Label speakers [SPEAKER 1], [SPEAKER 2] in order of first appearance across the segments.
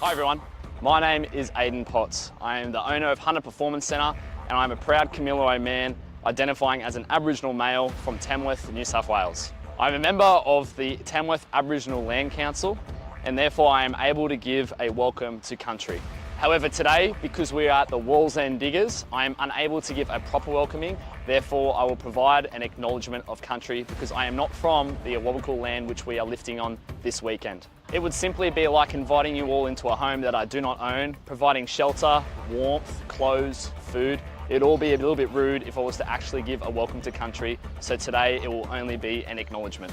[SPEAKER 1] Hi everyone, my name is Aidan Potts. I am the owner of Hunter Performance Centre and I'm a proud Camillo man identifying as an Aboriginal male from Tamworth, New South Wales. I'm a member of the Tamworth Aboriginal Land Council and therefore I am able to give a welcome to country. However today, because we are at the Wallsend Diggers, I am unable to give a proper welcoming, therefore I will provide an acknowledgement of country because I am not from the Awabakal land which we are lifting on this weekend. It would simply be like inviting you all into a home that I do not own, providing shelter, warmth, clothes, food. It'd all be a little bit rude if I was to actually give a welcome to country, so today it will only be an acknowledgement.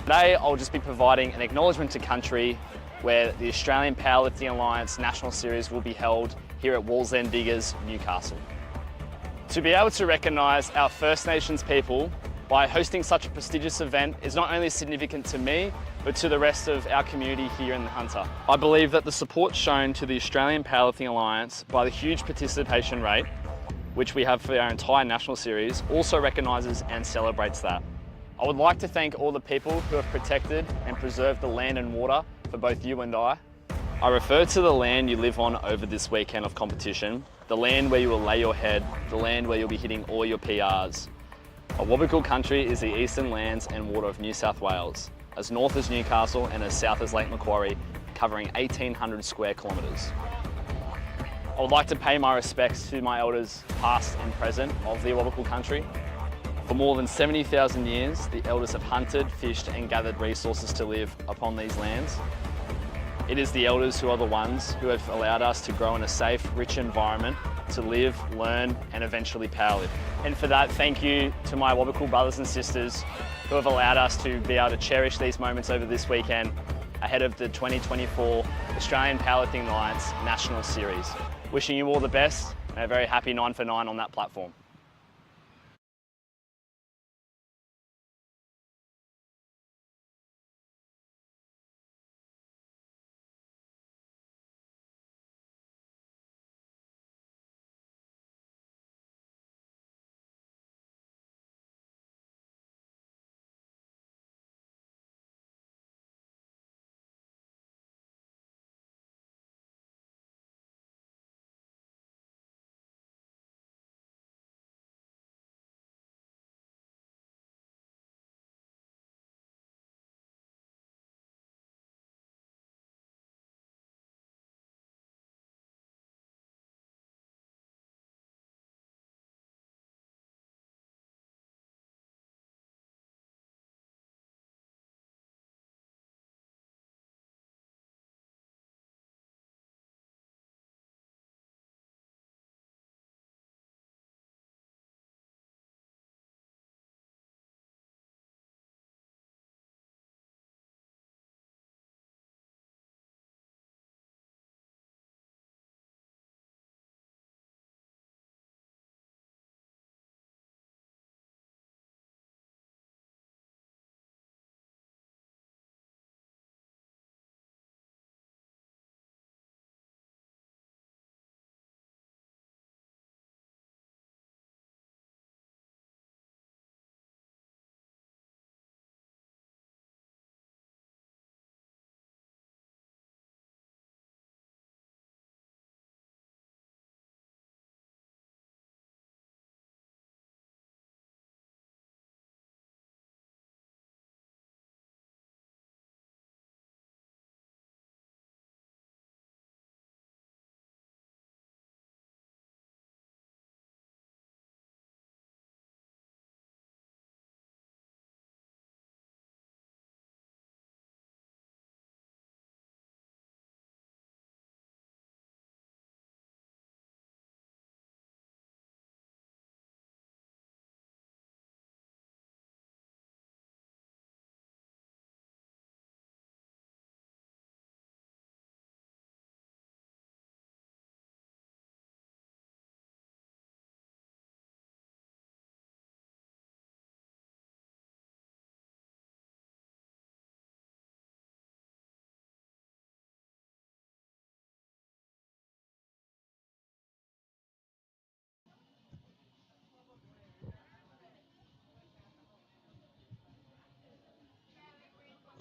[SPEAKER 1] Today I'll just be providing an acknowledgement to country where the Australian Powerlifting Alliance National Series will be held here at Wallsend Diggers, Newcastle. To be able to recognise our First Nations people by hosting such a prestigious event is not only significant to me, but to the rest of our community here in the Hunter. I believe that the support shown to the Australian Powerlifting Alliance by the huge participation rate, which we have for our entire national series, also recognises and celebrates that. I would like to thank all the people who have protected and preserved the land and water for both you and I. I refer to the land you live on over this weekend of competition, the land where you will lay your head, the land where you'll be hitting all your PRs. Awabakal country is the eastern lands and water of New South Wales, as north as Newcastle and as south as Lake Macquarie, covering 1,800 square kilometres. I would like to pay my respects to my elders past and present of the Awabakal country. For more than 70,000 years, the elders have hunted, fished and gathered resources to live upon these lands. It is the elders who are the ones who have allowed us to grow in a safe, rich environment to live, learn and eventually powerlift. And for that, thank you to my Awabakal brothers and sisters who have allowed us to be able to cherish these moments over this weekend ahead of the 2024 Australian Powerlifting Alliance National Series. Wishing you all the best and a very happy 9 for 9 on that platform.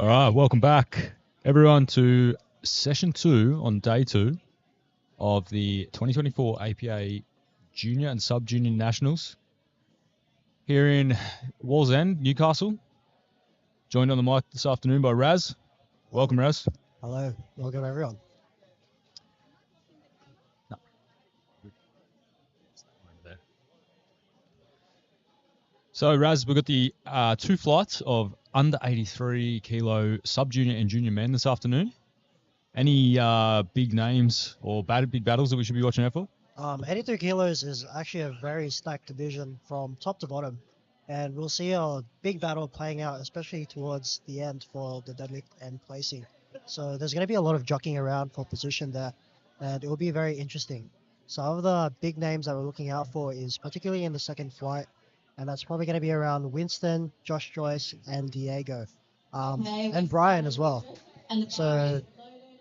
[SPEAKER 2] All right, welcome back everyone to session 2 on day 2 of the 2024 APA Junior and Sub-Junior Nationals here in Wallsend, Newcastle. Joined on the mic this afternoon by Raz. Welcome, Raz.
[SPEAKER 3] Hello. Welcome, everyone.
[SPEAKER 2] So, Raz, we've got the 2 flights of under 83 kilo sub-junior and junior men this afternoon. Any big names or big battles that we should be watching out for?
[SPEAKER 3] 83 kilos is actually a very stacked division from top to bottom. And we'll see a big battle playing out, especially towards the end for the deadlift and placing. So there's going to be a lot of jockeying around for position there, and it will be very interesting. Some of the big names that we're looking out for is particularly in the second flight, and that's probably going to be around Winston, Josh Joyce, and Diego, and Brian as well. So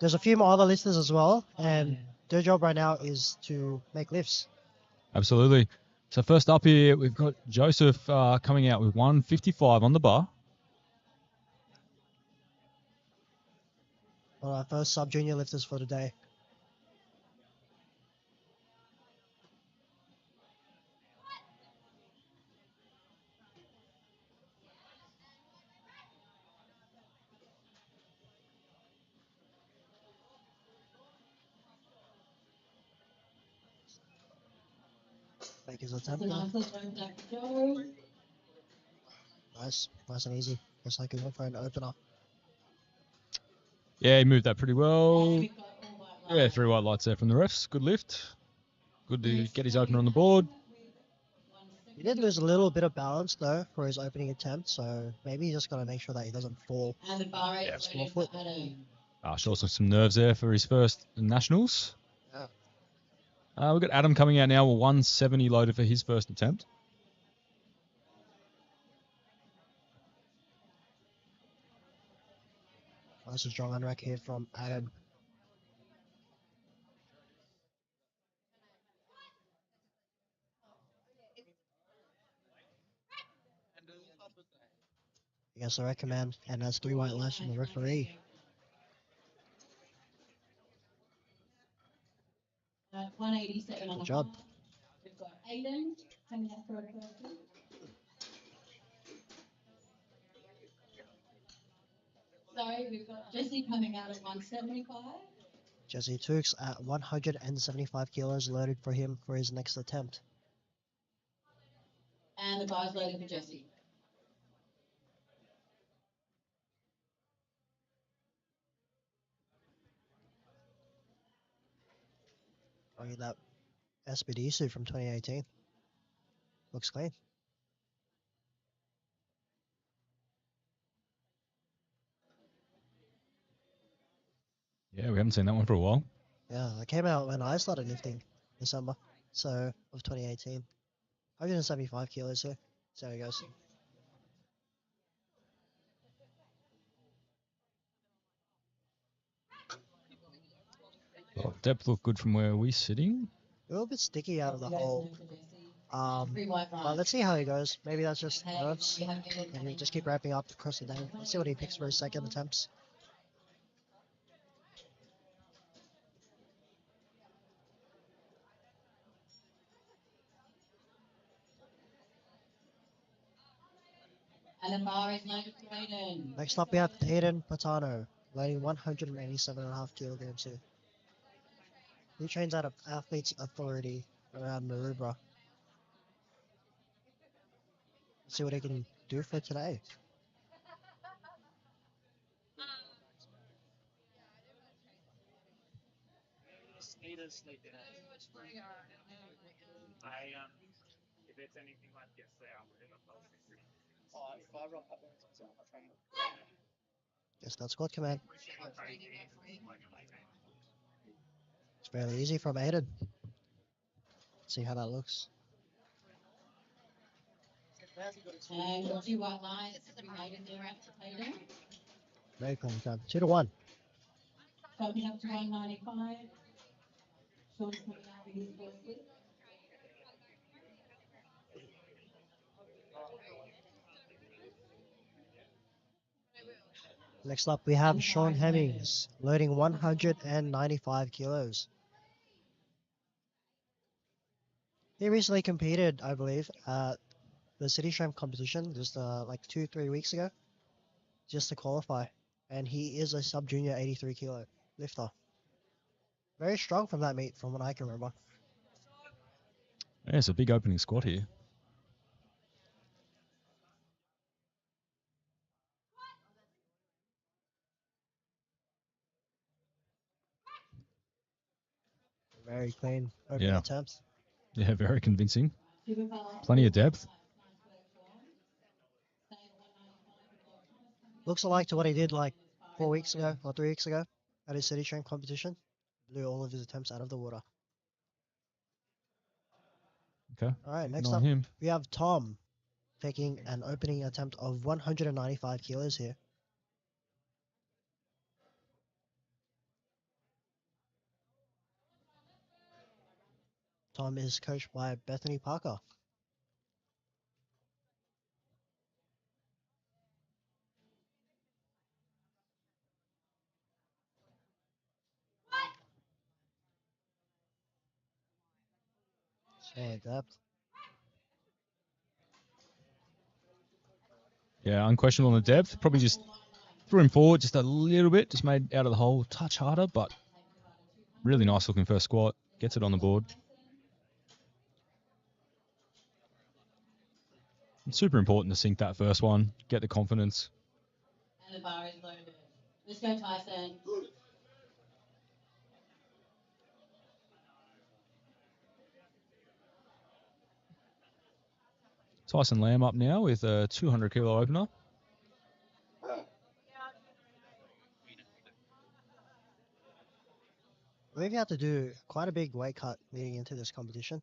[SPEAKER 3] there's a few more other listeners as well, and their job right now is to make lifts.
[SPEAKER 2] Absolutely. So first up here, we've got Joseph coming out with 155 on the bar.
[SPEAKER 3] One of our first sub-junior lifters for today. Make his attempt. Nice and easy. Just like he went for an opener.
[SPEAKER 2] Yeah, he moved that pretty well. Yeah, 3 white lights there from the refs. Good lift. Good to get his opener on the board.
[SPEAKER 3] He did lose a little bit of balance though for his opening attempt, so maybe he's just got to make sure that he doesn't fall.
[SPEAKER 2] Yeah.
[SPEAKER 3] Small foot.
[SPEAKER 2] Shows some nerves there for his first nationals.
[SPEAKER 3] Yeah.
[SPEAKER 2] We've got Adam coming out now with 170 loaded for his first attempt.
[SPEAKER 3] Nice and strong unrack here from Adam. Yes, I recommend, and that's 3 white lights from the referee. Good job.
[SPEAKER 4] We've got Aiden coming out for a person. Sorry, we've got Jesse coming out at 175.
[SPEAKER 3] Jesse Tukes at 175 kilos loaded for him for his next attempt.
[SPEAKER 4] And the bar's loaded for Jesse.
[SPEAKER 3] Oh, yeah, that SPD suit from 2018. Looks clean.
[SPEAKER 2] Yeah, we haven't seen that one for a while.
[SPEAKER 3] Yeah, it came out when I started lifting December, so of 2018. 175 kilos here. So there it goes.
[SPEAKER 2] Well, depth looked good from where we're sitting.
[SPEAKER 3] A little bit sticky out of the hole. But let's see how he goes. Maybe that's just nerves. And he'll just keep ramping up across the day. Let's see what he picks for his second attempts.
[SPEAKER 4] And the bar is loaded for Aiden.
[SPEAKER 3] Next up we have Aiden Patano, loading 187.5 kilograms here. He trains out of Athletes Authority around Maroubra. Let's see what he can do for today.
[SPEAKER 1] If it's anything like yesterday, I would have
[SPEAKER 3] Yes, that's squad command. It's fairly easy from Aiden. Let's see how that looks.
[SPEAKER 4] And got 2 white lines to be Aiden there at Aiden.
[SPEAKER 3] Very clean time. 2-1.
[SPEAKER 4] Coming up to 195. Sean's coming out with his first lift.
[SPEAKER 3] Next up, we have Sean Hemmings, loading 195 kilos. He recently competed, I believe, at the City Strength competition just like 2-3 weeks ago, just to qualify. And he is a sub-junior 83 kilo lifter. Very strong from that meet, from what I can remember.
[SPEAKER 2] Yeah, it's a big opening squat here.
[SPEAKER 3] Very clean opening
[SPEAKER 2] Yeah.
[SPEAKER 3] attempt.
[SPEAKER 2] Yeah, very convincing. Plenty of depth.
[SPEAKER 3] Looks alike to what he did like 4 weeks ago or 3 weeks ago at his City Strength competition. Blew all of his attempts out of the water.
[SPEAKER 2] Okay.
[SPEAKER 3] All right,
[SPEAKER 2] Keep
[SPEAKER 3] next
[SPEAKER 2] an eye on
[SPEAKER 3] up,
[SPEAKER 2] him.
[SPEAKER 3] we have Tom taking an opening attempt of 195 kilos here. Tom is coached by Bethany Parker. Solid depth.
[SPEAKER 2] Yeah, unquestionable on the depth. Probably just threw him forward just a little bit, just made out of the hole a touch harder, but really nice looking first squat. Gets it on the board. It's super important to sink that first one, get the confidence.
[SPEAKER 4] And the bar is loaded. Let's go, Tyson.
[SPEAKER 2] Tyson Lamb up now with a 200 kilo opener.
[SPEAKER 3] I believe you have to do quite a big weight cut leading into this competition,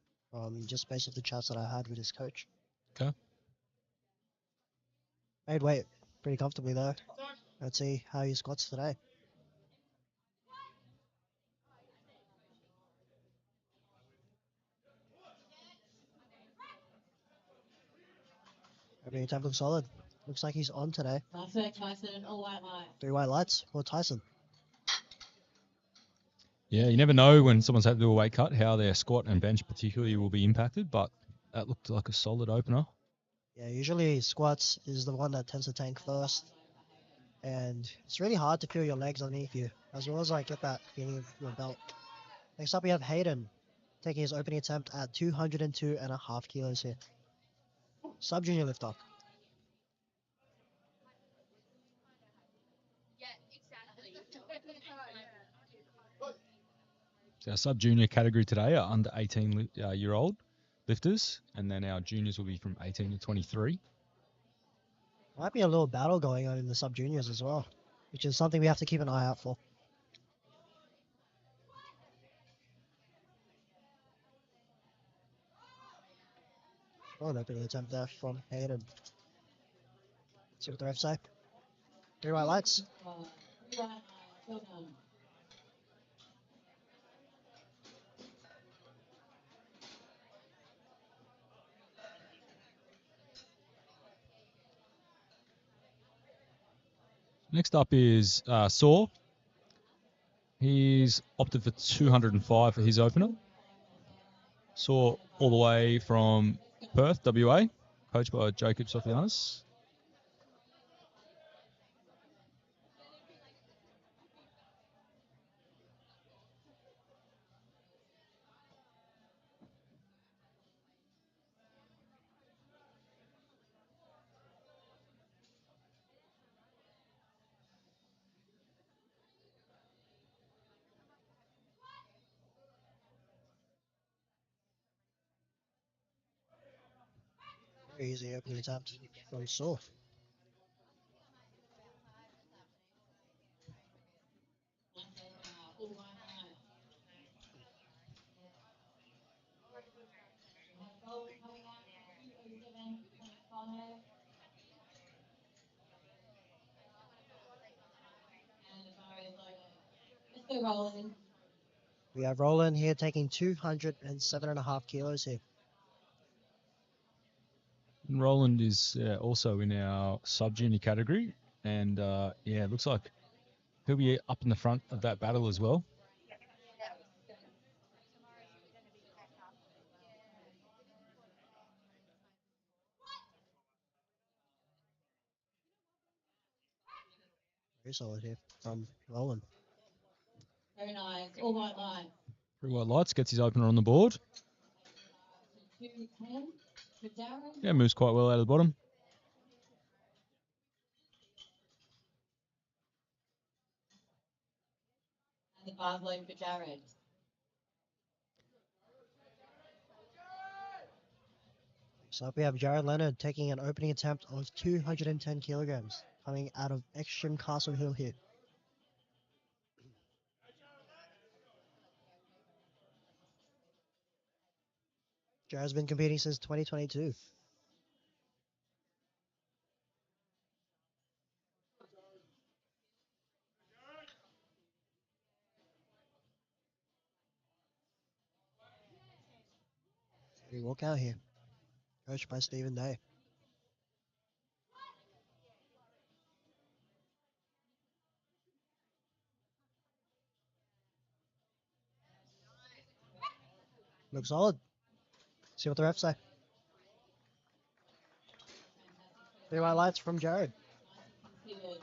[SPEAKER 3] just based off the chats that I had with his coach.
[SPEAKER 2] Okay.
[SPEAKER 3] Made weight pretty comfortably though. Let's see how he squats today. Opening attempt looks solid. Looks like he's on today.
[SPEAKER 4] Nice work, Tyson. All white light.
[SPEAKER 3] 3 white lights for Tyson.
[SPEAKER 2] Yeah, you never know when someone's had to do a weight cut how their squat and bench particularly will be impacted, but that looked like a solid opener.
[SPEAKER 3] Yeah, usually squats is the one that tends to tank first. And it's really hard to feel your legs underneath you, as well as like get that feeling of your belt. Next up we have Hayden, taking his opening attempt at 202.5 kilos here. Sub-junior lifter.
[SPEAKER 2] So our sub-junior category today are under 18-year-old lifters, and then our juniors will be from 18 to 23.
[SPEAKER 3] Might be a little battle going on in the sub-juniors as well, which is something we have to keep an eye out for. Oh, an opening attempt there from Hayden. See what the refs say. 3 white lights.
[SPEAKER 4] 3 white light. Well done.
[SPEAKER 2] Next up is Saw. He's opted for 205 for his opener. Saw all the way from Perth, WA, coached by Jacob Sofianis.
[SPEAKER 3] Very easy opening attempt from Saw.
[SPEAKER 4] All white light. Goal coming out 207.5. And the bar is loaded. Let's go, Roland.
[SPEAKER 3] We have Roland here taking 207.5 kilos here.
[SPEAKER 2] And Roland is also in our sub-junior category, And yeah, it looks like he'll be up in the front of that battle as well.
[SPEAKER 3] Very solid here from Roland.
[SPEAKER 4] Very nice. All white line.
[SPEAKER 2] Three white lights, gets his opener on the board.
[SPEAKER 4] 210 for Darren.
[SPEAKER 2] Yeah, moves quite well out of the bottom.
[SPEAKER 4] And the bars low for Jared.
[SPEAKER 3] So up we have Jared Leonard taking an opening attempt of 210 kilograms coming out of Extreme Castle Hill here. Jared's been competing since 2022. We walk out here, coached by Stephen Day. Looks solid. See what the refs say. 3 white lights from Jared.
[SPEAKER 4] Considered.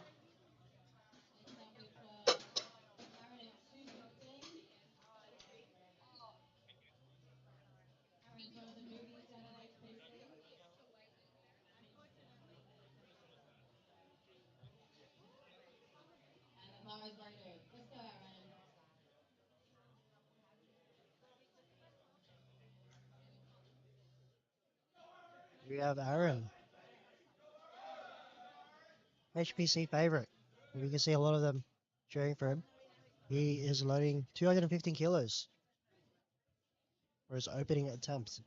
[SPEAKER 4] Let's go, Aaron.
[SPEAKER 3] We have Aaron, HPC favorite. We can see a lot of them cheering for him. He is loading 215 kilos for his opening attempt.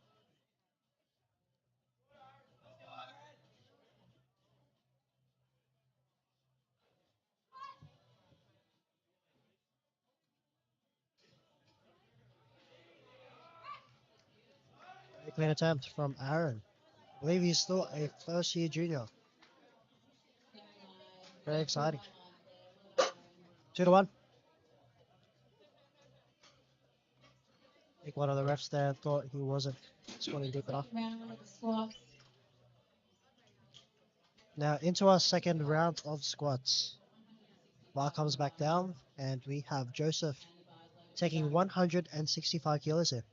[SPEAKER 3] Very clean attempt from Aaron. I believe he's still a first year junior. Very exciting. 2-1. I think one of the refs there thought he wasn't squatting deep enough.
[SPEAKER 4] Round of squats.
[SPEAKER 3] Now into our second round of squats. Bar comes back down and we have Joseph taking 165 kilos here.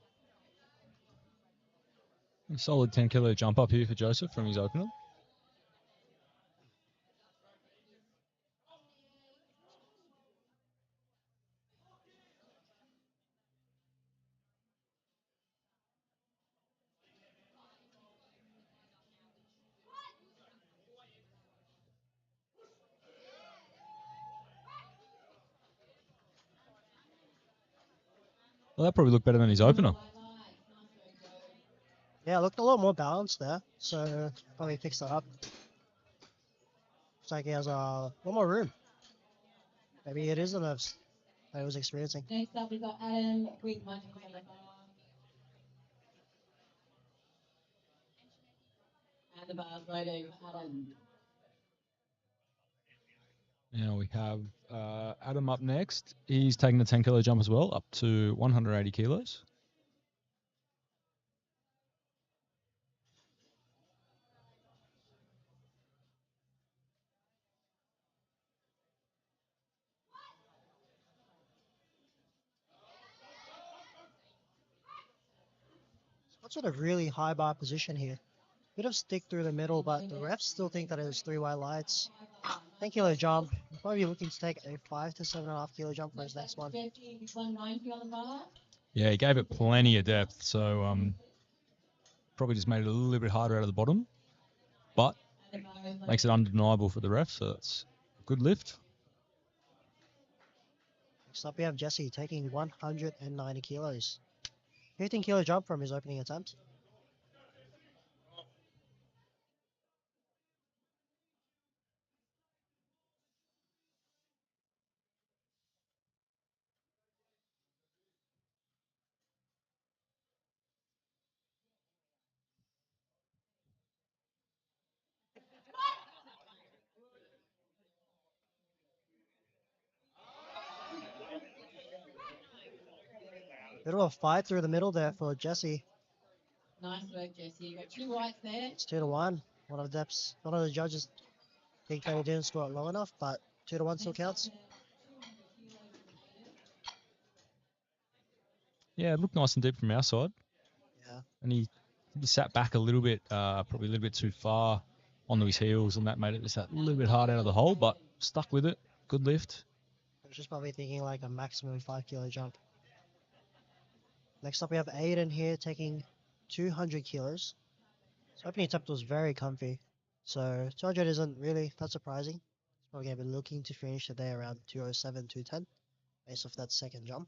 [SPEAKER 2] A solid 10 kilo jump up here for Joseph from his opener. Well, that probably looked better than his opener.
[SPEAKER 3] Yeah, looked a lot more balanced there, so probably fixed that up. Looks like he has a lot more room. Maybe it is the nerves that he was experiencing.
[SPEAKER 4] Next up, we've got Adam Wigman on the bar. And the bar's loading for Adam.
[SPEAKER 2] Now we have Adam up next. He's taking the 10 kilo jump as well, up to 180 kilos.
[SPEAKER 3] What's sort of really high bar position here? Bit of stick through the middle, but the refs still think that it was 3 white lights. 10 kilo jump. Probably looking to take a 5 to 7.5 kilo jump for his next one.
[SPEAKER 4] 190 on the bar.
[SPEAKER 2] Yeah, he gave it plenty of depth, so probably just made it a little bit harder out of the bottom, but
[SPEAKER 4] And the bar is
[SPEAKER 2] makes it undeniable for the ref, so that's a good lift.
[SPEAKER 3] Next up we have Jesse taking 190 kilos. 15 kilo jump from his opening attempt. Bit of a fight through the middle there for Jesse.
[SPEAKER 4] Nice work, Jesse. You got 2 whites there.
[SPEAKER 3] It's 2-1. One of the judges think that he didn't score it low enough, but 2-1 still counts.
[SPEAKER 2] Yeah, it looked nice and deep from our side.
[SPEAKER 3] Yeah.
[SPEAKER 2] And he sat back a little bit, probably a little bit too far onto his heels, and that made it just a little bit hard out of the hole, but stuck with it. Good lift.
[SPEAKER 3] I was just probably thinking like a maximum 5 kilo jump. Next up we have Aiden here taking 200 kilos. His opening attempt was very comfy. So 200 isn't really that surprising. He's probably going to be looking to finish the day around 207, 210 based off that second jump.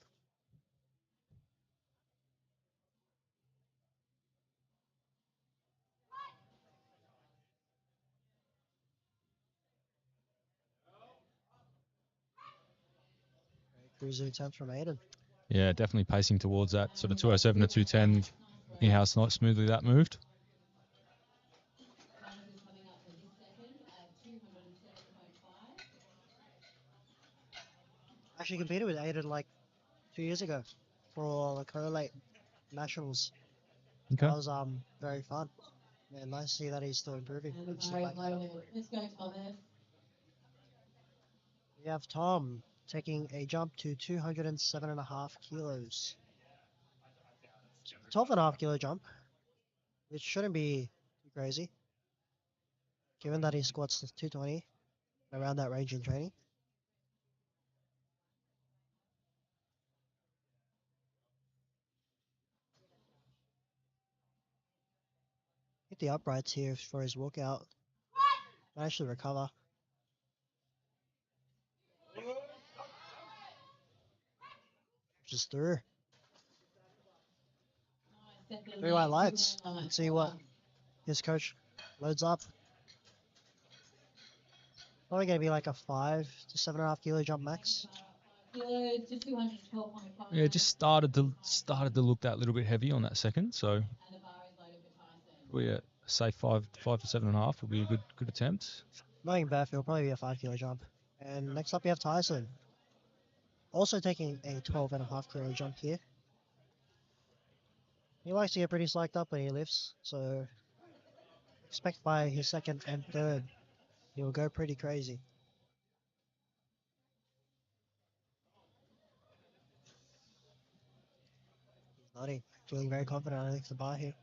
[SPEAKER 3] Very cruising attempt from Aiden.
[SPEAKER 2] Yeah, definitely pacing towards that sort of 207 to 210. Looking how smoothly that moved.
[SPEAKER 3] Actually competed with Aiden like 2 years ago for the Correlate Nationals.
[SPEAKER 2] Okay.
[SPEAKER 3] That was very fun. Yeah, nice to see that he's still improving.
[SPEAKER 4] And
[SPEAKER 3] He's still
[SPEAKER 4] very
[SPEAKER 3] back up.
[SPEAKER 4] loaded. Let's go, Thomas.
[SPEAKER 3] We have Tom taking a jump to 207.5 kilos. 12.5 kilo jump, which shouldn't be too crazy, given that he squats 220 around that range in training. Hit the uprights here for his walkout. Managed to recover. Just through. 3 white lights. Let's see what his coach loads up. Probably going to be like a 5 to 7.5 kilo jump max.
[SPEAKER 4] Kilos to 212.5.
[SPEAKER 2] Yeah, it just started to look that little bit heavy on that second. So
[SPEAKER 4] And the bar is loaded for Tyson.
[SPEAKER 2] we say 5 to 7.5 will be a good attempt.
[SPEAKER 3] Knowing Beth, it'll probably be a 5 kilo jump. And next up we have Tyson. Also taking a 12.5 kilo jump here. He likes to get pretty psyched up when he lifts, so expect by his second and third, he will go pretty crazy. He's nodding, feeling very confident underneath the bar here.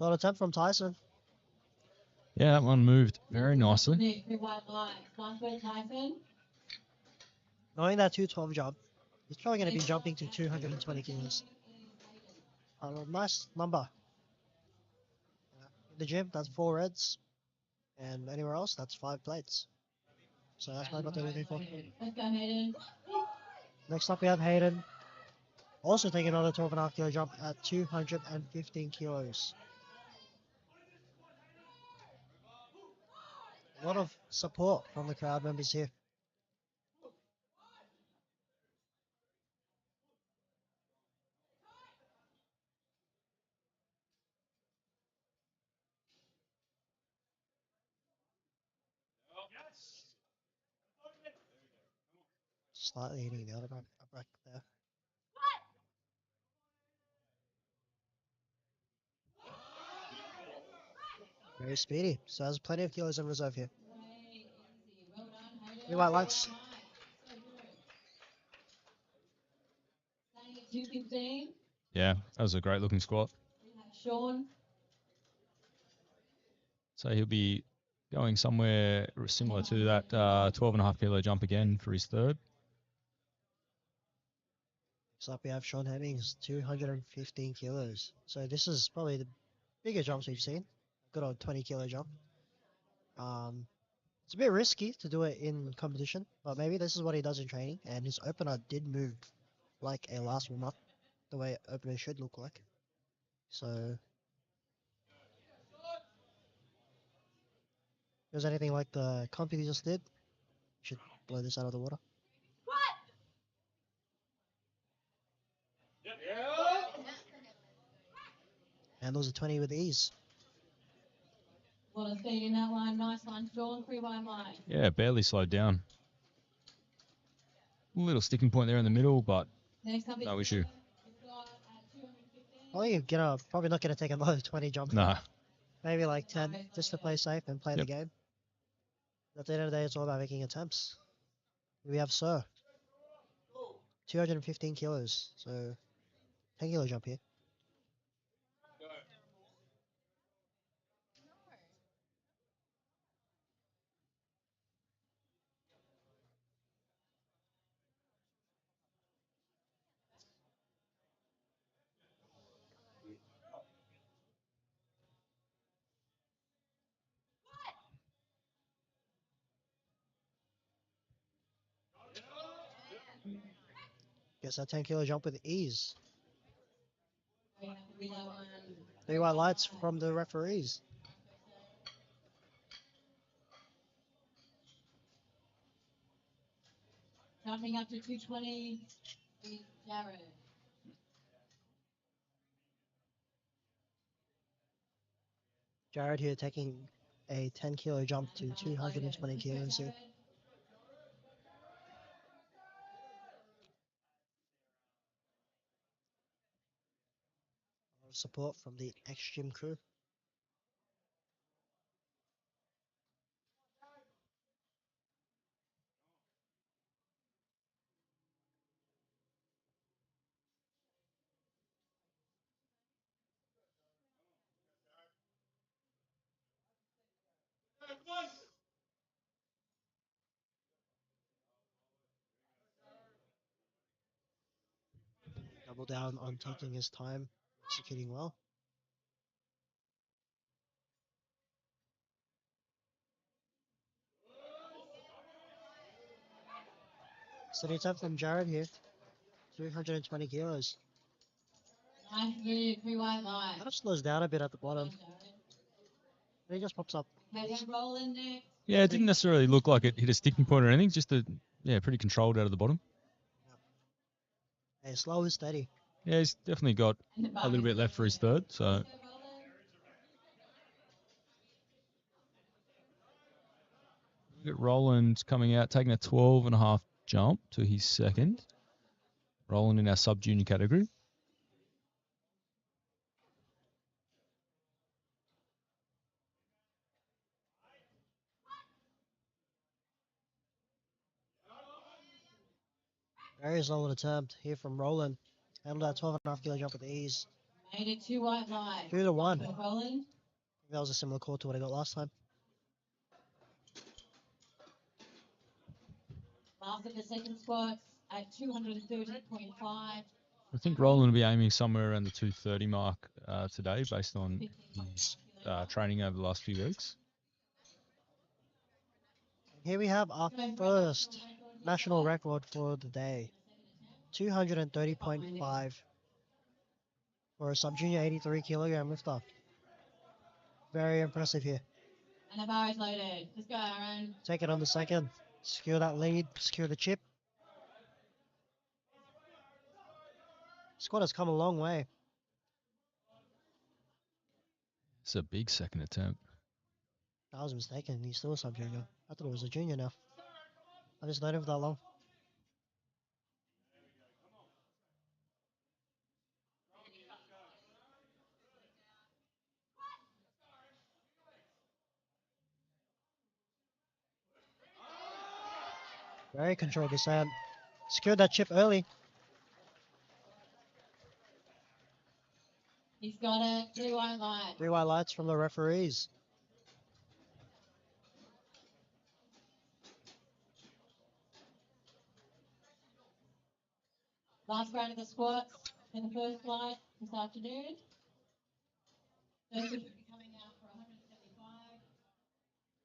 [SPEAKER 3] Solid attempt from Tyson.
[SPEAKER 2] Yeah, that one moved very nicely.
[SPEAKER 4] Nick, 3 white lights. Last word, Tyson.
[SPEAKER 3] Knowing that 212 jump, he's probably going to be jumping to 220 kilos. A nice number. In the gym, that's 4 reds. And anywhere else, that's 5 plates. So that's probably what they're looking for.
[SPEAKER 4] Let's go, Hayden.
[SPEAKER 3] Next up, we have Hayden. Also taking another 12.5 kilo jump at 215 kilos. A lot of support from the crowd members here. Slightly hitting the other back there. Very speedy. So has plenty of kilos in reserve here.
[SPEAKER 4] Way easy. Well done, Hayden.
[SPEAKER 3] 3 white lights.
[SPEAKER 4] So good. Staying at 215.
[SPEAKER 2] Yeah, that was a great looking squat.
[SPEAKER 4] We have Sean.
[SPEAKER 2] So he'll be going somewhere similar to that 12.5 kilo jump again for his third.
[SPEAKER 3] Next up we have Sean Hemmings, 215 kilos. So this is probably the bigger jumps we've seen. Good old 20 kilo jump. It's a bit risky to do it in competition, but maybe this is what he does in training. And his opener did move like a last warm up, the way opener should look like. So, if there's anything like the comp he just did, should blow this out of the water. handles a 20 with ease.
[SPEAKER 4] A lot of speed in that line. Nice line, Sean. 3 wide line.
[SPEAKER 2] Yeah, barely slowed down. A little sticking point there in the middle, but
[SPEAKER 4] Next up is
[SPEAKER 2] no issue.
[SPEAKER 4] We've got at 215.
[SPEAKER 3] Well, you're probably not gonna take another 20 jump.
[SPEAKER 2] Nah.
[SPEAKER 3] Maybe like 10, just to play safe and play the
[SPEAKER 2] Yep.
[SPEAKER 3] game. At the end of the day, it's all about making attempts. We have Sir. 215 kilos, so 10 kilo jump here. Gets that 10 kilo jump with ease.
[SPEAKER 4] We have
[SPEAKER 3] 3 white lights from the referees.
[SPEAKER 4] Jumping up to 220 is Jared.
[SPEAKER 3] Jared here taking a 10 kilo jump to 220 kilos here. Support from the X-Gym crew. Double down on taking his time, executing well. Steady attempt from Jared here. 320 kilos.
[SPEAKER 4] Nice move, 3 wide line.
[SPEAKER 3] Kind of slows down a bit at the bottom. And he just pops up.
[SPEAKER 4] Let's roll in next.
[SPEAKER 2] Yeah, it didn't necessarily look like it hit a sticking point or anything. Just pretty controlled out of the bottom.
[SPEAKER 3] Hey, slow and steady.
[SPEAKER 2] Yeah, he's definitely got a little bit left for his third. So look at Roland coming out, taking a 12.5 jump to his second. Roland in our sub-junior category.
[SPEAKER 3] Very solid attempt here from Roland. Handled that 12.5 kilo jump with ease.
[SPEAKER 4] Made it 2 wide line.
[SPEAKER 3] 2 to 1.
[SPEAKER 4] Roland.
[SPEAKER 3] That was a similar call to what I got last time.
[SPEAKER 4] Last of the second squats at 230.5.
[SPEAKER 2] I think Roland will be aiming somewhere around the 230 mark today based on his training over the last few weeks.
[SPEAKER 3] Here we have our first national record for the day. 230.5 for a sub-junior 83 kilogram lifter. Very impressive here.
[SPEAKER 4] And the bar is loaded. Let's go, Aaron.
[SPEAKER 3] Take it on the second. Secure that lead. Secure the chip. Squad has come a long way.
[SPEAKER 2] It's a big second attempt.
[SPEAKER 3] I was mistaken. He's still a sub-junior. I thought it was a junior now. I just known him for that long. Very controlled descent. Secured that chip early.
[SPEAKER 4] He's got it. 3 wide line.
[SPEAKER 3] 3 white lights from the referees.
[SPEAKER 4] Last round of the squats in the first flight this afternoon. Those should be coming out for 175.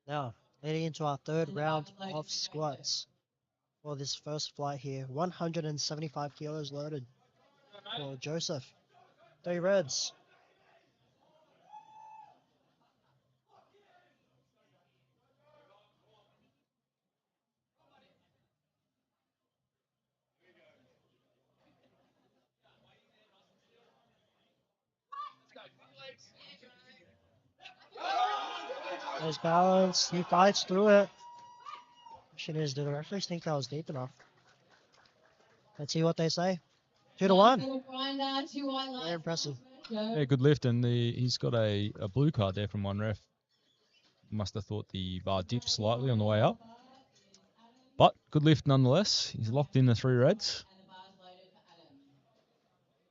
[SPEAKER 3] Now, heading into our third round of squats for this first flight here. 175 kilos loaded for Joseph. 3 reds. There's balance. He fights through it. Question is, do the referees think that was deep enough? Let's see what they say. 2-1. Very impressive.
[SPEAKER 2] Yeah, good lift, and he's got a blue card there from one ref. Must have thought the bar dipped slightly on the way up. But good lift nonetheless. He's locked in the 3 reds.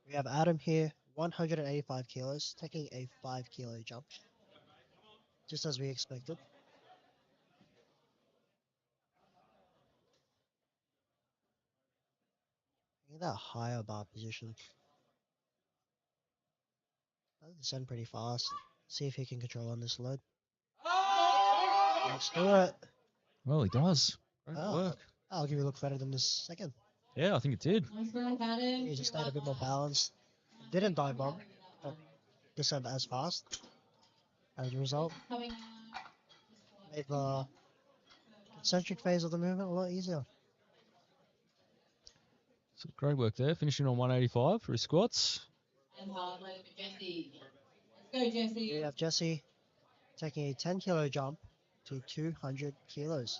[SPEAKER 3] We have Adam here, 185 kilos, taking a 5 kilo jump. Just as we expected. Look at that higher bar position. That'll descend pretty fast. See if he can control on this load. Let's do it.
[SPEAKER 2] Well, he does. Great
[SPEAKER 3] Oh,
[SPEAKER 2] work.
[SPEAKER 3] I'll give you a look better than this second.
[SPEAKER 2] Yeah, I think it did.
[SPEAKER 3] He just stayed a bit more balanced. Didn't dive bomb, but descend as fast. As a result, made the concentric phase of the movement a lot easier.
[SPEAKER 2] So great work there. Finishing on 185 for his squats.
[SPEAKER 3] We have Jesse taking a 10 kilo jump to 200 kilos.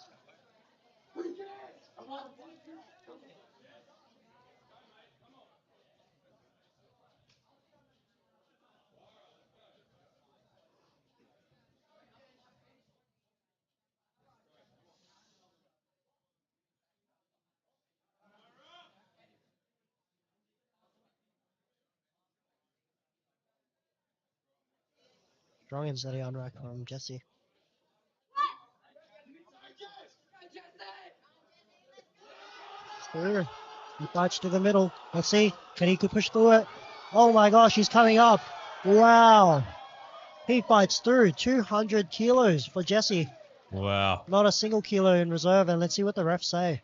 [SPEAKER 3] Strong and steady on rack from Jesse. Through. He fights to the middle. Let's see. Can he push through it? Oh my gosh, he's coming up. Wow. He fights through 200 kilos for Jesse.
[SPEAKER 2] Wow.
[SPEAKER 3] Not a single kilo in reserve. And let's see what the refs say.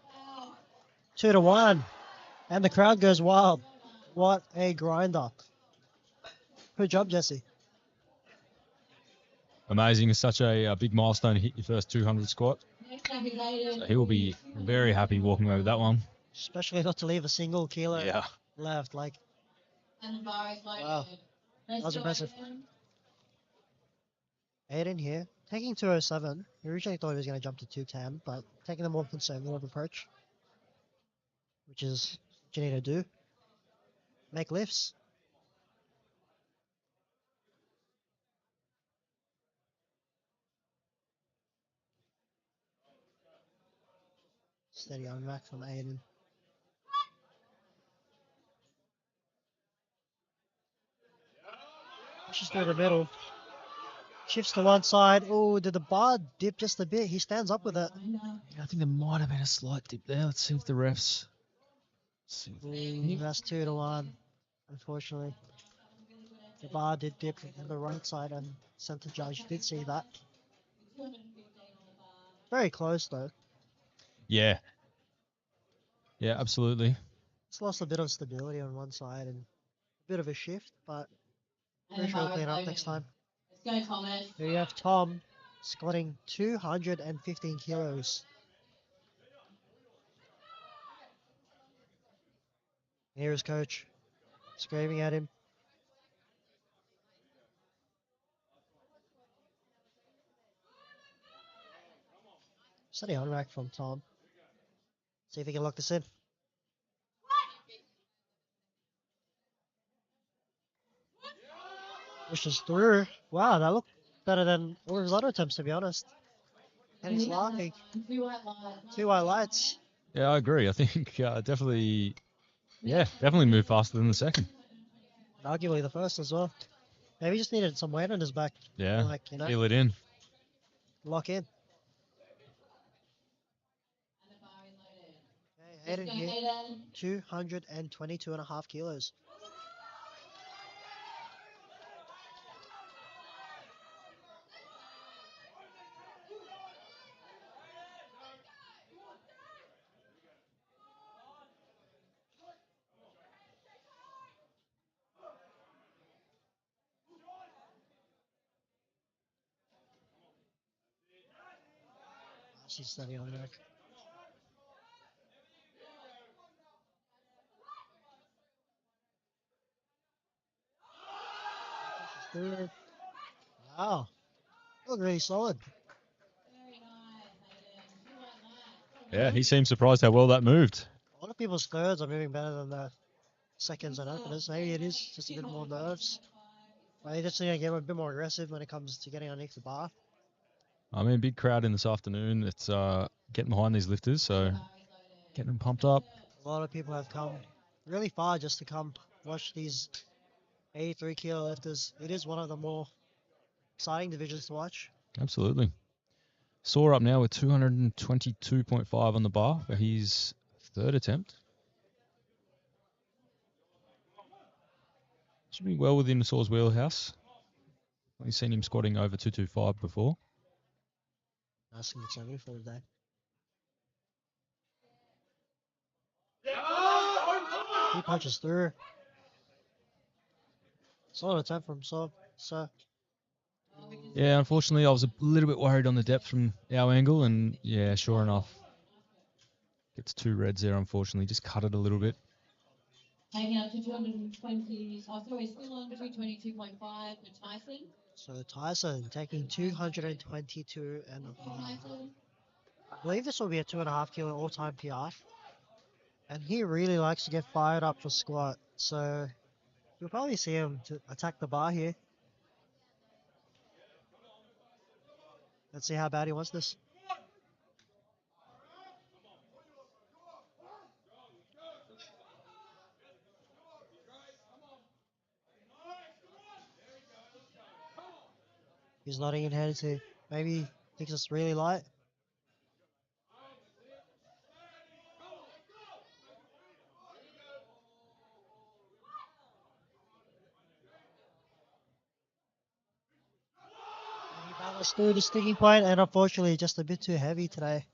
[SPEAKER 3] 2-1. And the crowd goes wild. What a grinder. Good job, Jesse.
[SPEAKER 2] Amazing. It's such a big milestone to hit your first 200 squat. So he will be very happy walking over that one.
[SPEAKER 3] Especially not to leave a single kilo
[SPEAKER 2] Yeah.
[SPEAKER 3] left. Like, wow. That was impressive. Aiden here, taking 207. He originally thought he was going to jump to 210, but taking the more conservative approach, which is what you need to do. Make lifts. Steady on rack from Aiden. Pushes through the middle. Shifts to one side. Oh, did the bar dip just a bit? He stands up with it.
[SPEAKER 2] I think there might have been a slight dip there. Let's see if the refs.
[SPEAKER 3] That's 2-1, unfortunately. The bar did dip on the right side, and center judge did see that. Very close though.
[SPEAKER 2] Yeah. Yeah, absolutely.
[SPEAKER 3] It's lost a bit of stability on one side and a bit of a shift, but pretty sure we'll clean up next time.
[SPEAKER 4] Let's go, Thomas.
[SPEAKER 3] Here you have Tom squatting 215 kilos. Here is coach screaming at him. Steady on rack from Tom. See if he can lock this in. Pushes through. Wow, that looked better than all his other attempts, to be honest. And he's laughing.
[SPEAKER 4] 2 white lights.
[SPEAKER 3] 2 white lights.
[SPEAKER 2] Yeah, I agree. I think definitely moved faster than the second.
[SPEAKER 3] Arguably the first as well. Maybe he just needed some weight on his back.
[SPEAKER 2] Yeah,
[SPEAKER 3] Like, you know,
[SPEAKER 2] feel it in.
[SPEAKER 3] lock in. Okay, Aiden here. 222.5 kilos. She's steady on rack. third. Wow. Look really solid.
[SPEAKER 4] Very nice, Aiden. You like that?
[SPEAKER 2] Yeah, he seemed surprised how well that moved.
[SPEAKER 3] A lot of people's thirds are moving better than the seconds and openers. Maybe it is just a bit more nerves. But they just need to get a bit more aggressive when it comes to getting underneath the bar.
[SPEAKER 2] I mean, big crowd in this afternoon. It's getting behind these lifters, so getting them pumped up.
[SPEAKER 3] A lot of people have come really far just to come watch these 83 kilo lifters. It is one of the more exciting divisions to watch.
[SPEAKER 2] Absolutely. Saw up now with 222.5 on the bar for his third attempt. Should be well within Saw's wheelhouse. We've seen him squatting over 225 before.
[SPEAKER 3] Nice and conservative for the day. He punches through. Solid attempt from Saw. So
[SPEAKER 2] Yeah, unfortunately, I was a little bit worried on the depth from our angle, and yeah, sure enough, gets two reds there, unfortunately. Just cut it a little bit.
[SPEAKER 4] Taking up to 220. Oh, sorry, still on 222.5 for Tyson.
[SPEAKER 3] So Tyson taking 222 and
[SPEAKER 4] Tyson.
[SPEAKER 3] I believe this will be a 2.5 kilo all-time PR. And he really likes to get fired up for squat. So you'll probably see him to attack the bar here. Let's see how bad he wants this. He's nodding in head to maybe thinks it's really light. And he balanced through the sticking point and unfortunately just a bit too heavy today.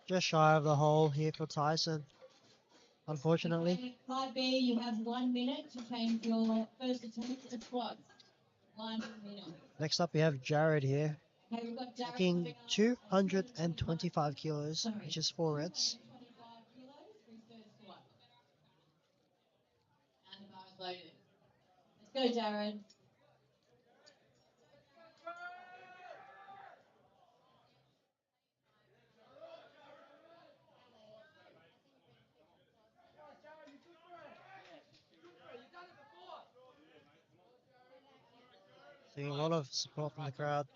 [SPEAKER 3] Just shy of the hole here for Tyson. Unfortunately.
[SPEAKER 4] Side B, you have 1 minute to change your first attempt at squats. 1 minute.
[SPEAKER 3] Next up we have Jared here.
[SPEAKER 4] Okay, we've got Jared
[SPEAKER 3] Taking 225 kilos, which is 4 reds.
[SPEAKER 4] 25 kilos for his first squat. And the bar is loaded. Let's go, Jared.
[SPEAKER 3] Seeing a lot of support from the crowd.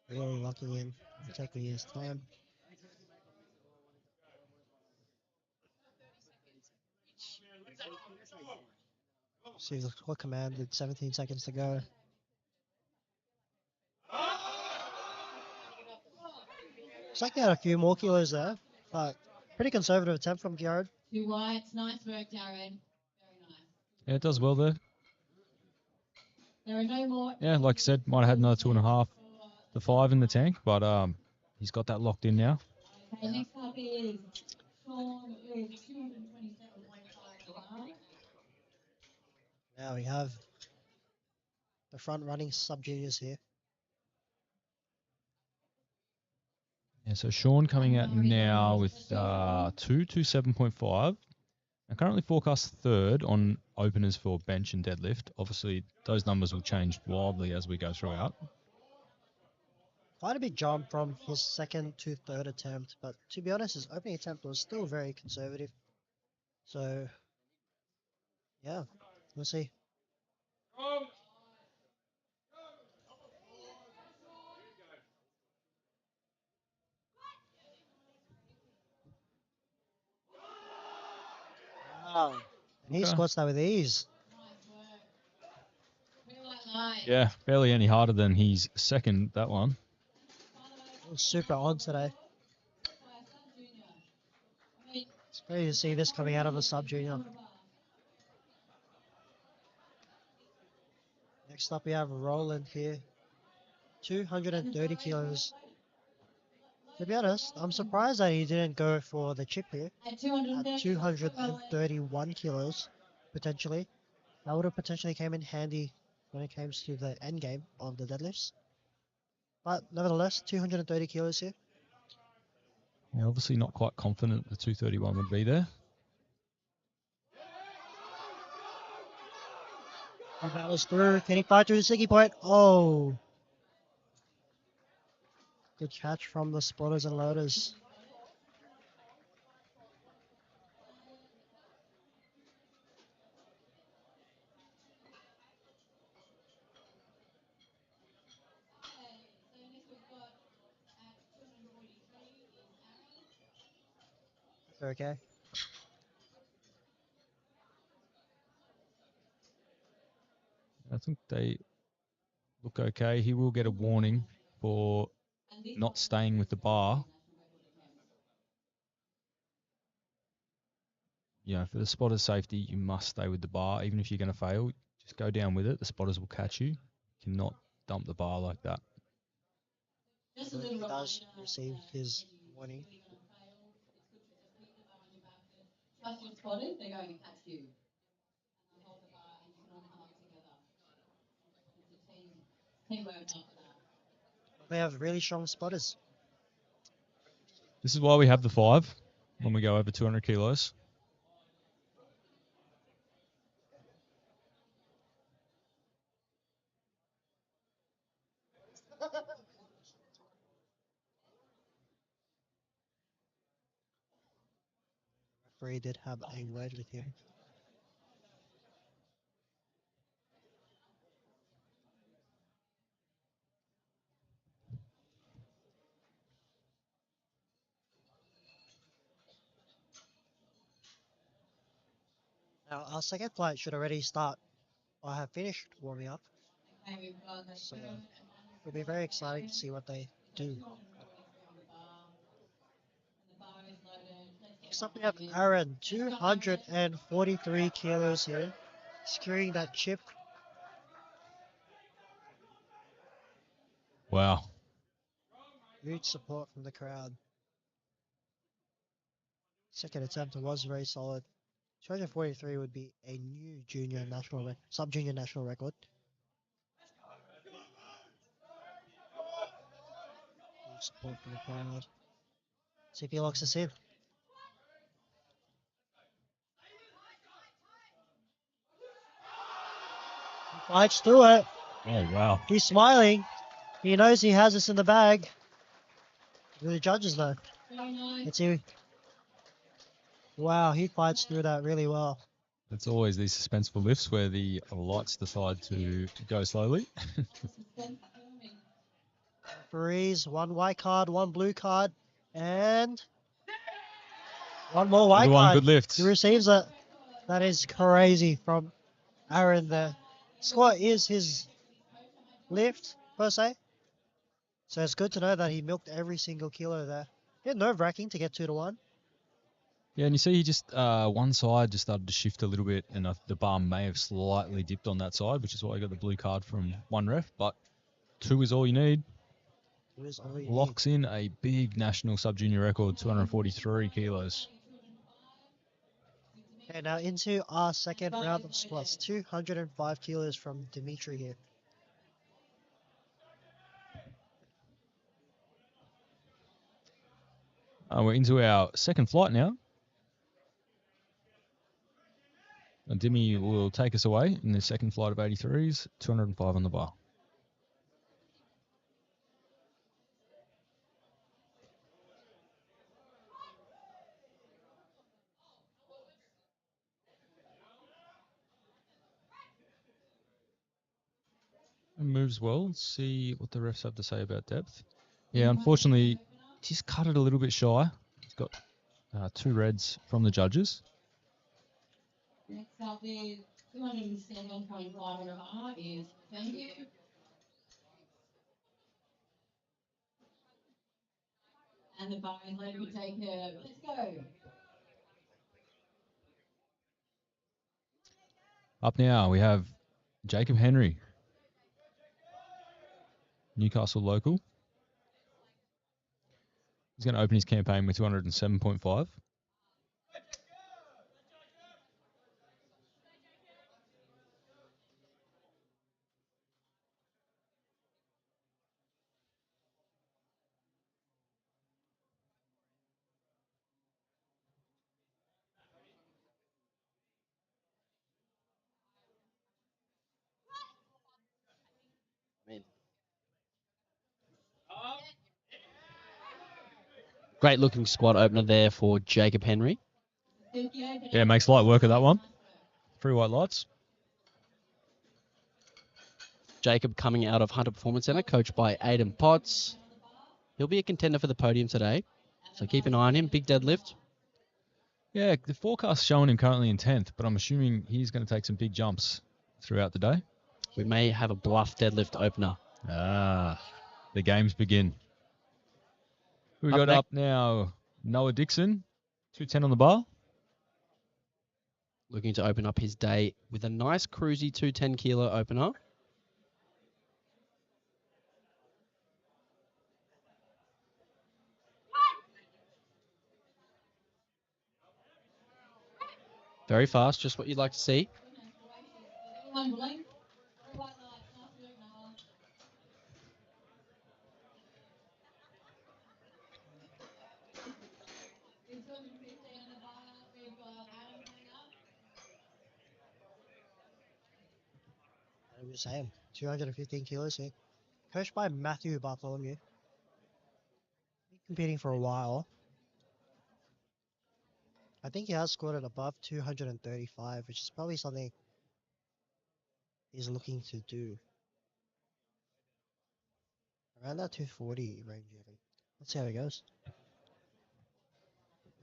[SPEAKER 3] Really locking in, taking his time. See the clock commanded 17 seconds to go. Looks like they had a few more kilos there, but pretty conservative attempt from Jared.
[SPEAKER 4] 2 whites. Nice work, Jared. Very nice.
[SPEAKER 2] Yeah, it does well there.
[SPEAKER 4] There are no more.
[SPEAKER 2] Yeah, like I said, might have had another 2.5 to 5 in the tank, but he's got that locked in now.
[SPEAKER 4] Okay, next up is Sean with 227.5.
[SPEAKER 3] Now we have the front running sub juniors here.
[SPEAKER 2] Yeah, so Sean coming out now with 227.5. And currently forecast third on openers for bench and deadlift. Obviously, those numbers will change wildly as we go throughout.
[SPEAKER 3] Quite a big jump from his second to third attempt, but to be honest, his opening attempt was still very conservative. So, yeah, we'll see. Wow. And he
[SPEAKER 2] Okay.
[SPEAKER 3] squats that with ease.
[SPEAKER 2] Yeah, barely any harder than his second, that one.
[SPEAKER 3] Super on today. It's great to see this coming out of a sub junior. Next up, we have Roland here. 230 kilos. To be honest, I'm surprised that he didn't go for the chip here
[SPEAKER 4] At
[SPEAKER 3] at
[SPEAKER 4] 230
[SPEAKER 3] 231 kilos, potentially. That would have potentially came in handy when it comes to the end game of the deadlifts. But nevertheless, 230 kilos here.
[SPEAKER 2] Yeah, obviously not quite confident the 231 would be there.
[SPEAKER 3] He battles through. Can he fight through the sticky point? Oh! Good catch from the spotters and loaders. Okay.
[SPEAKER 2] I think they look okay. He will get a warning for not staying with the bar. You know, for the spotter's safety, you must stay with the bar. Even if you're going to fail, just go down with it. The spotters will catch you. You cannot dump the bar like that.
[SPEAKER 4] Just a
[SPEAKER 3] He
[SPEAKER 4] little
[SPEAKER 3] does
[SPEAKER 4] reminder,
[SPEAKER 3] receive his warning.
[SPEAKER 4] trust your spotters, they're going to catch you. And they'll hold the bar and you can all come up together. It's a teamwork after that.
[SPEAKER 3] They have really strong spotters.
[SPEAKER 2] This is why we have the 5 when we go over 200 kilos.
[SPEAKER 3] Referee did have a word with him. Now, our second flight should already start or have finished warming up.
[SPEAKER 4] Okay, we've got the
[SPEAKER 3] So
[SPEAKER 4] third and
[SPEAKER 3] it'll be very exciting to see what they do.
[SPEAKER 4] 243 on the bar. And the bar is loaded. Let's get
[SPEAKER 3] Next up, we have
[SPEAKER 4] behind it.
[SPEAKER 3] Aaron, 243 kilos here, securing that chip.
[SPEAKER 2] Wow.
[SPEAKER 3] Huge support from the crowd. Second attempt was very solid. 243 would be a new junior national sub-junior national record. Huge support from the crowd. See if he locks us in. He fights through it.
[SPEAKER 2] Oh, wow.
[SPEAKER 3] He's smiling. He knows he has this in the bag. The judges though.
[SPEAKER 4] Very nice.
[SPEAKER 3] Let's see. Wow, he fights through that really well.
[SPEAKER 2] It's always these suspenseful lifts where the lights decide to go slowly.
[SPEAKER 3] Referees, one white card, one blue card, and one more white
[SPEAKER 2] Another one,
[SPEAKER 3] card.
[SPEAKER 2] good lift.
[SPEAKER 3] He receives it. That is crazy from Aaron there. Squat is his lift, per se. So it's good to know that he milked every single kilo there. Yeah, nerve-wracking to get 2-1.
[SPEAKER 2] Yeah, and you see he just, one side just started to shift a little bit, and the bar may have slightly dipped on that side, which is why I got the blue card from one ref, but 2 is all you need.
[SPEAKER 3] It is all you need.
[SPEAKER 2] Locks in a big national sub-junior record, 243 kilos.
[SPEAKER 3] Okay, now into our second round of squats. 205 kilos from Dimitri here.
[SPEAKER 2] We're into our second flight now. And Dimmy will take us away in the second flight of 83s, 205 on the bar. It moves well. Let's see what the refs have to say about depth. Yeah, unfortunately, he's cut it a little bit shy. He's got 2 reds from the judges.
[SPEAKER 4] Next up is 207.5 on the bar is thank you. And the bar is let me take care. Let's go.
[SPEAKER 2] Up now, we have Jacob Henry, Newcastle local. He's going to open his campaign with 207.5.
[SPEAKER 5] Great looking squat opener there for Jacob Henry.
[SPEAKER 2] Yeah, makes light work of that one. 3 white lights.
[SPEAKER 5] Jacob coming out of Hunter Performance Center, coached by Aidan Potts. He'll be a contender for the podium today, so keep an eye on him. Big deadlift.
[SPEAKER 2] Yeah, the forecast's showing him currently in 10th, but I'm assuming he's going to take some big jumps throughout the day.
[SPEAKER 5] We may have a bluff deadlift opener.
[SPEAKER 2] Ah, the games begin. We
[SPEAKER 5] Up
[SPEAKER 2] got
[SPEAKER 5] next-
[SPEAKER 2] up now Noah Dixon, 210 on the bar.
[SPEAKER 5] Looking to open up his day with a nice cruisy 210 kilo opener. Very fast, just what you'd like to see.
[SPEAKER 3] I was saying, 215 kilos here. Coached by Matthew Bartholomew. Been competing for a while. I think he has squatted above 235, which is probably something he's looking to do. Around that 240 range even. Let's see how it goes.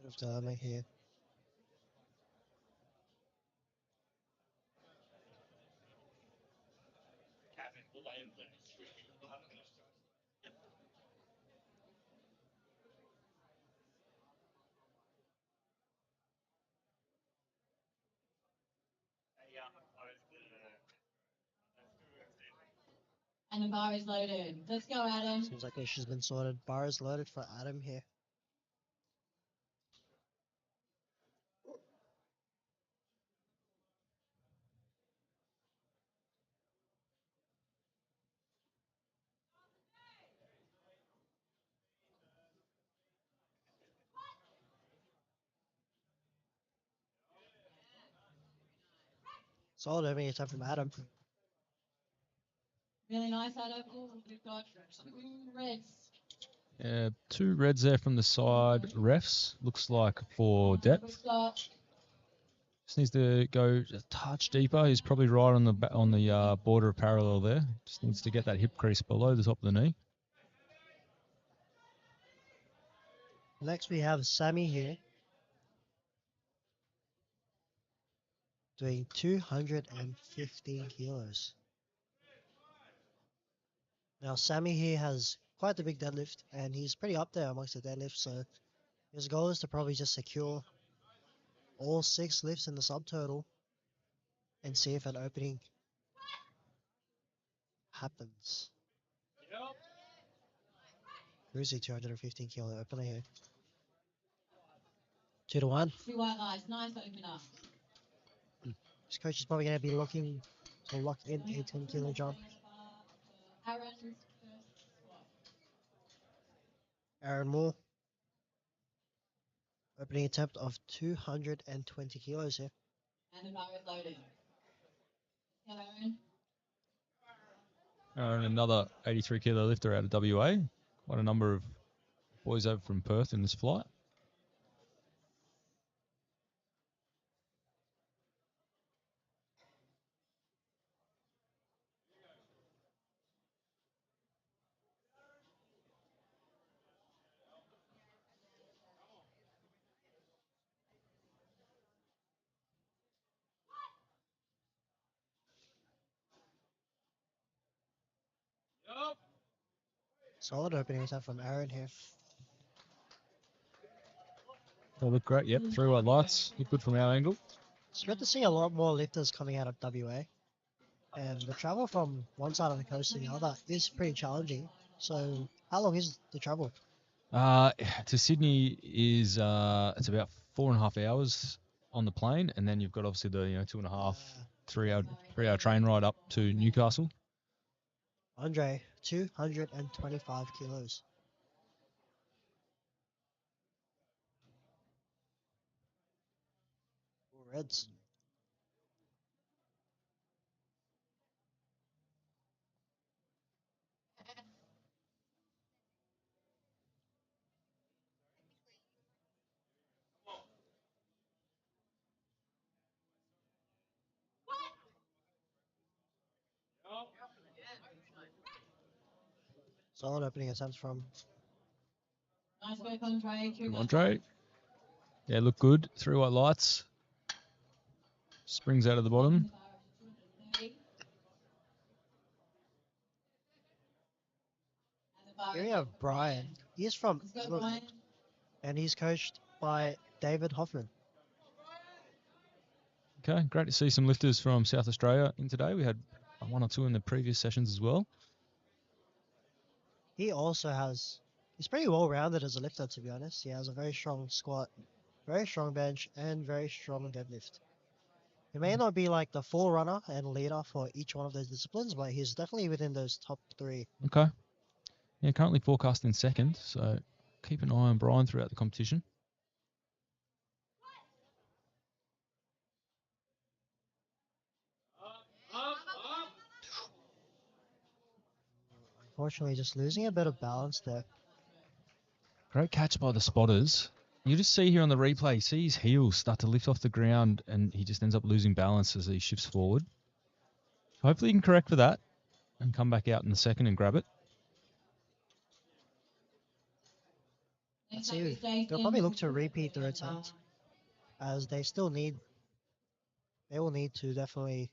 [SPEAKER 3] Bit of dilemma here.
[SPEAKER 4] And the bar is loaded. Let's go, Adam.
[SPEAKER 3] Seems like she's been sorted. Bar is loaded for Adam here. Solid opening attempt from Adam.
[SPEAKER 4] Really nice, Adam. Ooh, we've got reds.
[SPEAKER 2] 2 reds there from the side refs. Looks like for depth.
[SPEAKER 4] We've got
[SPEAKER 2] Just needs to go a touch deeper. He's probably right on the border of parallel there. Just needs to get that hip crease below the top of the knee.
[SPEAKER 3] Next we have Sammy here. Doing 215 kilos. Now Sammy here has quite the big deadlift and he's pretty up there amongst the deadlifts, so his goal is to probably just secure all 6 lifts in the subtotal and see if an opening happens. Cruisy 215 kilo opener here. 2 to 1.
[SPEAKER 4] 2 white lights. Nice opener.
[SPEAKER 3] This coach is probably going to be looking to lock in a 10 kilo jump.
[SPEAKER 4] Aaron's first squat.
[SPEAKER 3] Aaron Moore. Opening attempt of 220 kilos here.
[SPEAKER 4] And the bar is loaded. Go, Aaron.
[SPEAKER 2] And another 83 kilo lifter out of WA. Quite a number of boys over from Perth in this flight.
[SPEAKER 3] Solid opening attempt from Aaron here.
[SPEAKER 2] They look great. Yep, 3 white lights. Look good from our angle.
[SPEAKER 3] It's good to see a lot more lifters coming out of WA. And the travel from one side of the coast to the other is pretty challenging. So how long is the travel?
[SPEAKER 2] To Sydney is it's about 4.5 hours on the plane, and then you've got obviously the 2.5, 3 hour train ride up to Newcastle.
[SPEAKER 3] Andre, 225 kilos. Reds. Solid opening attempts from
[SPEAKER 4] Nice work, Andre.
[SPEAKER 2] From Andre. Yeah, look good. 3 white lights. Springs out of the bottom.
[SPEAKER 3] Here we have Brian. He's from England, and he's coached by David Hoffman.
[SPEAKER 2] Okay, great to see some lifters from South Australia in today. We had 1 or 2 in the previous sessions as well.
[SPEAKER 3] He also has, he's pretty well rounded as a lifter, to be honest. He has a very strong squat, very strong bench, and very strong deadlift. He may not be like the forerunner and leader for each one of those disciplines, but he's definitely within those top 3.
[SPEAKER 2] Okay. Yeah, currently forecasting second, so keep an eye on Brian throughout the competition.
[SPEAKER 3] Unfortunately, just losing a bit of balance there.
[SPEAKER 2] Great catch by the spotters. You just see here on the replay, see his heels start to lift off the ground, and he just ends up losing balance as he shifts forward. Hopefully he can correct for that and come back out in the second and grab it.
[SPEAKER 3] Let's see. They'll probably look to repeat their attempt, as they will need to definitely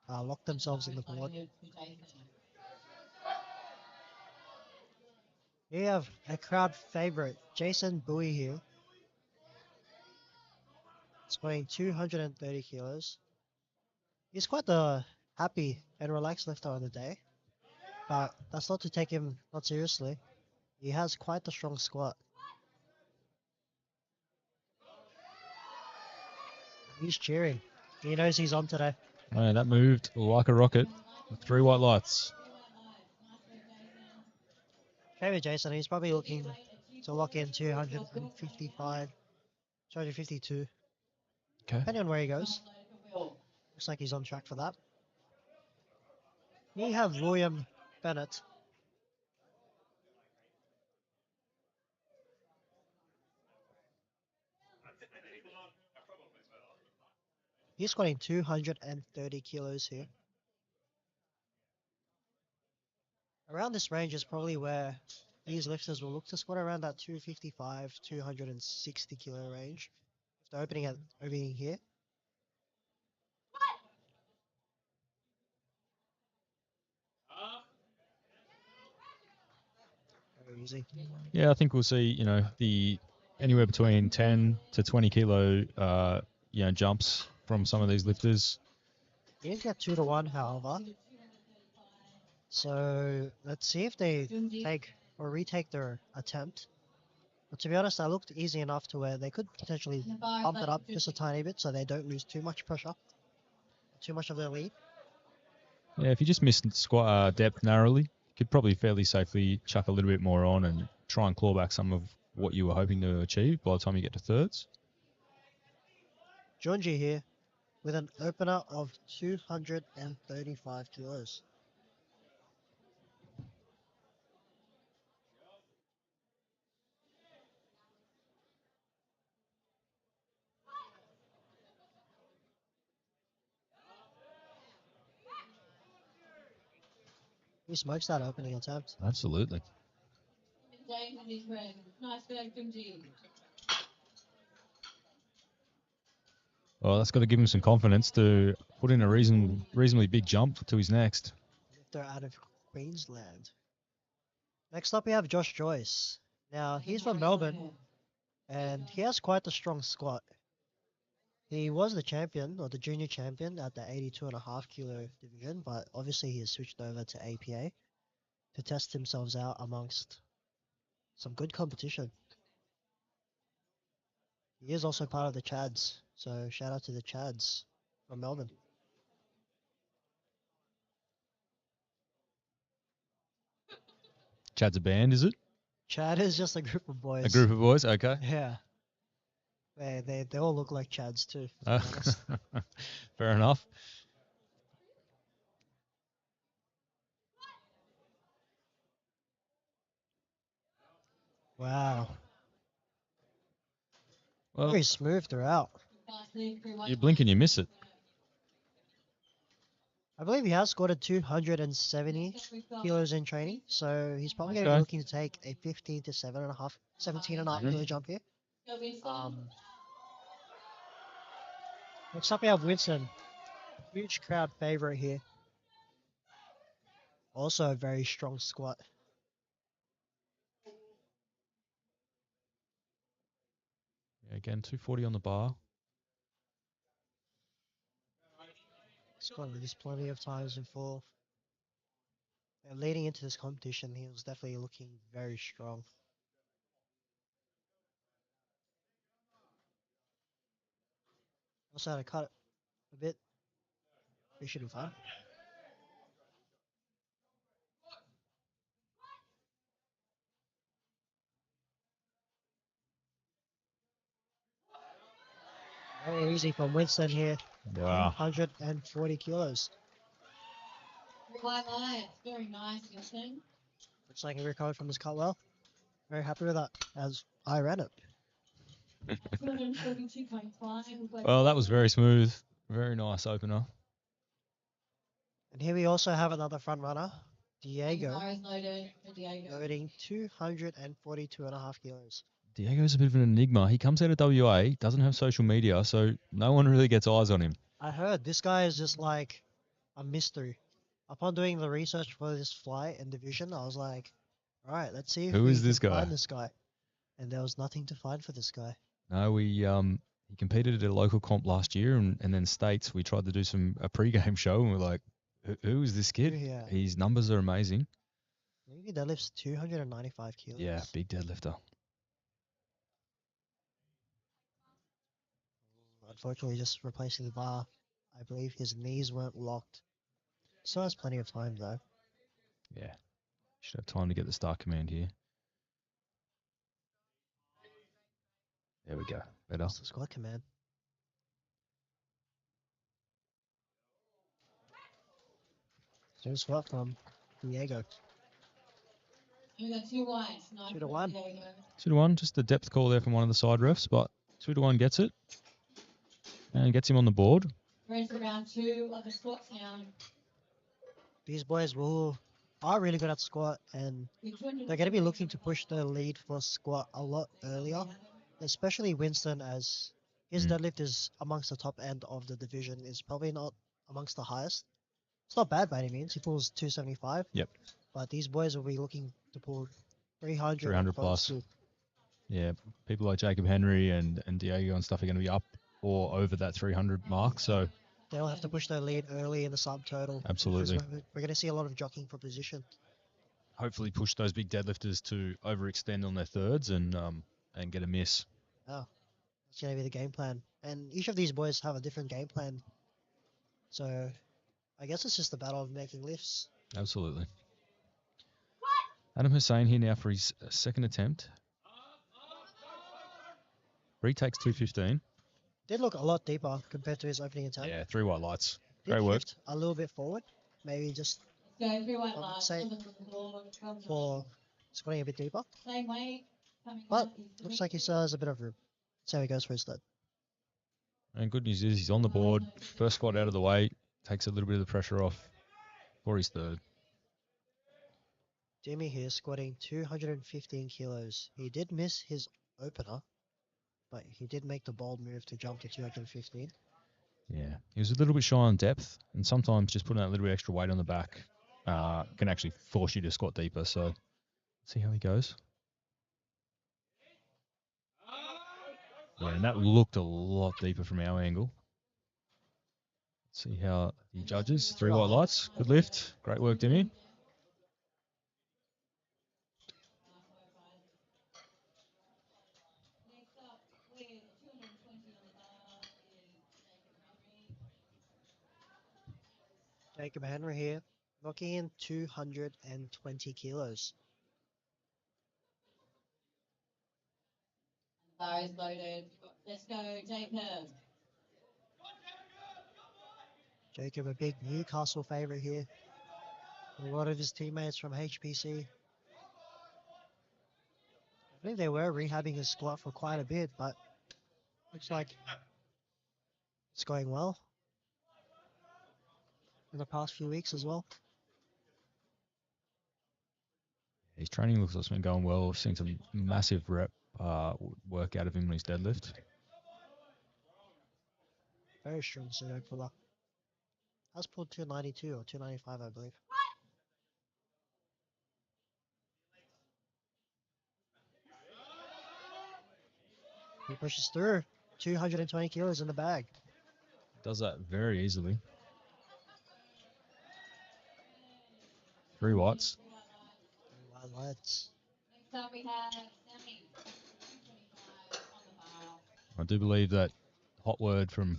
[SPEAKER 3] lock themselves in the board. We have a crowd favorite, Jason Bowie here. He's weighing 230 kilos. He's quite the happy and relaxed lifter on the day, but that's not to take him not seriously. He has quite the strong squat. He's cheering. He knows he's on today.
[SPEAKER 2] Oh, that moved like a rocket with 3 white lights.
[SPEAKER 3] Favorite Jason, he's probably looking to lock in 255, 252,
[SPEAKER 2] Okay.
[SPEAKER 3] depending on where he goes. Looks like he's on track for that. We have William Bennett. He's squatting 230 kilos here. Around this range is probably where these lifters will look to squat around that 255, 260 kilo range. If they're opening here. Very easy.
[SPEAKER 2] Yeah, I think we'll see, the anywhere between 10 to 20 kilo, jumps from some of these lifters.
[SPEAKER 3] He did get 2-1, however. So let's see if they take or retake their attempt. But to be honest, that looked easy enough to where they could potentially bump it up just a tiny bit so they don't lose too much pressure, too much of their lead.
[SPEAKER 2] Yeah, if you just miss squat depth narrowly, you could probably fairly safely chuck a little bit more on and try and claw back some of what you were hoping to achieve by the time you get to thirds.
[SPEAKER 3] Junji here with an opener of 235 kilos. He smokes that opening attempt.
[SPEAKER 2] Absolutely.
[SPEAKER 4] James and his friend. Nice work, Junji.
[SPEAKER 2] Well, that's got to give him some confidence to put in a reasonably big jump to his next.
[SPEAKER 3] They're out of Queensland. Next up, we have Josh Joyce. Now, he's from Melbourne, and he has quite a strong squat. He was the champion, or the junior champion, at the 82.5 kilo division, but obviously he has switched over to APA to test himself out amongst some good competition. He is also part of the Chads, so shout out to the Chads from Melbourne.
[SPEAKER 2] Chad's a band, is it?
[SPEAKER 3] Chad is just a group of boys.
[SPEAKER 2] A group of boys? Okay.
[SPEAKER 3] Yeah. They all look like Chads too, to be
[SPEAKER 2] Uh,
[SPEAKER 3] honest.
[SPEAKER 2] Fair enough.
[SPEAKER 3] Wow.
[SPEAKER 2] Well,
[SPEAKER 3] Very smooth throughout.
[SPEAKER 2] you blink and you miss it.
[SPEAKER 3] I believe he has squatted 270 kilos in training, so he's probably going to be
[SPEAKER 2] Okay.
[SPEAKER 3] looking to take a 15 to 17.5 kilo jump here. Next up we have Winston. Huge crowd favorite here. Also a very strong squat.
[SPEAKER 2] Yeah, again, 240 on the bar.
[SPEAKER 3] Squatted this plenty of times before. And leading into this competition, he was definitely looking very strong. Also had to cut it a bit. We should be fine. Very easy from Winston here.
[SPEAKER 2] Wow.
[SPEAKER 3] 140 kilos.
[SPEAKER 4] Very nice, Winston.
[SPEAKER 3] Looks like he recovered from his cut well. Very happy with that, as I ran it.
[SPEAKER 4] 242.5.
[SPEAKER 2] Well, that was very smooth. Very nice opener.
[SPEAKER 3] And here we also have another front runner, Diego,
[SPEAKER 4] Bar is loaded for Diego.
[SPEAKER 3] loading 242.5 kilos.
[SPEAKER 2] Diego's a bit of an enigma. He comes out of WA, doesn't have social media, so no one really gets eyes on him.
[SPEAKER 3] I heard this guy is just like a mystery. Upon doing the research for this flight and division, I was like, all right, let's see if
[SPEAKER 2] Who
[SPEAKER 3] we
[SPEAKER 2] is this
[SPEAKER 3] can
[SPEAKER 2] guy?
[SPEAKER 3] find this guy. And there was nothing to find for this guy.
[SPEAKER 2] No, he competed at a local comp last year, and then states. We tried to do a pre-game show, and we're like, who is this kid?
[SPEAKER 3] Yeah.
[SPEAKER 2] His numbers are amazing.
[SPEAKER 3] Maybe deadlifts 295 kilos.
[SPEAKER 2] Yeah, big deadlifter.
[SPEAKER 3] Unfortunately, just replacing the bar. I believe his knees weren't locked. Still has plenty of time though.
[SPEAKER 2] Yeah, should have time to get the start command here. There we go. Better.
[SPEAKER 3] That's the squat command. So squat from Diego.
[SPEAKER 4] We got 2 whites.
[SPEAKER 3] 2 to 1.
[SPEAKER 2] 2 to 1. Just a depth call there from one of the side refs, but 2 to 1 gets it and gets him on the board.
[SPEAKER 4] Ready for round 2 of the squats now.
[SPEAKER 3] These boys are really good at squat, and they're going to be looking to push the lead for squat a lot earlier, especially Winston, as his deadlift is amongst the top end of the division. Is probably not amongst the highest. It's not bad by any means. He pulls 275.
[SPEAKER 2] Yep.
[SPEAKER 3] But these boys will be looking to pull 300.
[SPEAKER 2] 300 plus. Yeah, people like Jacob Henry and Diego and stuff are going to be up or over that 300 mark. So
[SPEAKER 3] they'll have to push their lead early in the subtotal.
[SPEAKER 2] Absolutely.
[SPEAKER 3] We're going to see a lot of jockeying for position.
[SPEAKER 2] Hopefully push those big deadlifters to overextend on their thirds and get a miss.
[SPEAKER 3] Oh, that's going to be the game plan. And each of these boys have a different game plan. So I guess it's just a battle of making lifts.
[SPEAKER 2] Absolutely. Adam Hussein here now for his second attempt. Retakes 215.
[SPEAKER 3] Did look a lot deeper compared to his opening attempt.
[SPEAKER 2] Yeah, 3 white lights.
[SPEAKER 3] Did
[SPEAKER 2] Great work.
[SPEAKER 3] shift a little bit forward. Maybe just
[SPEAKER 4] Go 3 white lights.
[SPEAKER 3] Say for squatting a bit deeper.
[SPEAKER 4] Same weight.
[SPEAKER 3] But looks like he still has a bit of room. Let's see how he goes for his third.
[SPEAKER 2] And good news is he's on the board. First squat out of the way. Takes a little bit of the pressure off for his third.
[SPEAKER 3] Jimmy here squatting 215 kilos. He did miss his opener, but he did make the bold move to jump to 215.
[SPEAKER 2] Yeah, he was a little bit shy on depth, and sometimes just putting that little bit extra weight on the back can actually force you to squat deeper. So, see how he goes. Yeah, and that looked a lot deeper from our angle. See how he judges. 3 white lights. Good lift. Great work, Demi.
[SPEAKER 3] Jacob Henry here, knocking in 220 kilos.
[SPEAKER 4] Bar is loaded. Let's go, Jacob.
[SPEAKER 3] Jacob, a big Newcastle favourite here. A lot of his teammates from HPC. I believe they were rehabbing his squat for quite a bit, but looks like it's going well in the past few weeks as well.
[SPEAKER 2] His training looks like it's been going well. I've seen some massive rep work out of him on his deadlift.
[SPEAKER 3] Very strong pseudo puller. Has pulled 292 or 295, I believe. He pushes through. 220 kilos in the bag.
[SPEAKER 2] Does that very easily. 3 watts.
[SPEAKER 3] White lights.
[SPEAKER 4] Next up we have Sammy. 225 on the bar.
[SPEAKER 2] I do believe that hot word from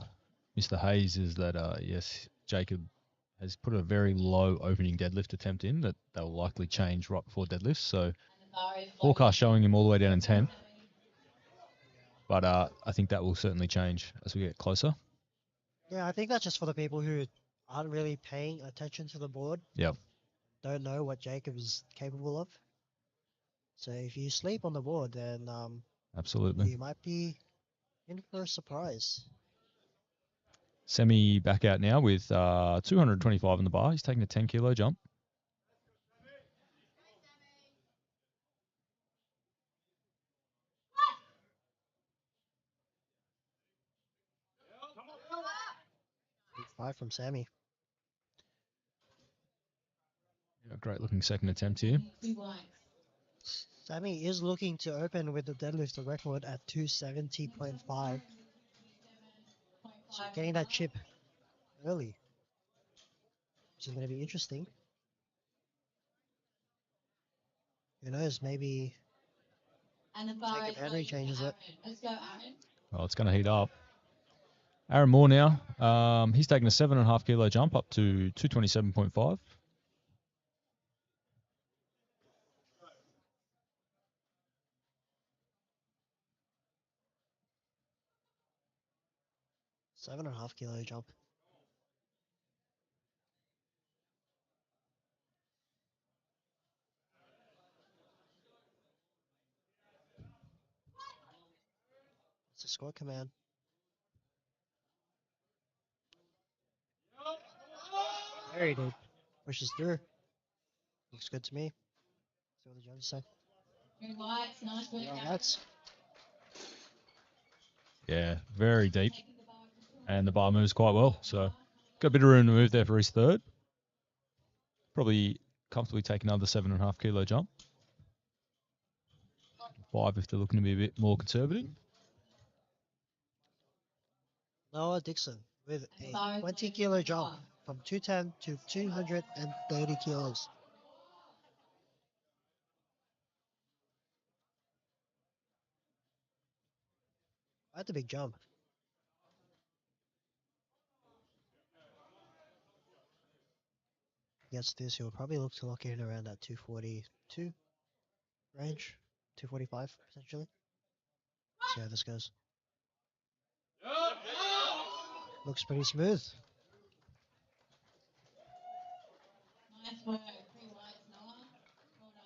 [SPEAKER 2] Mr. Hayes is that, yes, Jacob has put a very low opening deadlift attempt in that they'll likely change right before deadlift. So
[SPEAKER 4] And the bar is
[SPEAKER 2] forecast showing him all the way down in 10.
[SPEAKER 4] loaded.
[SPEAKER 2] But I think that will certainly change as we get closer.
[SPEAKER 3] Yeah, I think that's just for the people who aren't really paying attention to the board.
[SPEAKER 2] Yep.
[SPEAKER 3] Don't know what Jacob is capable of. So if you sleep on the board, then
[SPEAKER 2] Absolutely.
[SPEAKER 3] you might be in for a surprise.
[SPEAKER 2] Semi back out now with 225 on the bar. He's taking a 10 kilo jump.
[SPEAKER 3] Big 5 from Sammy.
[SPEAKER 2] Yeah, great looking second attempt here.
[SPEAKER 4] 2 blanks.
[SPEAKER 3] Sammy is looking to open with the deadlift record at 270.5. So getting that chip early, which is going to be interesting. Who knows, maybe
[SPEAKER 4] And the bar
[SPEAKER 3] Jacob
[SPEAKER 4] is
[SPEAKER 3] Henry
[SPEAKER 4] loaded for
[SPEAKER 3] changes it.
[SPEAKER 4] Aaron. Let's go, Aaron.
[SPEAKER 2] Well, it's going to heat up. Aaron Moore now. He's taking a 7.5 kilo jump up to 227.5.
[SPEAKER 3] Seven and a half kilo jump. It's a squat command. Very deep. Pushes through. Looks good to me. See what the judges say.
[SPEAKER 4] 3 lights. Nice work,
[SPEAKER 3] Yeah,
[SPEAKER 4] Aaron.
[SPEAKER 3] that's
[SPEAKER 2] Yeah, very deep.
[SPEAKER 4] Taking the bar to 200.
[SPEAKER 2] And the bar moves quite well. So got a bit of room to move there for his third. Probably comfortably take another 7.5 kilo jump. 5 if they're looking to be a bit more conservative.
[SPEAKER 3] Noah Dixon with
[SPEAKER 4] And the
[SPEAKER 3] a
[SPEAKER 4] bar is
[SPEAKER 3] 20
[SPEAKER 4] loaded
[SPEAKER 3] kilo
[SPEAKER 4] for
[SPEAKER 3] jump
[SPEAKER 4] bar.
[SPEAKER 3] from 210 to 230 kilos. Quite a big jump. Gets this, he'll probably look to lock in around that 242 range, 245 potentially. See how this goes. Looks pretty smooth.
[SPEAKER 4] Nice work. 3 lights, Noah. Well done.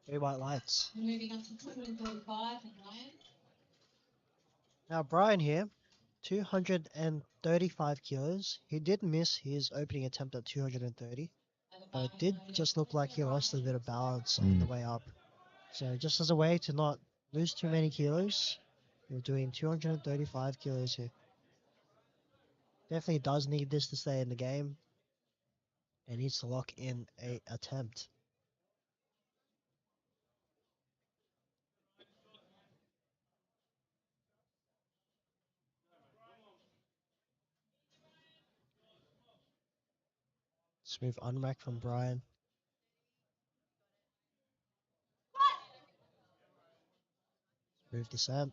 [SPEAKER 3] 3 white lights.
[SPEAKER 4] Moving on to 245 and Ryan.
[SPEAKER 3] Now Brian here, 235 kilos. He did miss his opening attempt at 230,
[SPEAKER 4] And the
[SPEAKER 3] but
[SPEAKER 4] bar
[SPEAKER 3] it
[SPEAKER 4] is
[SPEAKER 3] did
[SPEAKER 4] loaded.
[SPEAKER 3] just look like he lost a bit of balance on
[SPEAKER 2] Mm.
[SPEAKER 3] the way up. So just as a way to not lose too many kilos, we're doing 235 kilos here. Definitely does need this to stay in the game. And needs to lock in a attempt. Smooth unrack from Brian. Smooth descent.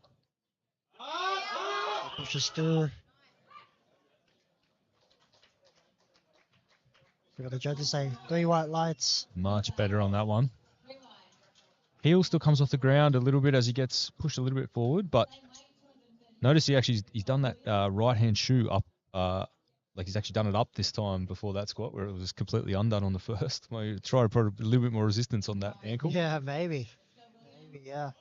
[SPEAKER 3] He pushes through. See what the judges say. 3 white lights.
[SPEAKER 2] Much better on that one. Heel still comes off the ground a little bit as he gets pushed a little bit forward, but notice he's done that right hand shoe up, like he's actually done it up this time before that squat where it was completely undone on the first. Maybe try to put a little bit more resistance on that ankle.
[SPEAKER 3] Yeah, maybe. Maybe, yeah.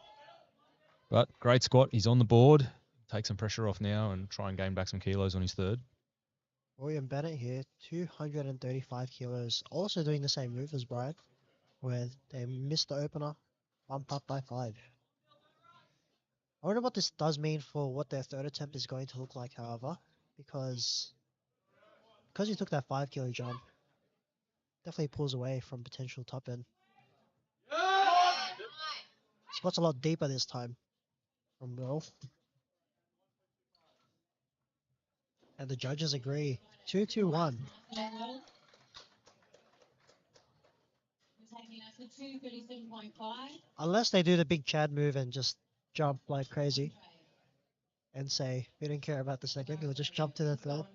[SPEAKER 2] But great squat. He's on the board. Take some pressure off now and try and gain back some kilos on his third.
[SPEAKER 3] William Bennett here, 235 kilos. Also doing the same move as Brian, where they missed the opener, bump up by 5. I wonder what this does mean for what their third attempt is going to look like, however, because he took that 5 kilo jump, definitely pulls away from potential top end. Squat's a lot deeper this time from Will. And the judges agree. 2-2-1. Unless they do the big Chad move and just jump like crazy and say, we don't care about the second, we'll just jump to the third.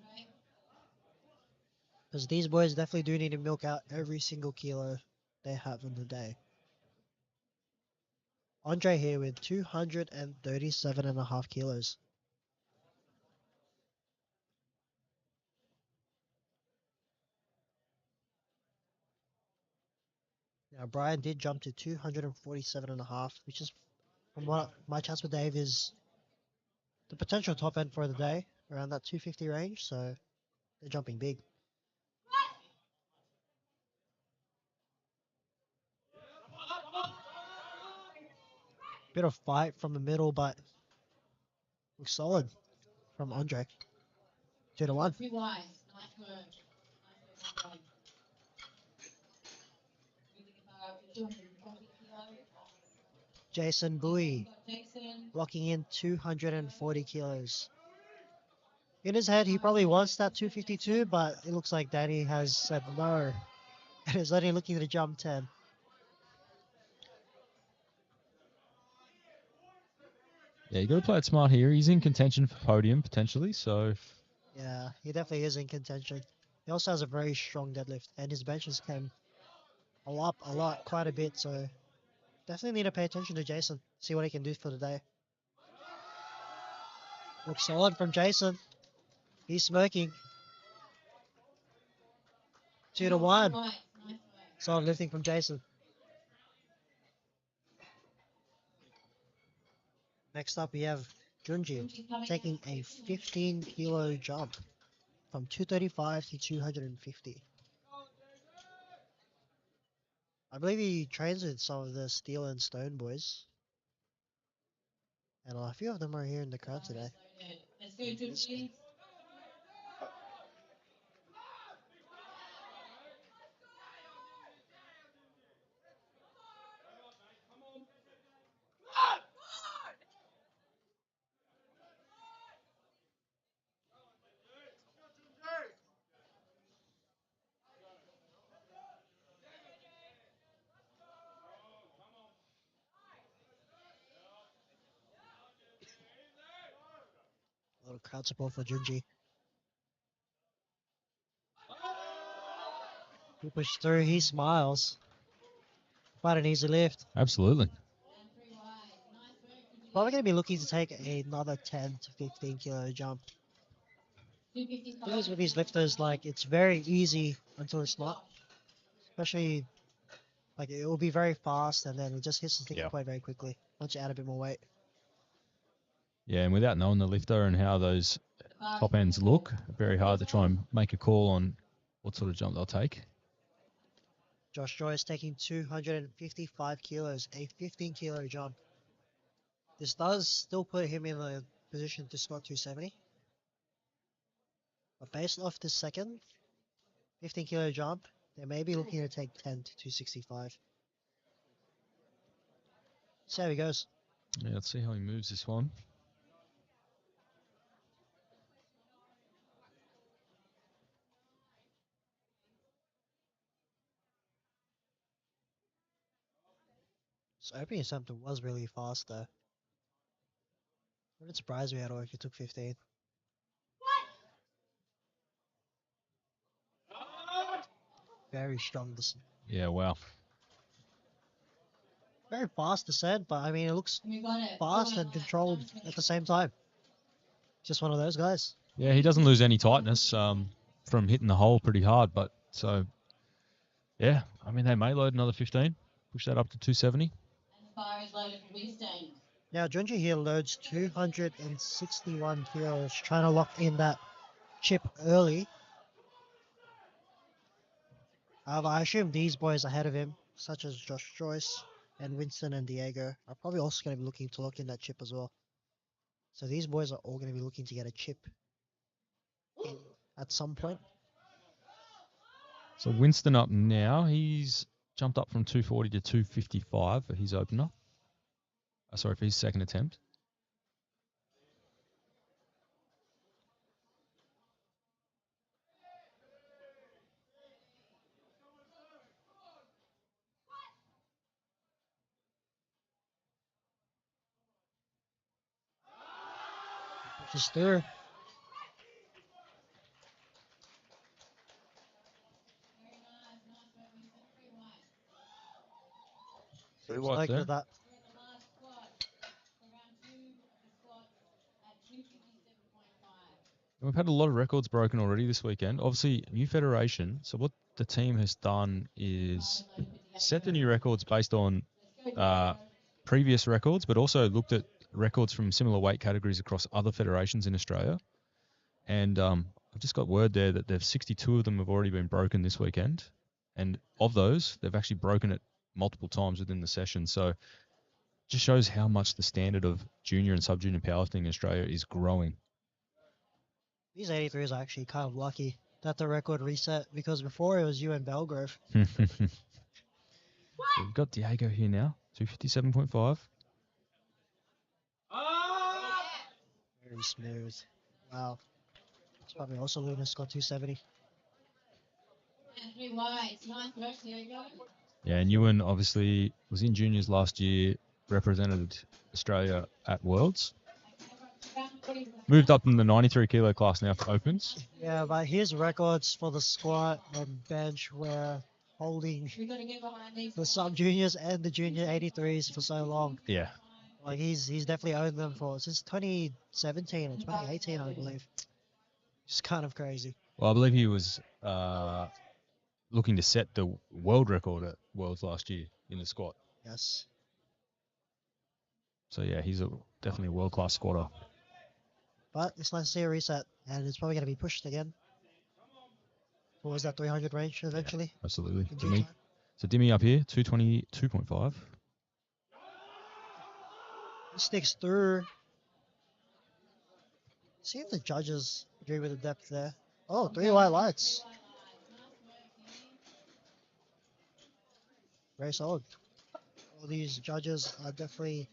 [SPEAKER 3] Because these boys definitely do need to milk out every single kilo they have in the day. Andre here with 237.5 kilos. Now Brian did jump to 247.5, which is, from what my chats with Dave, is the potential top end for the day, around that 250 range, so they're jumping big. Bit of fight from the middle, but looks solid from Andre. 2-1. Jason Bowie locking in 240 kilos. In his head, he probably wants that 252, but it looks like Danny has said no and is only looking to jump 10.
[SPEAKER 2] Yeah, you got to play it smart here. He's in contention for podium potentially, so
[SPEAKER 3] Yeah, he definitely is in contention. He also has a very strong deadlift, and his benches came a lot, quite a bit, so definitely need to pay attention to Jason, see what he can do for the day. Looks solid from Jason. He's smoking. 2-1. Solid lifting from Jason. Next up, we have Junji taking a 15 kilo jump from 235 to 250. I believe he trains with some of the Steel and Stone boys. And a few of them are here in the crowd today. A little crowd support for Junji. He pushed through, he smiles. Quite an easy lift.
[SPEAKER 2] absolutely.
[SPEAKER 3] Probably going to be looking to take another 10 to 15 kilo jump. Things with these lifters, like, it's very easy until it's not. Especially, like, it will be very fast and then it just hits the sticking point very quickly once you add a bit more weight.
[SPEAKER 2] Yeah, and without knowing the lifter and how those top ends look, very hard to try and make a call on what sort of jump they'll take.
[SPEAKER 3] Josh Joyce taking 255 kilos, a 15 kilo jump. This does still put him in a position to squat 270. But based off this second 15 kilo jump, they may be looking to take 10 to 265. See how he goes.
[SPEAKER 2] Yeah, let's see how he moves this one.
[SPEAKER 3] So opening attempt was really fast though. Wouldn't surprise me at all if he took 15. very strong
[SPEAKER 2] Yeah, wow.
[SPEAKER 3] very fast descent, but I mean, it looks
[SPEAKER 4] And we've got it.
[SPEAKER 3] fast and controlled at the same time. Just one of those guys.
[SPEAKER 2] Yeah, he doesn't lose any tightness from hitting the hole pretty hard. But so, yeah, I mean, they may load another 15, push that up to 270.
[SPEAKER 4] And the bar is loaded for Winston.
[SPEAKER 3] Now, Junji here loads 261 kilos, trying to lock in that chip early. I assume these boys ahead of him, such as Josh Joyce and Winston and Diego, are probably also going to be looking to lock in that chip as well. So these boys are all going to be looking to get a chip in at some point.
[SPEAKER 2] So Winston up now. He's jumped up from 240 to 255 for his opener. Sorry, for his second attempt.
[SPEAKER 3] Just there.
[SPEAKER 2] Pretty
[SPEAKER 3] Seems
[SPEAKER 2] white
[SPEAKER 3] like
[SPEAKER 2] there.
[SPEAKER 3] with that.
[SPEAKER 4] We're at the last squat. For round 2 of the squat at 257.5.
[SPEAKER 2] We've had a lot of records broken already this weekend. Obviously, new federation. So what the team has done is set the new records based on previous records, but also looked at records from similar weight categories across other federations in Australia. And I've just got word there that 62 of them have already been broken this weekend. And of those, they've actually broken it multiple times within the session. So just shows how much the standard of junior and sub-junior powerlifting in Australia is growing.
[SPEAKER 3] These 83s are actually kind of lucky that the record reset, because before it was you and Belgrove.
[SPEAKER 2] We've got Diego here now, 257.5.
[SPEAKER 3] Very smooth. Wow. It's probably also Luna's got 270.
[SPEAKER 4] And 3 wides. Nice work, Diego.
[SPEAKER 2] Yeah, and Ewan obviously was in juniors last year, represented Australia at Worlds. Moved up in the 93 kilo class now for Opens.
[SPEAKER 3] Yeah, but his records for the squat and bench were holding
[SPEAKER 4] We got to get behind these.
[SPEAKER 3] the sub juniors and the junior 83s for so long.
[SPEAKER 2] Yeah.
[SPEAKER 3] Like he's definitely owned them for since 2017 or 2018, I believe. It's kind of crazy.
[SPEAKER 2] Well, I believe he was looking to set the world record at Worlds last year in the squat.
[SPEAKER 3] Yes.
[SPEAKER 2] So, yeah, he's definitely a world-class squatter.
[SPEAKER 3] But it's nice to see a reset, and it's probably going to be pushed again. What was that 300 range eventually?
[SPEAKER 2] Absolutely.
[SPEAKER 3] In due
[SPEAKER 2] Dimi.
[SPEAKER 3] time.
[SPEAKER 2] So, Dimi up here, 222.5.
[SPEAKER 3] He sticks through. See if the judges agree with the depth there. Oh, 3 white lights. Very solid. All these judges are definitely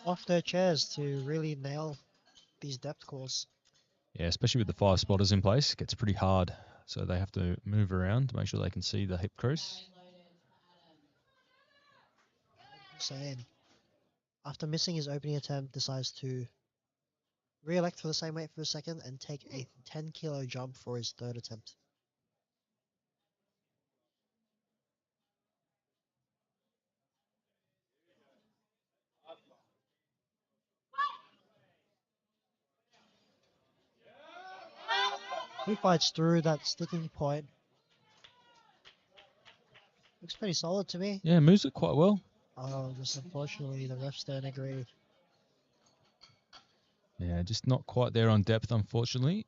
[SPEAKER 3] off their chairs to really nail these depth calls.
[SPEAKER 2] Yeah, especially with the 5 spotters in place, it gets pretty hard. So they have to move around to make sure they can see the hip crease.
[SPEAKER 3] Insane. After missing his opening attempt, decides to re-elect for the same weight for a second and take a 10 kilo jump for his third attempt. He fights through that sticking point. Looks pretty solid to me.
[SPEAKER 2] Yeah, moves it quite well.
[SPEAKER 3] Oh, just unfortunately the refs don't agree.
[SPEAKER 2] Yeah, just not quite there on depth, unfortunately.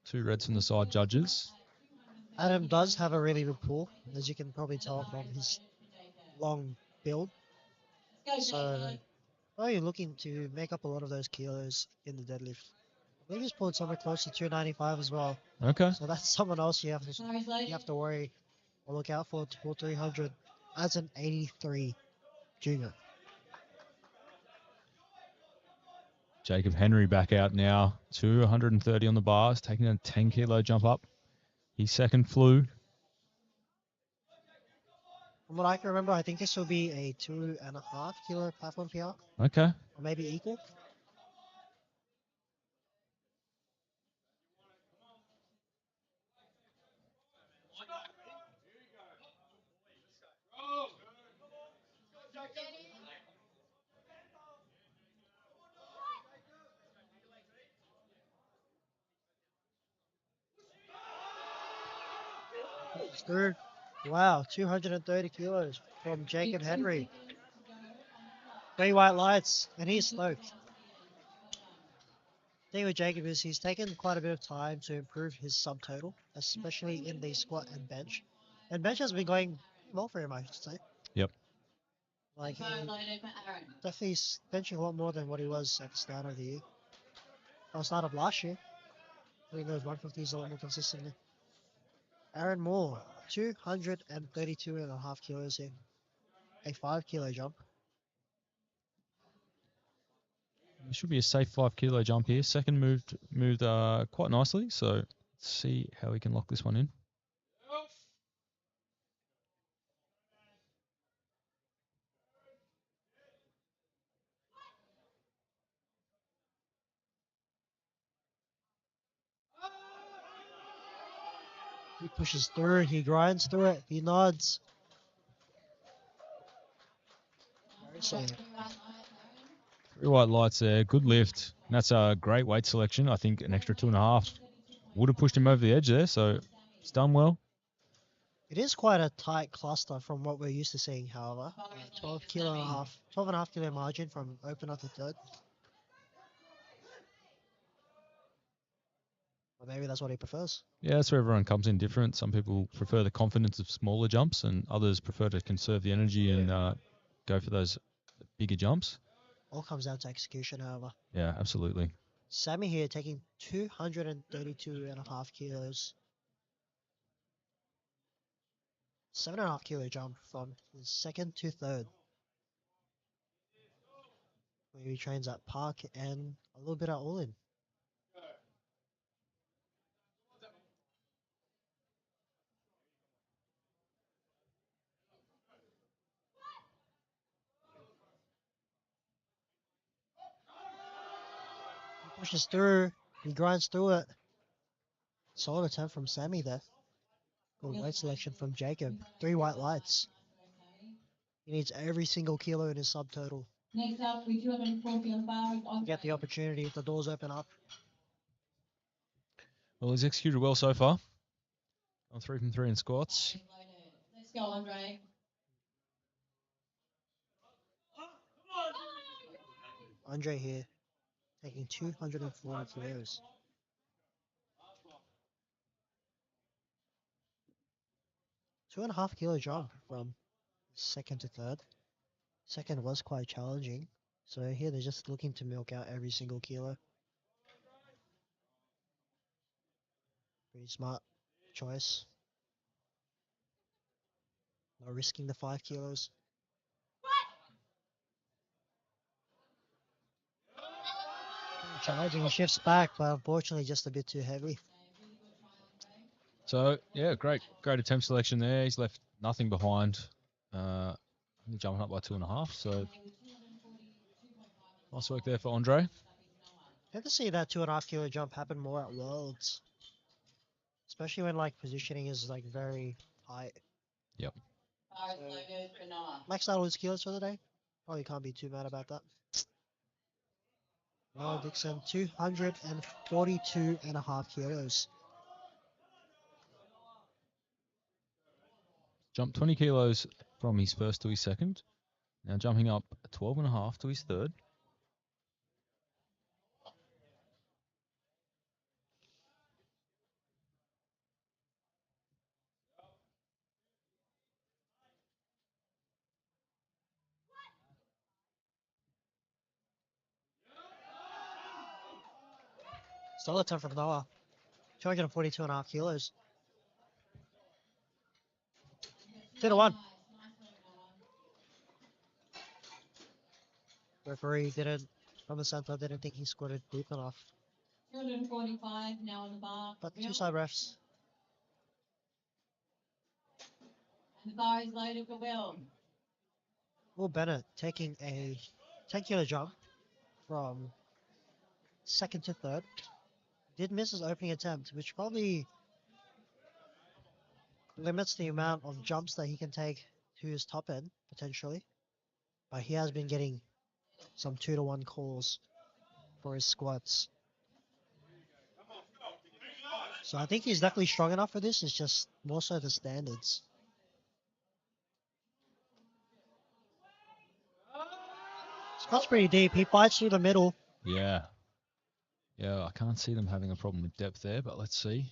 [SPEAKER 2] 2 reds from the side judges.
[SPEAKER 3] Adam does have a really good pull, as you can probably tell from his long build. So, you're looking to make up a lot of those kilos in the deadlift. I believe he's pulled somewhere close to 295 as well.
[SPEAKER 2] Okay.
[SPEAKER 3] So that's someone else you have to worry or look out for to pull 300 as an 83 junior.
[SPEAKER 2] Jacob Henry back out now. 230 on the bars, taking a 10 kilo jump up. His second flew.
[SPEAKER 3] From what I can remember, I think this will be a 2.5 kilo platform PR,
[SPEAKER 2] Okay.
[SPEAKER 3] or maybe equal. Third. Wow, 230 kilos from Jacob Henry. 3 white lights, and he's stoked. The thing with Jacob is he's taken quite a bit of time to improve his subtotal, especially in the squat and bench. And bench has been going well for him, I should say.
[SPEAKER 2] Yep.
[SPEAKER 3] Like, definitely he's benching a lot more than what he was at the start of the year. Or start of last year. I think those 150s a lot more consistently. Aaron Moore, 232.5 kilos here. A 5 kilo jump.
[SPEAKER 2] It should be a safe 5 kilo jump here. Second moved quite nicely. So let's see how we can lock this one in.
[SPEAKER 3] He pushes through, he grinds through it, he nods. Very solid.
[SPEAKER 2] 3 white lights there. Good lift. And that's a great weight selection. I think an extra 2.5 would have pushed him over the edge there. So it's done well.
[SPEAKER 3] It is quite a tight cluster from what we're used to seeing, however. 12 and a half kilo margin from opener to third. Or maybe that's what he prefers.
[SPEAKER 2] Yeah, that's where everyone comes in different. Some people prefer the confidence of smaller jumps, and others prefer to conserve the energy and go for those bigger jumps.
[SPEAKER 3] All comes down to execution, however.
[SPEAKER 2] Yeah, absolutely.
[SPEAKER 3] Sammy here taking 232.5 kilos. 7.5 kilo jump from second to third. Where he trains at Park and a little bit at All In. He pushes through, he grinds through it. Solid attempt from Sammy there. Good weight selection from Jacob. 3 white lights. He needs every single kilo in his subtotal.
[SPEAKER 4] Next up, with 240 on the bar, is on
[SPEAKER 3] Get the opportunity if the doors open up.
[SPEAKER 2] Well, he's executed well so far. On 3 from 3 in squats.
[SPEAKER 4] Let's go, Andre.
[SPEAKER 3] Andre here, taking 240 kilos. Two and a half kilo jump from second to third. Second was quite challenging. So here they're just looking to milk out every single kilo. Pretty smart choice. Not risking the 5 kilos. Challenging, he shifts back, but unfortunately just a bit too heavy.
[SPEAKER 2] So, yeah, great attempt selection there. He's left nothing behind. Jumping up by 2.5. So, nice work there for Andre.
[SPEAKER 3] Good to see that 2.5 kilo jump happen more at Worlds. Especially when like positioning is like very tight.
[SPEAKER 2] Yep.
[SPEAKER 4] Bar is loaded for Noah.
[SPEAKER 3] Maxed out all his kilos for the day. Probably can't be too mad about that. Noah Dixon, 242.5 kilos.
[SPEAKER 2] Jumped 20 kilos from his first to his second. Now jumping up 12.5 to his third.
[SPEAKER 3] Solid time from Noah. 242.5 kilos. 2-1. Referee didn't, from the center, didn't think he scored it deep enough.
[SPEAKER 4] 245 now on the bar.
[SPEAKER 3] But
[SPEAKER 4] Will.
[SPEAKER 3] two side refs.
[SPEAKER 4] And the bar is loaded for Will.
[SPEAKER 3] Will Bennett taking a 10 kilo jump from second to third. Did miss his opening attempt, which probably limits the amount of jumps that he can take to his top end, potentially. But he has been getting some 2-1 calls for his squats. So I think he's definitely strong enough for this. It's just more so the standards. Scott's pretty deep. He fights through the middle.
[SPEAKER 2] Yeah. Yeah, I can't see them having a problem with depth there, but let's see.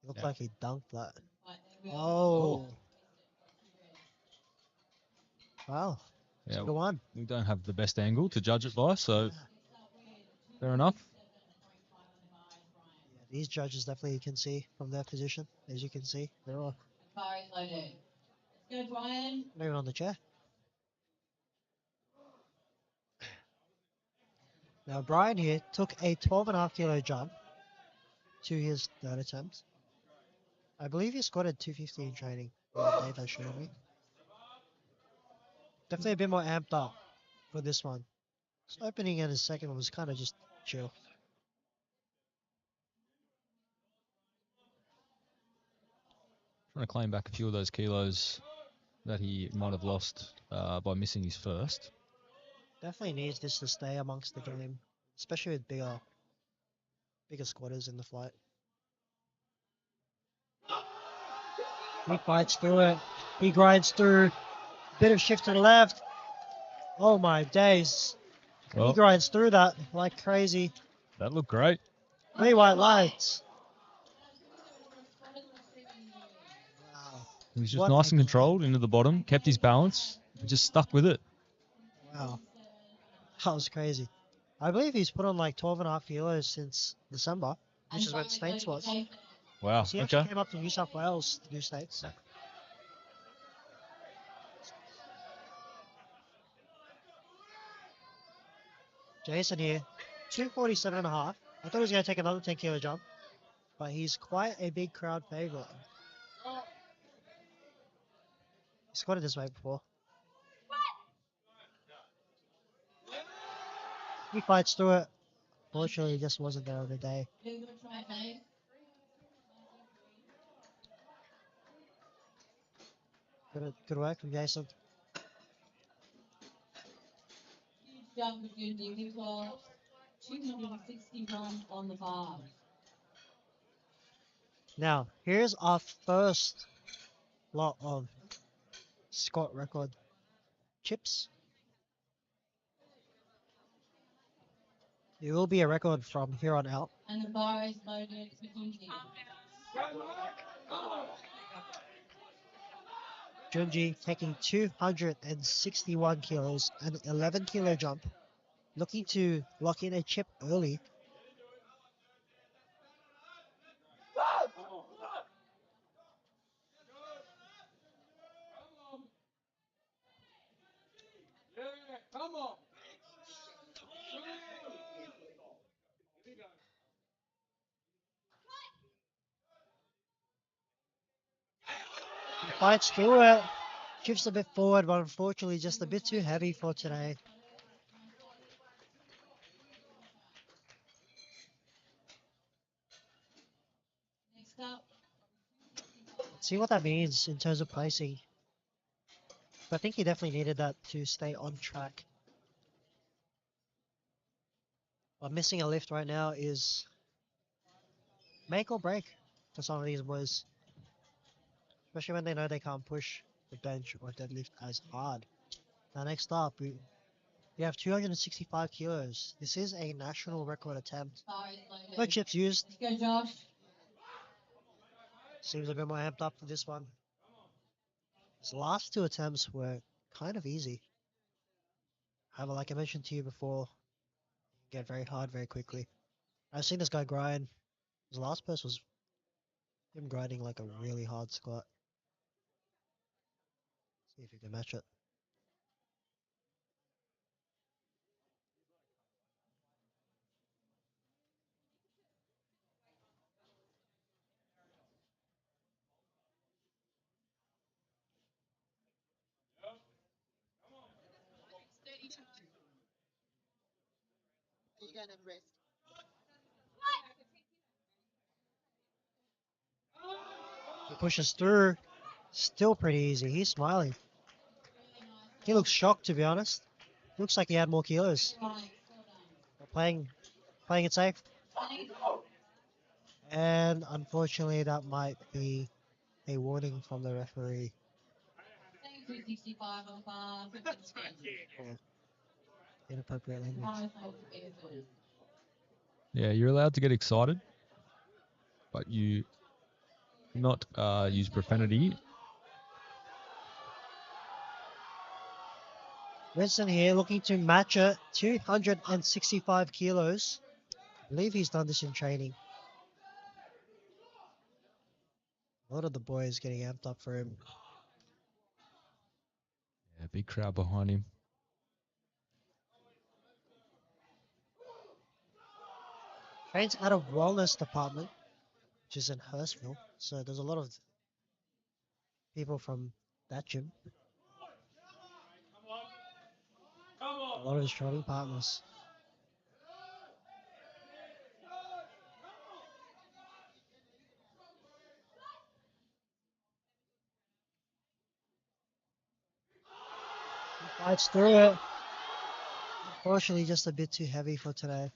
[SPEAKER 3] Looked
[SPEAKER 2] Yeah.
[SPEAKER 3] like he dunked that.
[SPEAKER 4] Right, there we are.
[SPEAKER 3] Oh. Wow. It's
[SPEAKER 2] Yeah,
[SPEAKER 3] a good one.
[SPEAKER 2] we don't have the best angle to judge it by, so fair enough.
[SPEAKER 3] Yeah, these judges definitely can see from their position. As you can see, they're all
[SPEAKER 4] Bar is loaded. Let's go, Brian.
[SPEAKER 3] not even on the chair. Now Brian here took a 12.5 kilo jump to his third attempt. I believe he squatted 250 in training. Dave has showed me. Definitely a bit more amped up for this one. His opening and his second one was kind of just chill.
[SPEAKER 2] Trying to claim back a few of those kilos that he might have lost by missing his first.
[SPEAKER 3] Definitely needs this to stay amongst the game, especially with bigger squatters in the flight. He fights through it. He grinds through. Bit of shift to the left. Oh my days. He
[SPEAKER 2] Well,
[SPEAKER 3] grinds through that like crazy.
[SPEAKER 2] that looked great.
[SPEAKER 3] 3 white lights. Wow.
[SPEAKER 2] He was just
[SPEAKER 3] What
[SPEAKER 2] nice
[SPEAKER 3] a
[SPEAKER 2] and
[SPEAKER 3] climb.
[SPEAKER 2] controlled into the bottom, kept his balance, and just stuck with it.
[SPEAKER 3] Wow. That was crazy. I believe he's put on like 12.5 kilos since December, which is when States was.
[SPEAKER 2] Wow,
[SPEAKER 3] He actually
[SPEAKER 2] okay.
[SPEAKER 3] came up to New South Wales to do States. Jason here, 247.5. I thought he was going to take another 10 kilo jump, but he's quite a big crowd favorite. He squatted this way before. He fights through it. Fortunately, he just wasn't there on the day. Good work from Jason.
[SPEAKER 4] Jump with Unity. We've got 261 on the bar.
[SPEAKER 3] Now, here's our first lot of squat record chips. It will be a record from here on out.
[SPEAKER 4] And the bar is loaded with Unity.
[SPEAKER 3] Junji taking 261 kilos and 11 kilo jump, looking to lock in a chip early. He fights through it, shifts a bit forward, but unfortunately just a bit too heavy for today.
[SPEAKER 4] Next up.
[SPEAKER 3] See what that means in terms of placing. But I think he definitely needed that to stay on track. But missing a lift right now is make or break for some of these boys. Especially when they know they can't push the bench or deadlift as hard. Now next up, we have 265 kilos. This is a national record attempt.
[SPEAKER 4] Bar is loaded.
[SPEAKER 3] No chips used.
[SPEAKER 4] Let's go, Josh.
[SPEAKER 3] Seems a bit more amped up for this one. His last two attempts were kind of easy. However, like I mentioned to you before, get very hard very quickly. I've seen this guy grind. His last post was him grinding like a really hard squat. See if you can match it. He pushes through. Still pretty easy. He's smiling. He looks shocked, to be honest. Looks like he had more kilos.
[SPEAKER 4] Right, well done.
[SPEAKER 3] Playing it safe. And unfortunately, that might be a warning from the referee.
[SPEAKER 4] 265 on the bar, 15 spin.
[SPEAKER 3] Inappropriate language.
[SPEAKER 4] 5 for effort.
[SPEAKER 2] Yeah, you're allowed to get excited, but you not use profanity.
[SPEAKER 3] Winston here looking to match it, 265 kilos. I believe he's done this in training. A lot of the boys getting amped up for him.
[SPEAKER 2] Yeah, big crowd behind him.
[SPEAKER 3] Trains out of wellness department, which is in Hurstville. So there's a lot of people from that gym. A lot of his training partners. He fights through it. Unfortunately, just a bit too heavy for today.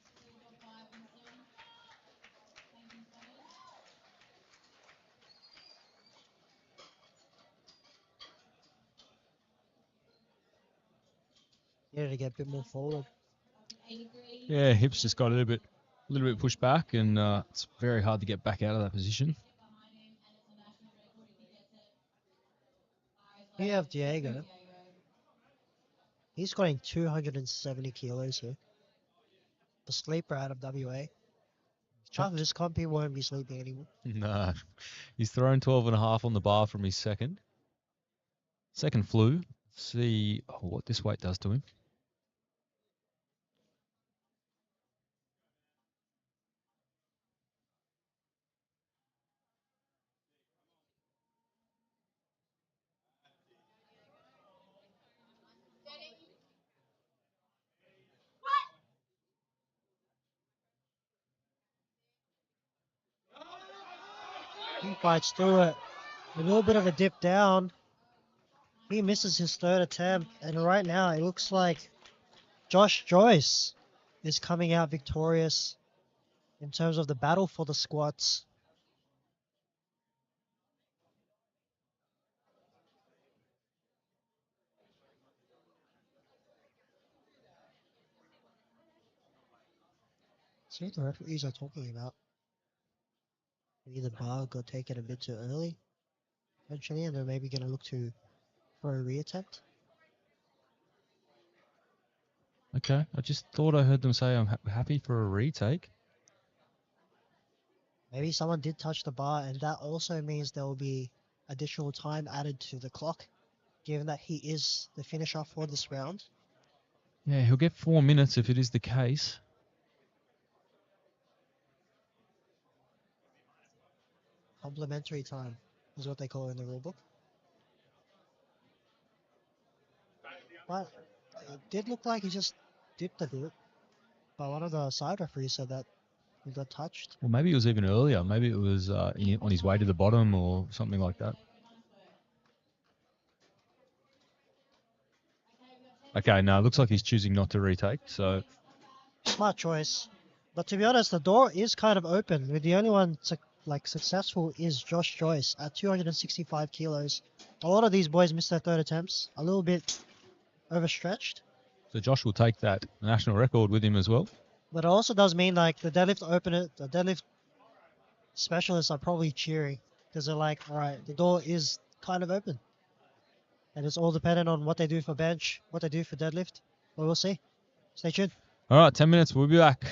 [SPEAKER 3] Needed to get a bit more forward.
[SPEAKER 2] Yeah, hips just got a little bit pushed back, and it's very hard to get back out of that position.
[SPEAKER 3] Here you have Diego. He's going 270 kilos here. The sleeper out of WA. After this comp, he won't be sleeping anymore.
[SPEAKER 2] Nah, he's thrown 12.5 on the bar from his second flu. See what this weight does to him.
[SPEAKER 3] He fights through it. A little bit of a dip down. He misses his third attempt, and right now it looks like Josh Joyce is coming out victorious in terms of the battle for the squats. See what the referees are talking about. Maybe the bar got taken a bit too early, eventually, and they're maybe going to look for a reattempt.
[SPEAKER 2] Okay, I just thought I heard them say I'm happy for a retake.
[SPEAKER 3] Maybe someone did touch the bar, and that also means there will be additional time added to the clock, given that he is the finisher for this round.
[SPEAKER 2] Yeah, he'll get 4 minutes if it is the case.
[SPEAKER 3] Complementary time is what they call it in the rulebook. But it did look like he just dipped a bit. But one of the side referees said that he got touched.
[SPEAKER 2] Well, maybe it was even earlier. Maybe it was on his way to the bottom or something like that. Okay, no, it looks like he's choosing not to retake. So
[SPEAKER 3] Smart choice. But to be honest, the door is kind of open. With the only one successful is Josh Joyce at 265 kilos. A lot of these boys missed their third attempts. A little bit overstretched.
[SPEAKER 2] So Josh will take that national record with him as well.
[SPEAKER 3] But it also does mean like the deadlift specialists are probably cheering because they're like, all right, the door is kind of open. And it's all dependent on what they do for bench, what they do for deadlift. But we'll see. Stay tuned.
[SPEAKER 2] All right, 10 minutes. We'll be back.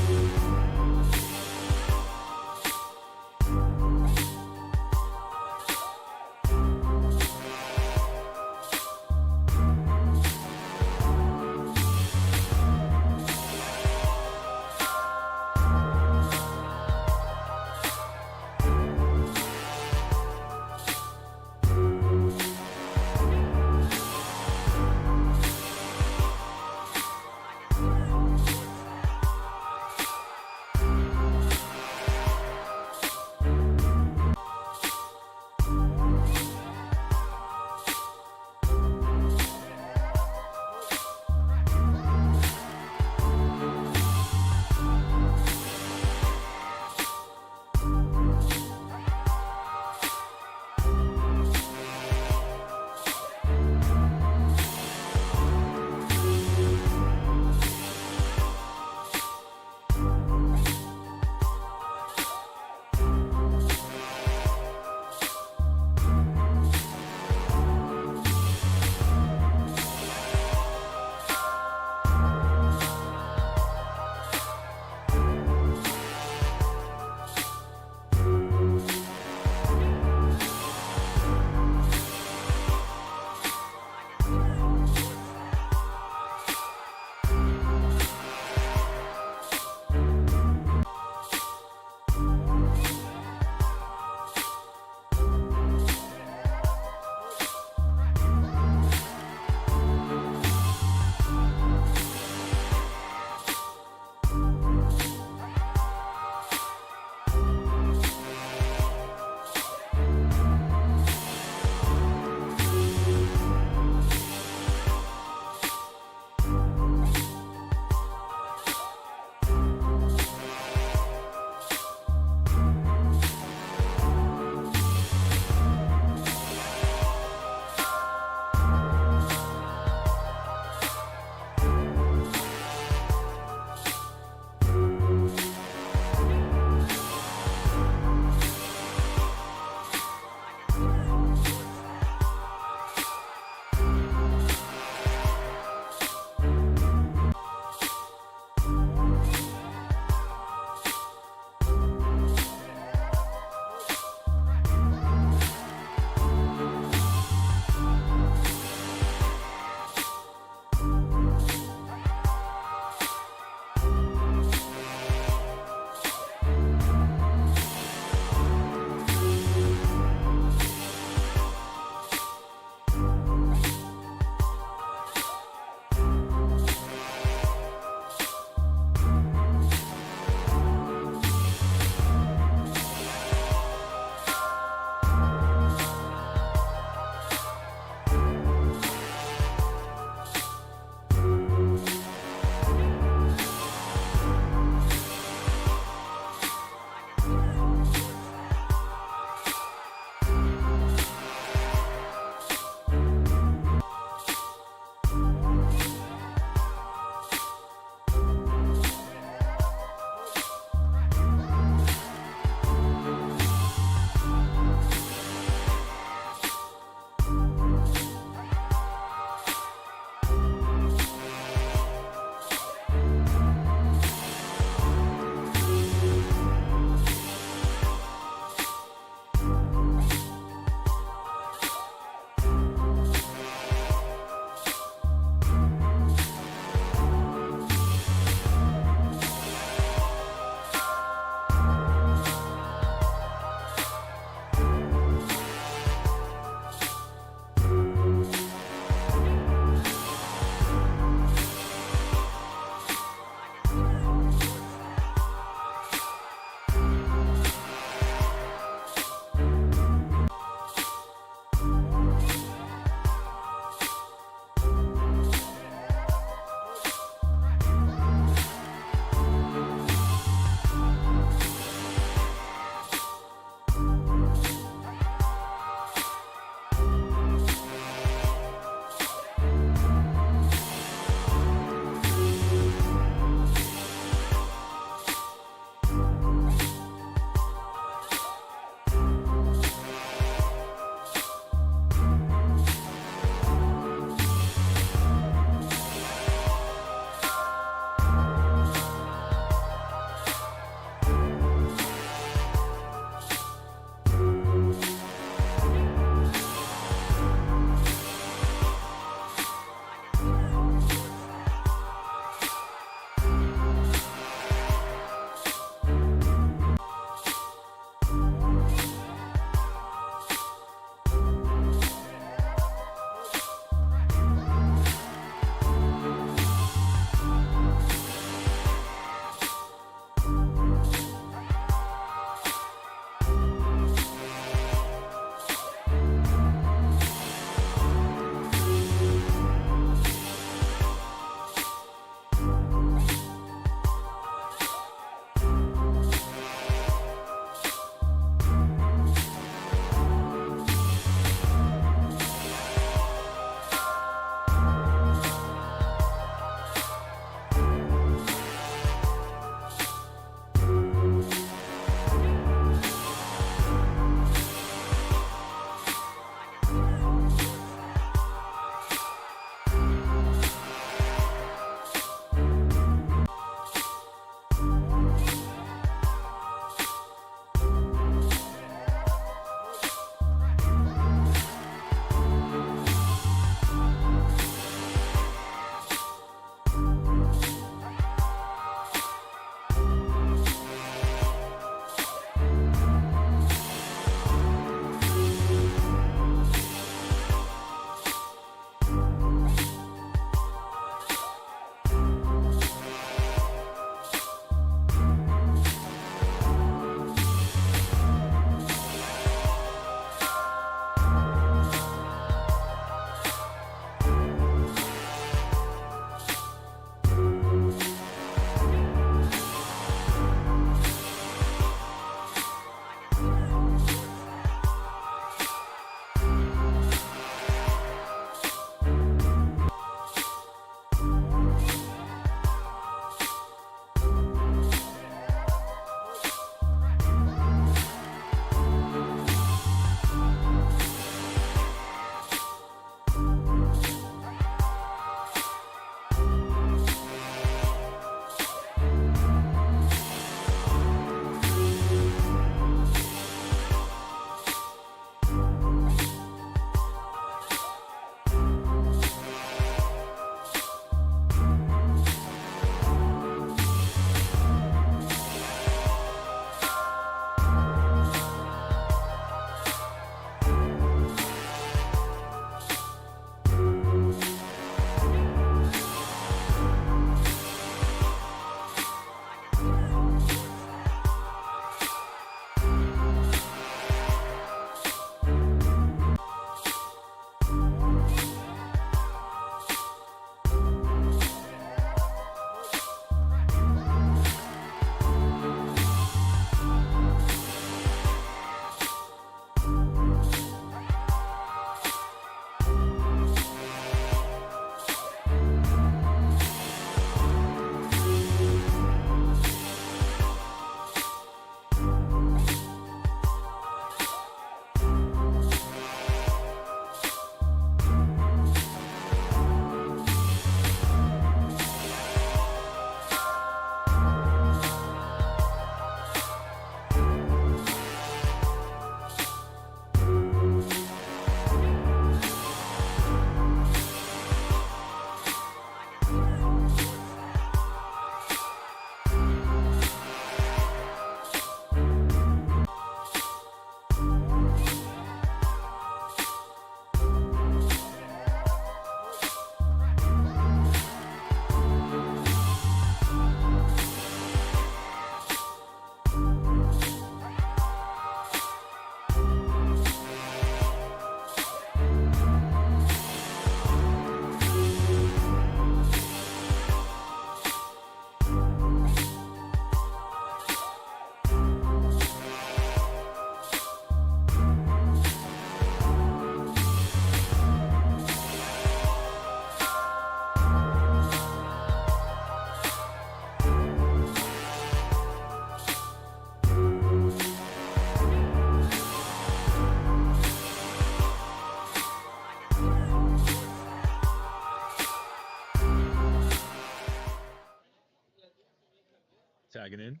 [SPEAKER 2] tagging in.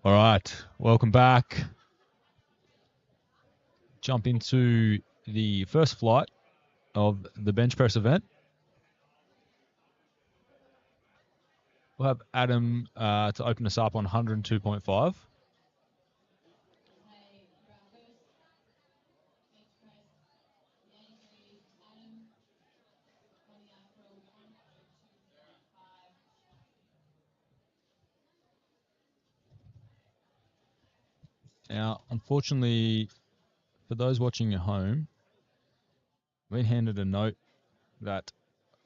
[SPEAKER 2] All right, welcome back. Jump into the first flight of the bench press event. We'll have Adam to open us up on 102.5. Now, unfortunately, for those watching at home, we handed a note that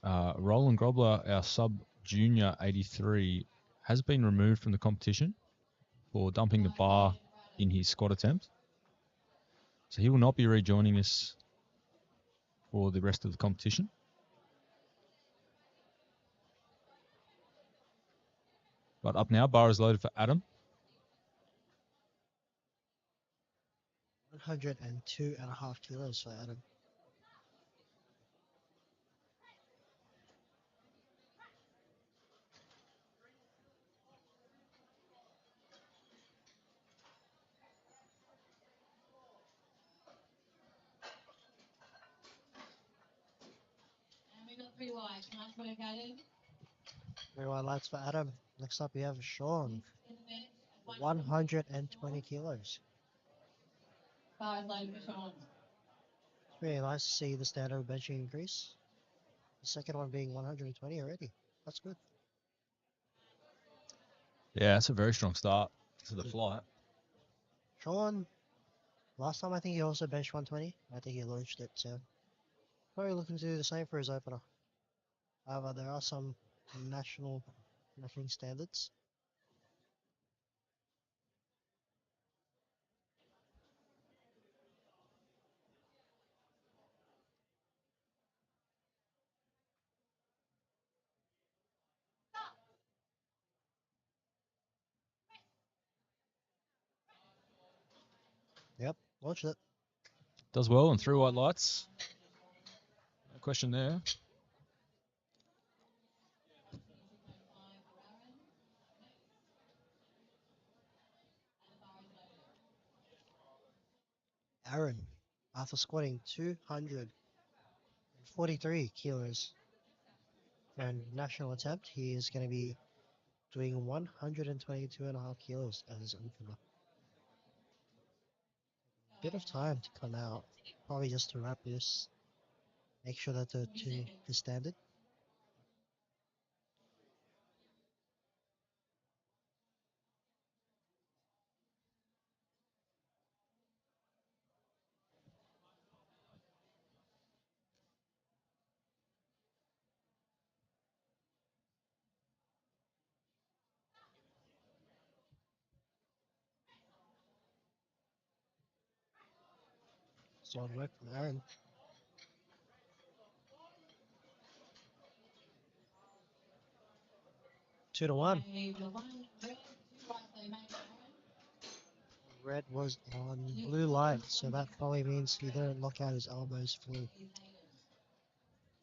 [SPEAKER 2] Roland Grobler, our sub-junior 83, has been removed from the competition for dumping the bar in his squat attempt. So he will not be rejoining us for the rest of the competition. But up now, bar is loaded for Adam.
[SPEAKER 3] 102.5 kilos for Adam.
[SPEAKER 4] And we got 3 wide. Nice work, Adam.
[SPEAKER 3] Very white lights for Adam. Next up, we have Sean.
[SPEAKER 4] In the bench.
[SPEAKER 3] 120 kilos.
[SPEAKER 4] Bar is loaded for Sean.
[SPEAKER 3] It's really nice to see the standard benching increase. The second one being 120 already. That's good.
[SPEAKER 2] Yeah, that's a very strong start to the flight.
[SPEAKER 3] Sean, last time I think he also benched 120. I think he launched it, so probably looking to do the same for his opener. However, there are some national lifting standards. Yep, launched it.
[SPEAKER 2] Does well on 3 white lights. No question there.
[SPEAKER 3] Aaron, after squatting 243 kilos for a national attempt, he is going to be doing 122.5 kilos as his opener. Bit of time to come out, probably just to wrap this, make sure that the 2 is standard. Solid work from Aaron. Two to one. Red was on blue light, so that probably means he didn't lock out his elbows fully.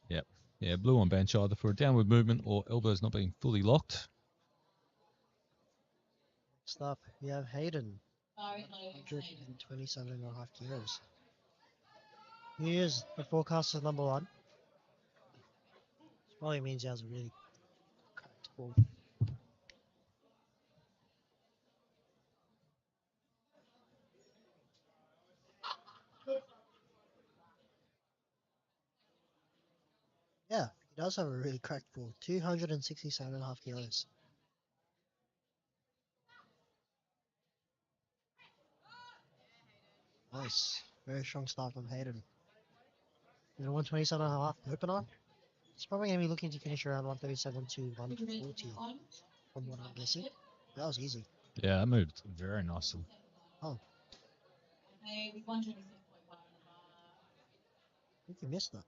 [SPEAKER 2] Yep. Yeah, blue on bench either for a downward movement or elbows not being fully locked.
[SPEAKER 3] Next up, we have Hayden, 127.5 kilos. He is the forecaster's number 1. This probably means he has a really cracked form. Yeah, he does have a really cracked form. 267.5 kilos. Nice. Very strong start from Hayden. And 127.5 opener. He's probably going to be looking to finish around 137 to 140 from what I'm guessing. That was easy.
[SPEAKER 2] Yeah, that moved very nicely.
[SPEAKER 3] Oh, I think you missed that.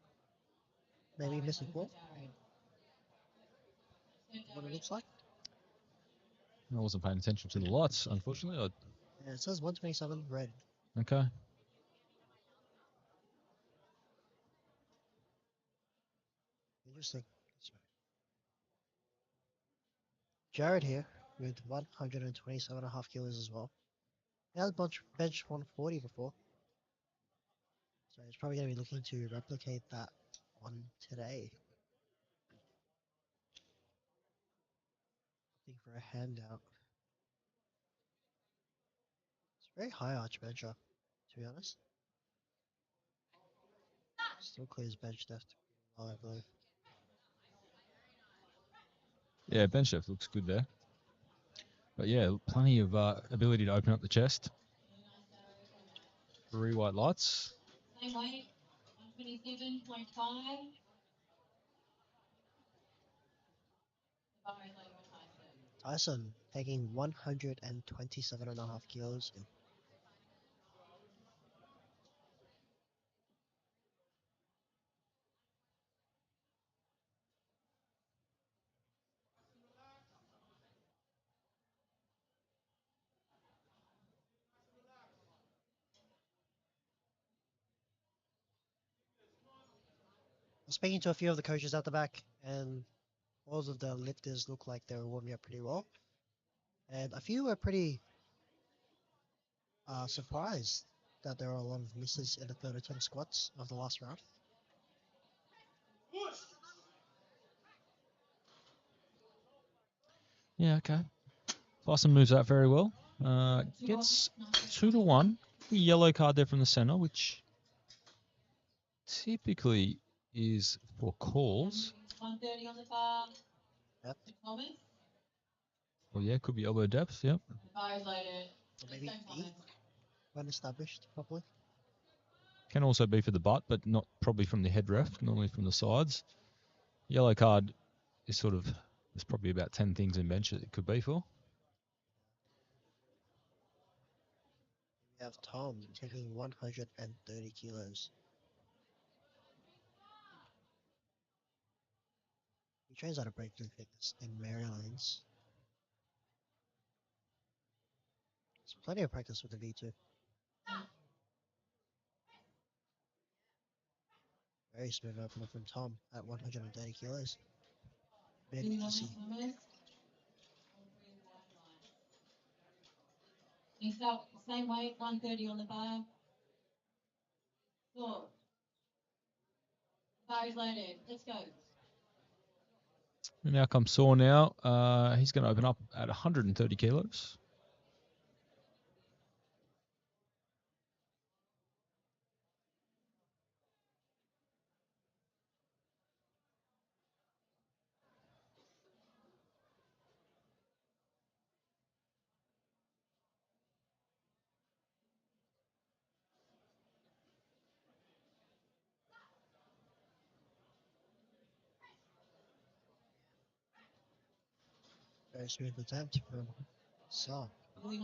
[SPEAKER 3] Maybe you missed the ball. What it looks like.
[SPEAKER 2] I wasn't paying attention to the lights, unfortunately.
[SPEAKER 3] Yeah, it says 127 red.
[SPEAKER 2] Okay.
[SPEAKER 3] Interesting. Jared here with 127.5 kilos as well. He has bench 140 before. So he's probably going to be looking to replicate that one today. Looking for a handout. It's a very high arch bencher, to be honest. Still clears bench depth well, I believe.
[SPEAKER 2] Yeah, bench depth looks good there. But yeah, plenty of ability to open up the chest. 3 white lights.
[SPEAKER 4] Same weight, 127.5. The bar is later with Tyson.
[SPEAKER 3] Tyson taking 127.5 kilos. Speaking to a few of the coaches at the back, and all of the lifters look like they were warming up pretty well. And a few were pretty surprised that there were a lot of misses in the third attempt squats of the last round.
[SPEAKER 2] Yeah, okay. Tyson moves that very well. Gets 2-1. The yellow card there from the center, which typically is for calls.
[SPEAKER 4] 130 on the bar.
[SPEAKER 3] Yep.
[SPEAKER 4] Thomas.
[SPEAKER 2] Well, yeah, could be elbow depth, yep.
[SPEAKER 4] The bar is loaded.
[SPEAKER 3] Or maybe
[SPEAKER 4] Let's go,
[SPEAKER 3] E,
[SPEAKER 4] Thomas.
[SPEAKER 3] when established properly.
[SPEAKER 2] Can also be for the butt, but not probably from the head ref, normally from the sides. Yellow card is sort of, there's probably about 10 things in bench that it could be for.
[SPEAKER 3] We have Tom taking 130 kilos. He trains out of breakthrough fitness in Maryland's. There's plenty of practice with the V2. Very smooth opener from Tom at 130 kilos. Very easy.
[SPEAKER 4] Thomas. Next up, same weight, 130 on the bar. Four. Bar is loaded. Let's go.
[SPEAKER 2] And now comes Saw now. He's going to open up at 130 kilos.
[SPEAKER 3] Very smooth attempt from Saw.
[SPEAKER 2] 3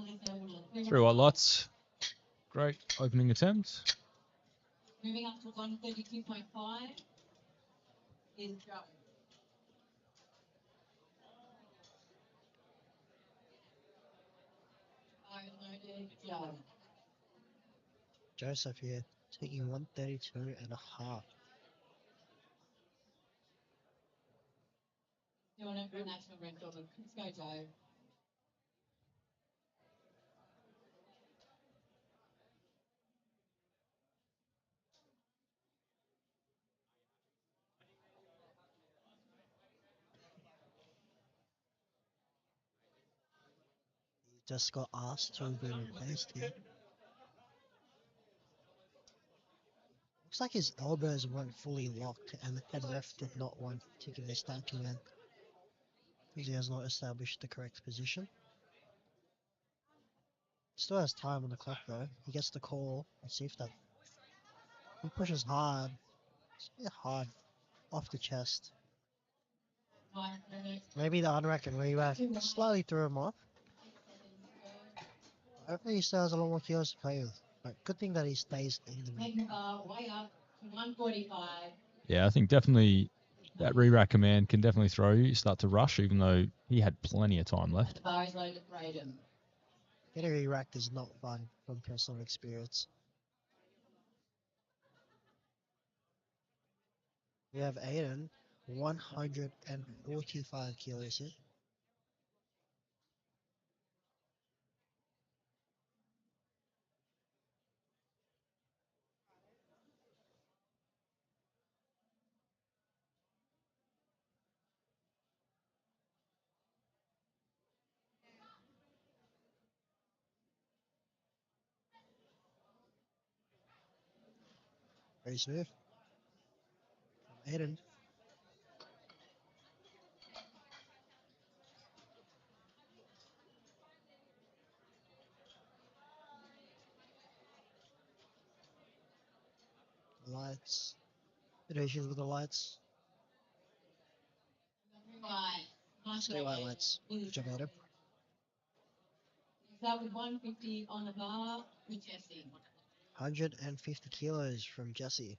[SPEAKER 2] white lights. Great opening attempt.
[SPEAKER 4] Moving up to 132.5 is Joe. Bar is loaded. Joe.
[SPEAKER 3] Joseph here taking 132 and a half.
[SPEAKER 4] Doing it for a national record. Let's go, Joe.
[SPEAKER 3] He just got asked to be replaced here. Looks like his elbows weren't fully locked and the head ref did not want to give a stand command because he has not established the correct position. Still has time on the clock though. He gets the call. Let's see if that. He pushes hard. It's a bit hard off the chest.
[SPEAKER 4] 5 minutes.
[SPEAKER 3] Maybe the unrack and re-rack slightly threw him off. Hopefully he still has a lot more kilos to play with. But good thing that he stays in the ring.
[SPEAKER 4] Taking the bar way up to 145.
[SPEAKER 2] Yeah, I think definitely that re-rack command can definitely throw you. You start to rush, even though he had plenty of time left.
[SPEAKER 4] The bar is loaded, Braden.
[SPEAKER 3] Getting re-racked is not fun from personal experience. We have Aiden 145 kilos here. Very smooth. From Aiden. Lights. Bit of issues with the lights.
[SPEAKER 4] Right. Nice
[SPEAKER 3] Stay
[SPEAKER 4] work,
[SPEAKER 3] white
[SPEAKER 4] mate.
[SPEAKER 3] lights. Good job, Adam.
[SPEAKER 4] That was 150 on the bar with Jesse.
[SPEAKER 3] 150 kilos from Jesse.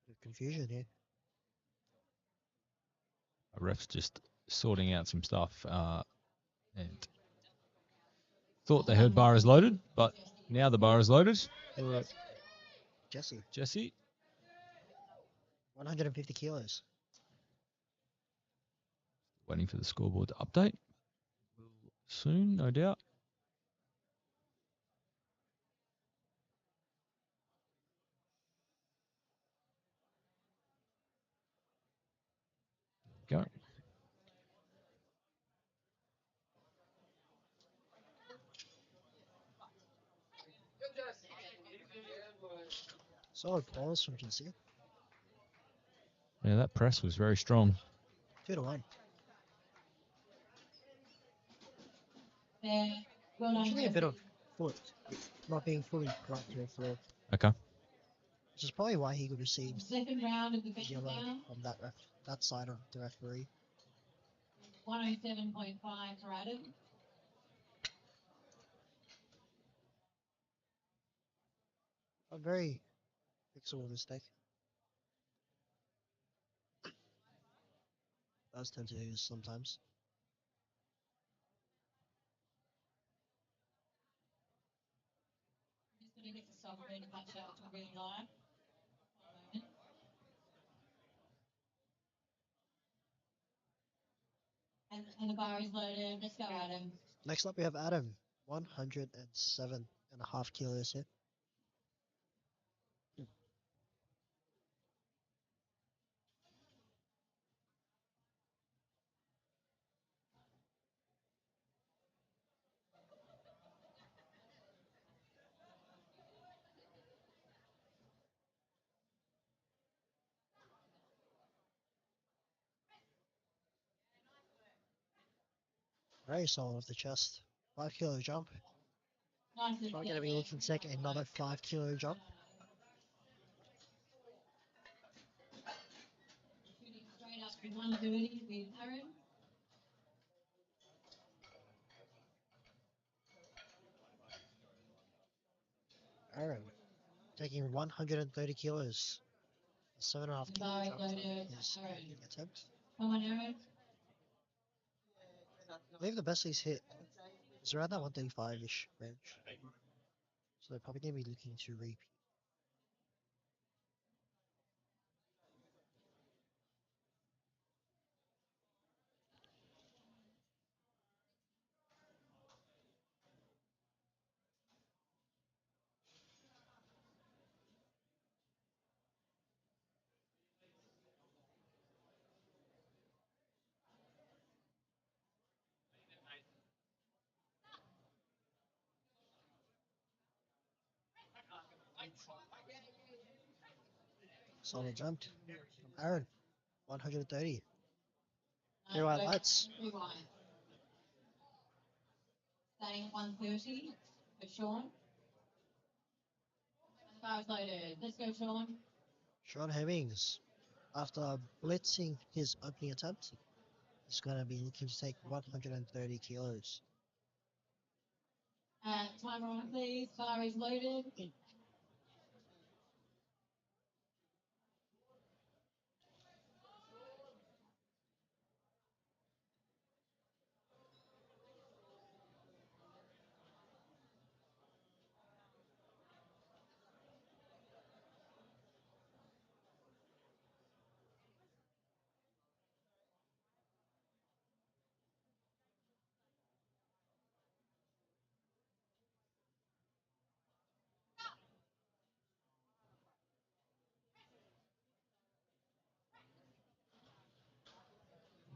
[SPEAKER 3] Bit of confusion here.
[SPEAKER 2] A ref's just sorting out some stuff and thought they heard bar is loaded, but now the bar is loaded.
[SPEAKER 3] Jesse.
[SPEAKER 2] Jesse,
[SPEAKER 3] 150 kilos.
[SPEAKER 2] waiting for the scoreboard to update. Soon, no doubt. Go.
[SPEAKER 3] Solid pause from Jesse.
[SPEAKER 2] Yeah, that press was very strong.
[SPEAKER 3] 2-1.
[SPEAKER 4] There. Well done,
[SPEAKER 3] Actually, a bit
[SPEAKER 4] Jesse.
[SPEAKER 3] of foot not being fully plugged to the floor,
[SPEAKER 2] Okay.
[SPEAKER 3] which is probably why he could receive
[SPEAKER 4] Second round of the finish
[SPEAKER 3] yellow
[SPEAKER 4] now.
[SPEAKER 3] from that side of the referee.
[SPEAKER 4] 107.5 for Adam.
[SPEAKER 3] A very fixable mistake. Does tend to do this sometimes.
[SPEAKER 4] Just going to get the software to catch up to real life. One moment. And the bar is loaded. Let's go, Adam.
[SPEAKER 3] Next up, we have Adam, 107.5 kilos here. Very solid off the chest. 5 kilo jump.
[SPEAKER 4] Nice and
[SPEAKER 3] Probably going to be looking to take another 5 kilo jump.
[SPEAKER 4] Shooting straight up to 130 with Aaron.
[SPEAKER 3] Aaron taking 130 kilos. 7.5 kilo
[SPEAKER 4] Bar is
[SPEAKER 3] jump.
[SPEAKER 4] loaded.
[SPEAKER 3] His
[SPEAKER 4] Aaron.
[SPEAKER 3] opening attempt.
[SPEAKER 4] Come on, Aaron.
[SPEAKER 3] I believe the best he's hit is around that 135-ish range. So they're probably going to be looking to repeat. Solid jump from Aaron. 130.
[SPEAKER 4] Nice
[SPEAKER 3] Here are
[SPEAKER 4] work.
[SPEAKER 3] lights.
[SPEAKER 4] Rewind. Staying at 130 for Sean. And the bar is loaded. Let's go, Sean.
[SPEAKER 3] Sean Hemmings, after blitzing his opening attempt, is going to be looking to take 130 kilos.
[SPEAKER 4] Timer on, please. Bar is loaded.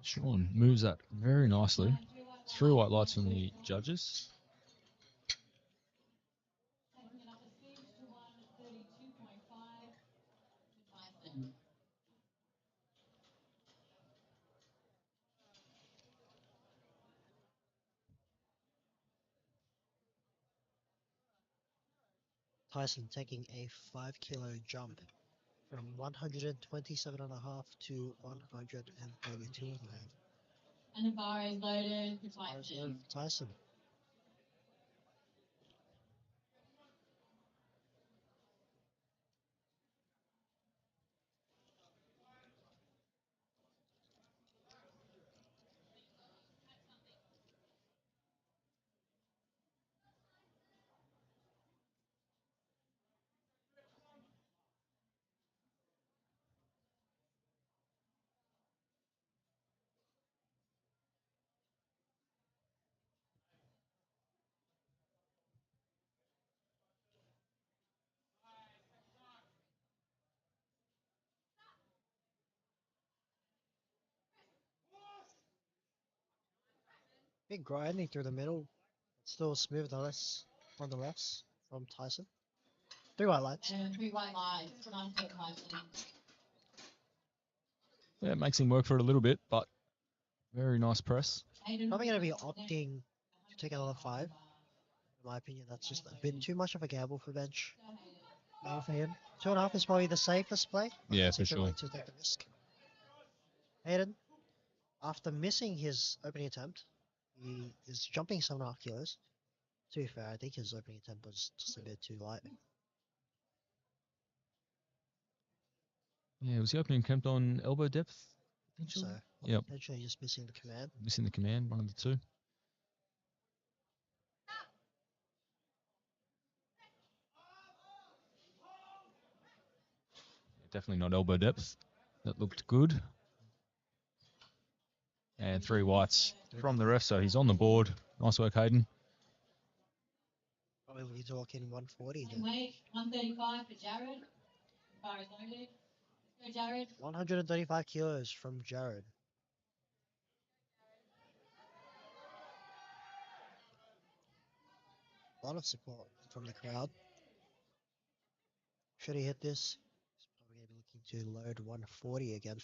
[SPEAKER 2] Sean moves that very nicely. 3 white lights from the judges.
[SPEAKER 4] Taking it up a speed to 132.5 to Tyson.
[SPEAKER 3] Tyson taking a 5 kilo jump from 127.5 to 132.5.
[SPEAKER 4] And the bar is loaded for
[SPEAKER 3] Bars
[SPEAKER 4] Tyson.
[SPEAKER 3] loaded for Tyson. Big grinding through the middle. Still smooth nonetheless from Tyson. 3 white lights.
[SPEAKER 4] And 3 white lights. Nice for Tyson.
[SPEAKER 2] Yeah, it makes him work for it a little bit, but very nice press.
[SPEAKER 3] Probably going to be opting to take another 5. In my opinion, that's just a bit too much of a gamble for bench. For him. 2.5 is probably the safest play.
[SPEAKER 2] Yeah,
[SPEAKER 3] It's
[SPEAKER 2] for
[SPEAKER 3] a good
[SPEAKER 2] sure.
[SPEAKER 3] way to take the risk. Hayden, after missing his opening attempt, he is jumping 7.5 kilos. To be fair, I think his opening attempt was just a bit too light.
[SPEAKER 2] Yeah, was the opening attempt on elbow depth?
[SPEAKER 3] So,
[SPEAKER 2] Potentially? Yep,
[SPEAKER 3] potentially just missing the command.
[SPEAKER 2] missing the command, one of the two. Definitely not elbow depth. That looked good. And 3 whites from the ref, so he's on the board. Nice work, Hayden.
[SPEAKER 3] Probably we're talking 140
[SPEAKER 4] And
[SPEAKER 3] then.
[SPEAKER 4] weight 135 for Jared. The bar is loaded. Let's go, Jared.
[SPEAKER 3] 135 kilos from Jared. A lot of support from the crowd. Should he hit this, he's probably going to be looking to load 140 again.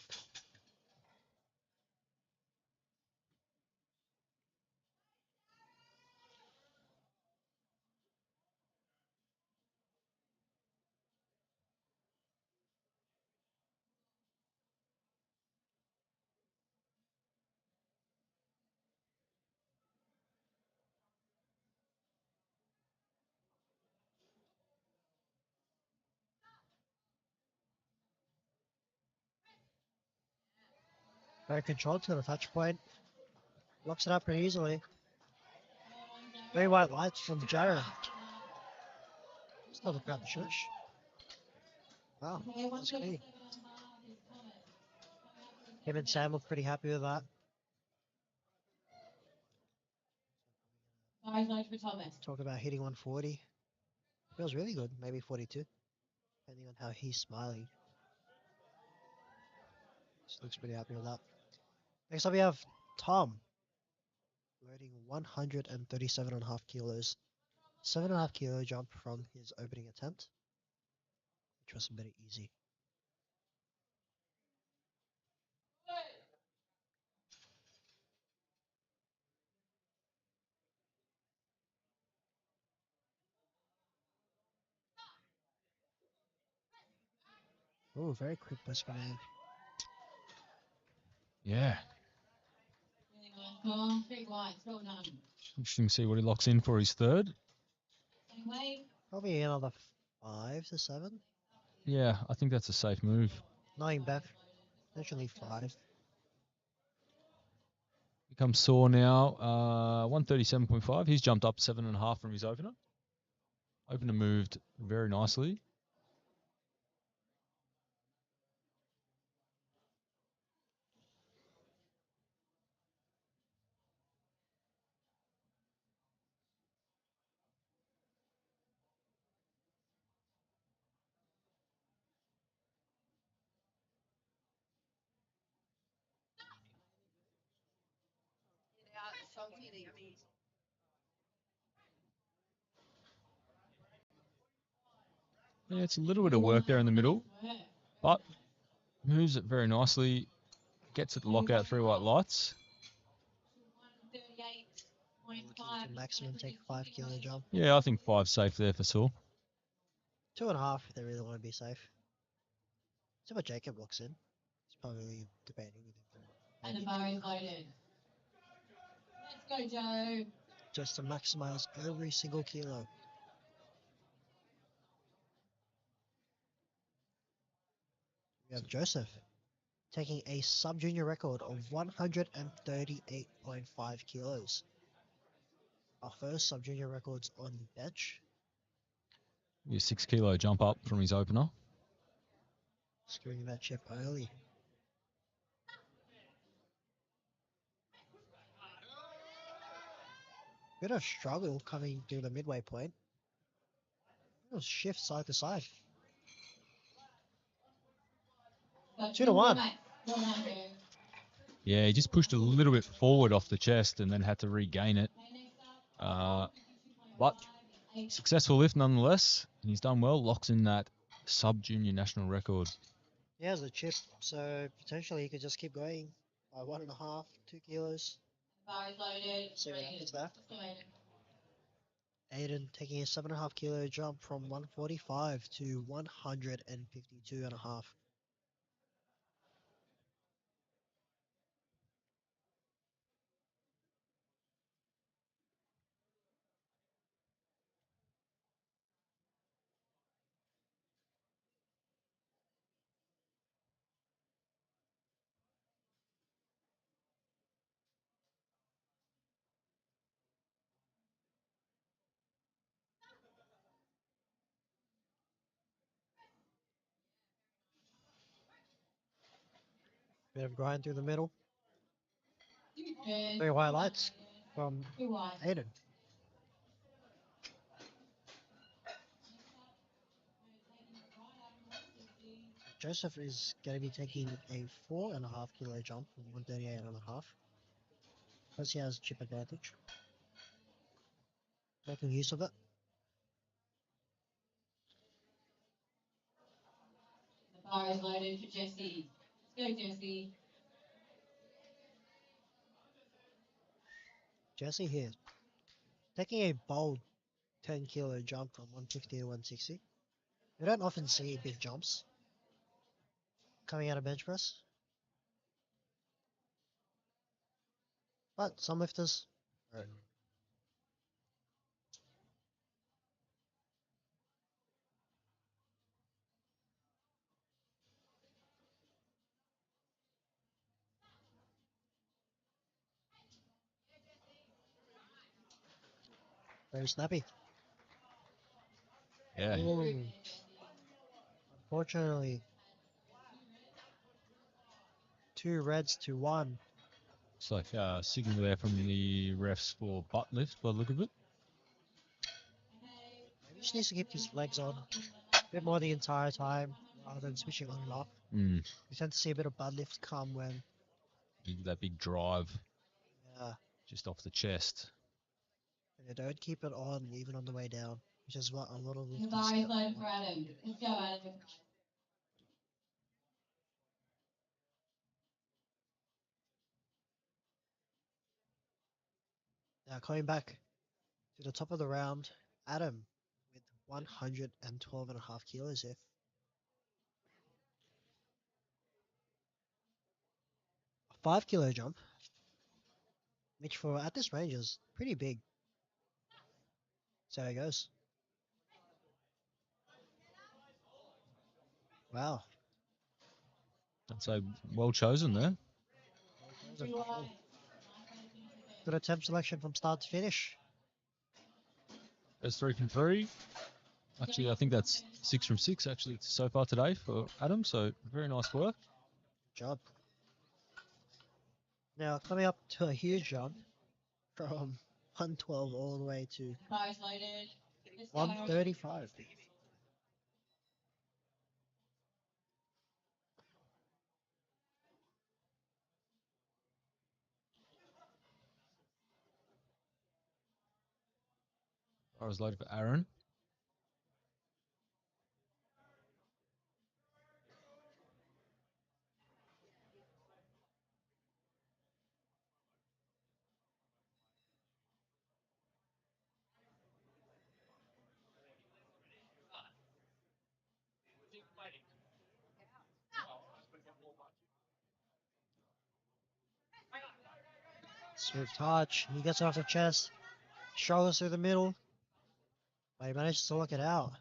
[SPEAKER 3] Very controlled to the touch point. Locks it up pretty easily. 3 white lights from Jared. Still look out the church. Wow, that's clean. Him and Sam look pretty happy with that.
[SPEAKER 4] Bar is loaded for Thomas.
[SPEAKER 3] Talk about hitting 140. Feels really good, maybe 42. Depending on how he's smiling. Just looks pretty happy with that. Next up we have Tom. Loading 137.5 kilos. 7.5 kilo jump from his opening attempt, which was very easy. Oh, very quick push from him.
[SPEAKER 2] Yeah.
[SPEAKER 4] Really nice ball. 3 whites. Well done.
[SPEAKER 2] Interesting to see what he locks in for his third.
[SPEAKER 4] And weight.
[SPEAKER 3] Probably another 5 to 7.
[SPEAKER 2] Yeah, I think that's a safe move.
[SPEAKER 3] Knowing Beth, potentially 5.
[SPEAKER 2] Becomes sore now. 137.5. He's jumped up 7.5 from his opener. Opener moved very nicely. Yeah, it's a little bit of work there in the middle, but moves it very nicely. Gets it to lock out 3 white lights.
[SPEAKER 3] Looking to maximum take 5 kilo jump.
[SPEAKER 2] Yeah, I think 5 safe there for Saul.
[SPEAKER 3] 2.5 if they really want to be safe. See what Jacob looks in. It's probably debating with him.
[SPEAKER 4] And the bar is loaded. Let's go, Joe.
[SPEAKER 3] Just to maximize every single kilo. We have Joseph taking a sub-junior record of 138.5 kilos. Our first sub-junior records on the bench.
[SPEAKER 2] A 6 kilo jump up from his opener.
[SPEAKER 3] Screwing that chip early. Bit of struggle coming through the midway point. It'll shift side to side. 2 to 1.
[SPEAKER 2] Yeah, he just pushed a little bit forward off the chest and then had to regain it. But successful lift nonetheless, and he's done well. Locks in that sub-junior national record.
[SPEAKER 3] He has a chip, so potentially he could just keep going by 1.5, 2 kilos.
[SPEAKER 4] Bar is loaded.
[SPEAKER 3] See what happens there.
[SPEAKER 4] Loaded.
[SPEAKER 3] Aiden taking a 7.5 kilo jump from 145 to 152.5. Bit of grind through the middle. 3 white lights from
[SPEAKER 4] Two wide.
[SPEAKER 3] Aiden. Joseph is going to be taking a 4.5 kilo jump from 138.5. Plus he has chip advantage. Making use of it.
[SPEAKER 4] The bar is loaded for Jesse. Let's go, Jesse.
[SPEAKER 3] Jesse here. Taking a bold 10 kilo jump from 150 to 160. We don't often see big jumps coming out of bench press. But some lifters. Right. Very snappy.
[SPEAKER 2] Yeah,
[SPEAKER 3] Ooh. Unfortunately, 2 reds to 1.
[SPEAKER 2] it's like a signal there from the refs for butt lift by the look of it.
[SPEAKER 3] He just needs to keep his legs on a bit more the entire time rather than switching on and off.
[SPEAKER 2] Mm,
[SPEAKER 3] We tend to see a bit of butt lift come when
[SPEAKER 2] that big drive
[SPEAKER 3] uh,
[SPEAKER 2] just off the chest.
[SPEAKER 3] they don't keep it on even on the way down, which is what a lot of
[SPEAKER 4] The
[SPEAKER 3] lifters
[SPEAKER 4] bar is
[SPEAKER 3] get.
[SPEAKER 4] loaded for Adam. Let's go, Adam.
[SPEAKER 3] Now coming back to the top of the round, Adam with 112.5 kilos here. A 5 kilo jump, which for at this range is pretty big. So how it goes. Wow.
[SPEAKER 2] That's a well chosen there.
[SPEAKER 3] That was a good attempt selection from start to finish.
[SPEAKER 2] That's 3 from 3. Actually, I think that's 6 from 6 actually so far today for Adam. So very nice work.
[SPEAKER 3] Good job. Now coming up to a huge jump from 112 all the way to
[SPEAKER 4] The bar is loaded. Let's go.
[SPEAKER 3] 135.
[SPEAKER 2] Bar is loaded for Aaron.
[SPEAKER 3] Smooth touch. He gets it off the chest. Struggles through the middle. But he manages to work it out.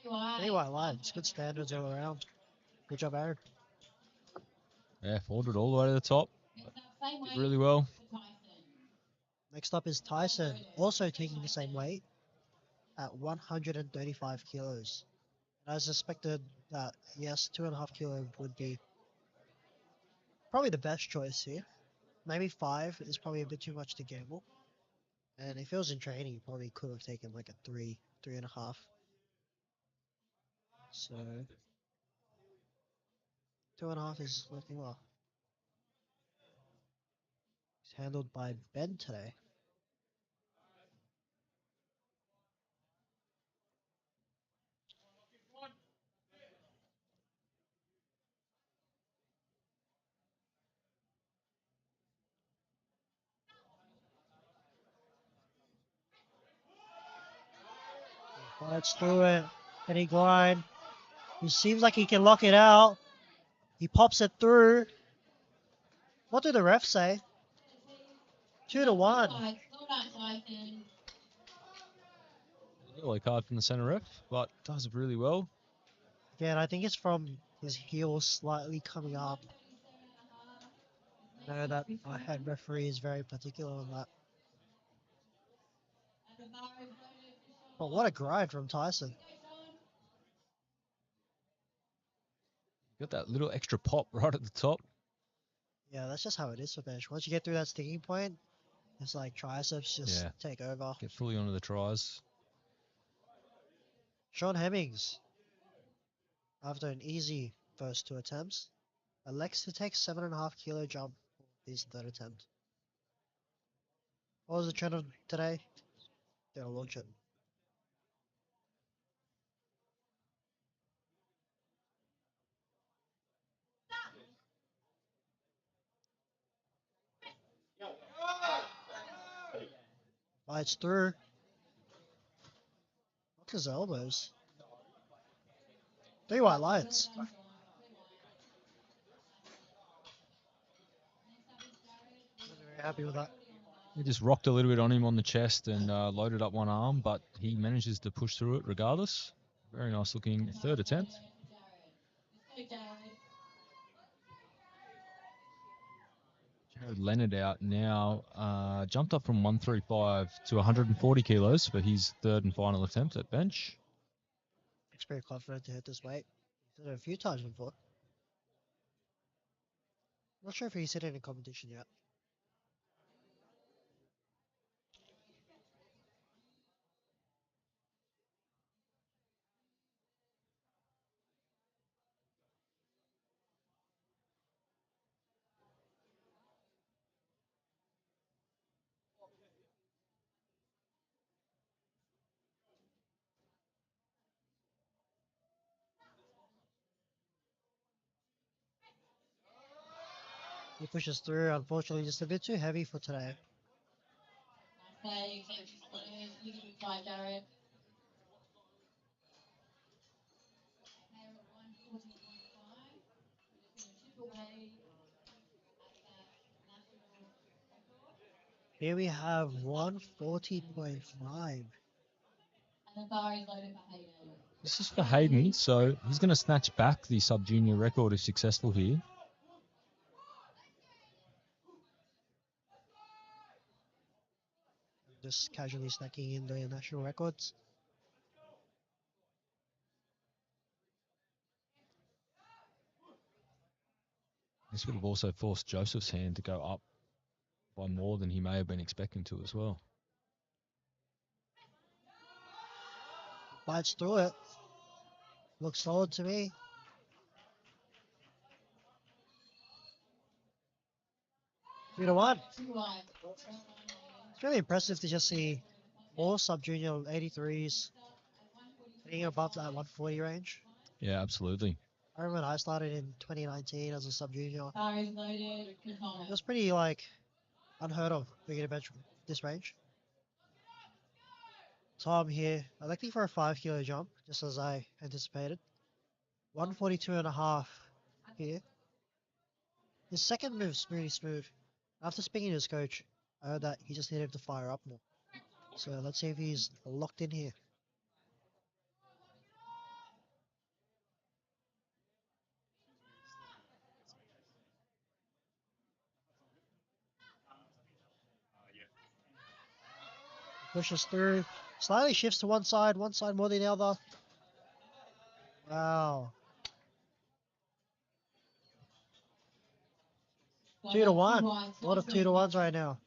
[SPEAKER 3] 3 white lines. Good standards all around. Good job, Aaron.
[SPEAKER 2] Yeah, folded all the way to the top. Did really well.
[SPEAKER 3] Next up is Tyson, also taking the same weight at 135 kilos. I suspected that, yes, 2.5 kilo would be probably the best choice here. Maybe 5 is probably a bit too much to gamble. And if it was in training, he probably could have taken like a 3.5. So 2.5 is looking well. He's handled by Ben today. Fights through it. Any grind. He seems like he can lock it out. He pops it through. What do the refs say? 2-1.
[SPEAKER 2] Yellow card from the center ref, but does it really well.
[SPEAKER 3] Again, I think it's from his heel slightly coming up. I know that our head referee is very particular on that. But what a grind from Tyson.
[SPEAKER 2] Got that little extra pop right at the top.
[SPEAKER 3] Yeah, that's just how it is for bench. Once you get through that sticking point, it's like triceps just
[SPEAKER 2] Yeah.
[SPEAKER 3] take over.
[SPEAKER 2] Get fully onto the tries.
[SPEAKER 3] Sean Hemmings, after an easy first 2 attempts, elects to take 7.5 kilo jump for his 3rd attempt. What was the trend of today? They'll launch it. Fights through. Look his elbows. 3 white lines.
[SPEAKER 4] Wasn't
[SPEAKER 3] Very happy with that.
[SPEAKER 2] He just rocked a little bit on him on the chest and loaded up one arm, but he manages to push through it regardless. Very nice looking 3rd attempt. Jared Leonard out now, jumped up from 135 to 140 kilos for his 3rd and final attempt at bench.
[SPEAKER 3] Looks very confident to hit this weight. He's hit it a few times before. Not sure if he's hit it in competition yet. He pushes through, unfortunately, just a bit too heavy for today. Here we have 140.5.
[SPEAKER 2] This is for Hayden, so he's going to snatch back the sub-junior record if successful here.
[SPEAKER 3] Just casually snacking in the national records.
[SPEAKER 2] This would have also forced Joseph's hand to go up by more than he may have been expecting to as well.
[SPEAKER 3] Bites through it. Looks solid to me. Three to one. It's really impressive to just see more sub-junior 83s hitting above that 140 range.
[SPEAKER 2] Yeah, absolutely.
[SPEAKER 3] I remember when I started in 2019 as a sub-junior.
[SPEAKER 4] Bar is loaded.
[SPEAKER 3] It was pretty like unheard of being a bench this range. So I'm here electing for a 5 kilo jump, just as I anticipated. 142.5 here. His second move's really smooth. After speaking to his coach, I heard that he just needed to fire up more. So let's see if he's locked in here. Pushes through, slightly shifts to one side more than the other. Wow. 2 to 1. A lot of 2 to 1s right now.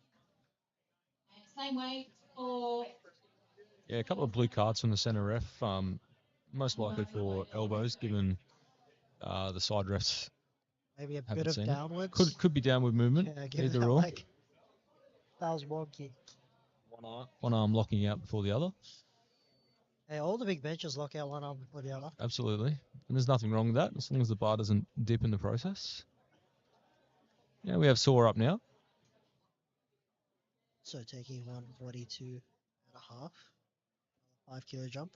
[SPEAKER 4] Same weight for
[SPEAKER 2] Yeah, a couple of blue cards from the center ref. Most likely for elbows, given the side refs
[SPEAKER 3] Maybe a
[SPEAKER 2] haven't
[SPEAKER 3] bit of
[SPEAKER 2] seen
[SPEAKER 3] downwards.
[SPEAKER 2] Could be downward movement.
[SPEAKER 3] Yeah, give
[SPEAKER 2] Either
[SPEAKER 3] that
[SPEAKER 2] or.
[SPEAKER 3] like that was wonky.
[SPEAKER 2] One arm locking out before the other.
[SPEAKER 3] Hey, all the big benches lock out one arm before the other.
[SPEAKER 2] Absolutely. And there's nothing wrong with that, as long as the bar doesn't dip in the process. Yeah, we have Saw up now.
[SPEAKER 3] So taking 142.5, 5 kilo jump.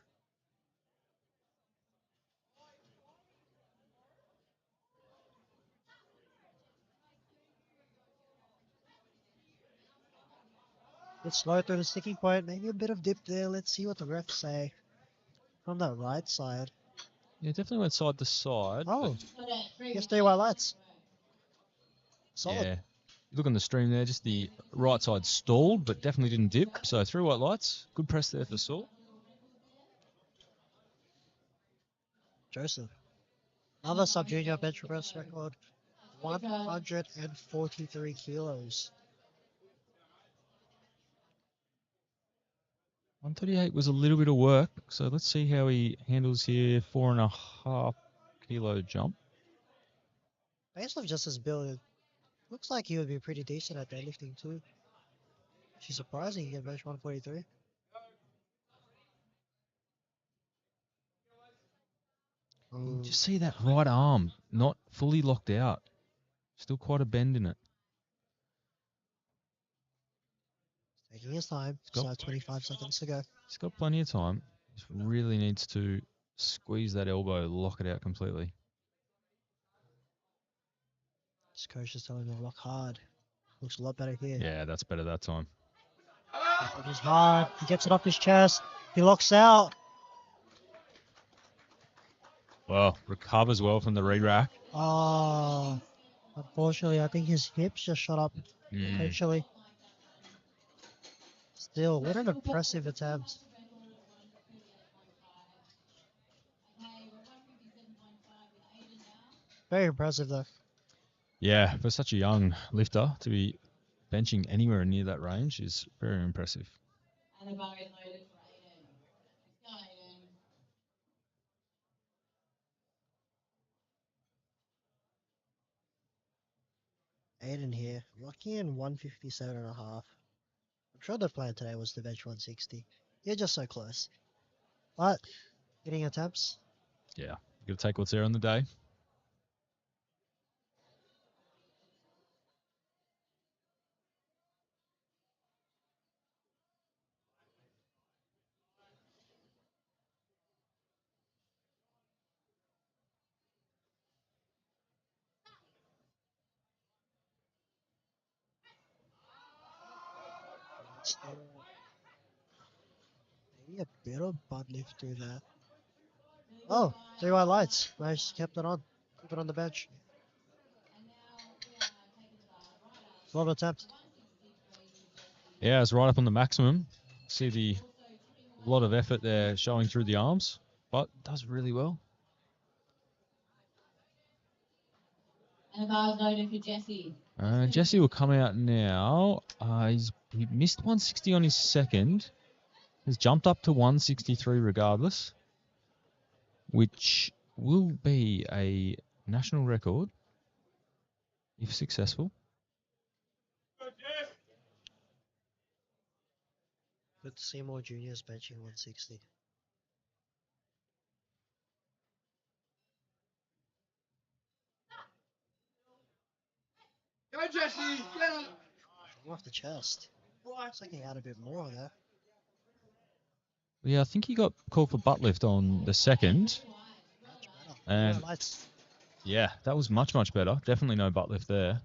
[SPEAKER 3] Bit slow through the sticking point, maybe a bit of dip there. Let's see what the refs say from that right side.
[SPEAKER 2] Yeah, definitely went side to side.
[SPEAKER 3] Oh,
[SPEAKER 4] got it. 3
[SPEAKER 3] yes, 3 white lights. Solid.
[SPEAKER 2] Yeah. Look on the stream there, just the right side stalled, but definitely didn't dip. So 3 white lights. Good press there for Saw.
[SPEAKER 3] Joseph. Another sub-junior bench press record. 143 kilos.
[SPEAKER 2] 138 was a little bit of work, so let's see how he handles here. 4.5 kilo jump.
[SPEAKER 3] Based off just his build, it looks like he would be pretty decent at deadlifting too. Which is surprising he can bench 143.
[SPEAKER 2] You just see that right arm not fully locked out. Still quite a bend in it.
[SPEAKER 3] Taking his time.
[SPEAKER 2] Got-
[SPEAKER 3] So 25 seconds to go.
[SPEAKER 2] He's got plenty of time. Just really needs to squeeze that elbow, lock it out completely.
[SPEAKER 3] His coach is telling him to lock hard. Looks a lot better here.
[SPEAKER 2] Yeah, that's better that time.
[SPEAKER 3] It is hard. He gets it off his chest. He locks out.
[SPEAKER 2] Well, recovers well from the re-rack.
[SPEAKER 3] Oh, unfortunately, I think his hips just shot up
[SPEAKER 2] Mm.
[SPEAKER 3] potentially. Still, what an impressive attempt. Very impressive though.
[SPEAKER 2] Yeah, for such a young lifter to be benching anywhere near that range is very impressive.
[SPEAKER 4] And the bar is loaded for Aiden. Let's go, Aiden.
[SPEAKER 3] Aiden here, locking in 157.5. I'm sure the plan today was to bench 160. You're just so close. But, getting attempts.
[SPEAKER 2] Yeah, got to take what's there on the day.
[SPEAKER 3] Maybe a bit of butt lift through there. Oh, 3 white lights. Nice, kept it on. Keep it on the bench. A lot of attempts.
[SPEAKER 2] Yeah, it's right up on the maximum. See the lot of effort there showing through the arms, but does really well.
[SPEAKER 4] And the bar is loaded for Jesse.
[SPEAKER 2] Jesse will come out now. He missed 160 on his second. Has jumped up to 163 regardless, which will be a national record if successful.
[SPEAKER 3] Good to see more juniors benching 160. Off the chest. Looks like he had a bit more there.
[SPEAKER 2] Yeah, I think he got called for butt lift on the second.
[SPEAKER 3] Much better.
[SPEAKER 2] And
[SPEAKER 3] Lights.
[SPEAKER 2] yeah, that was much, much better. Definitely no butt lift there.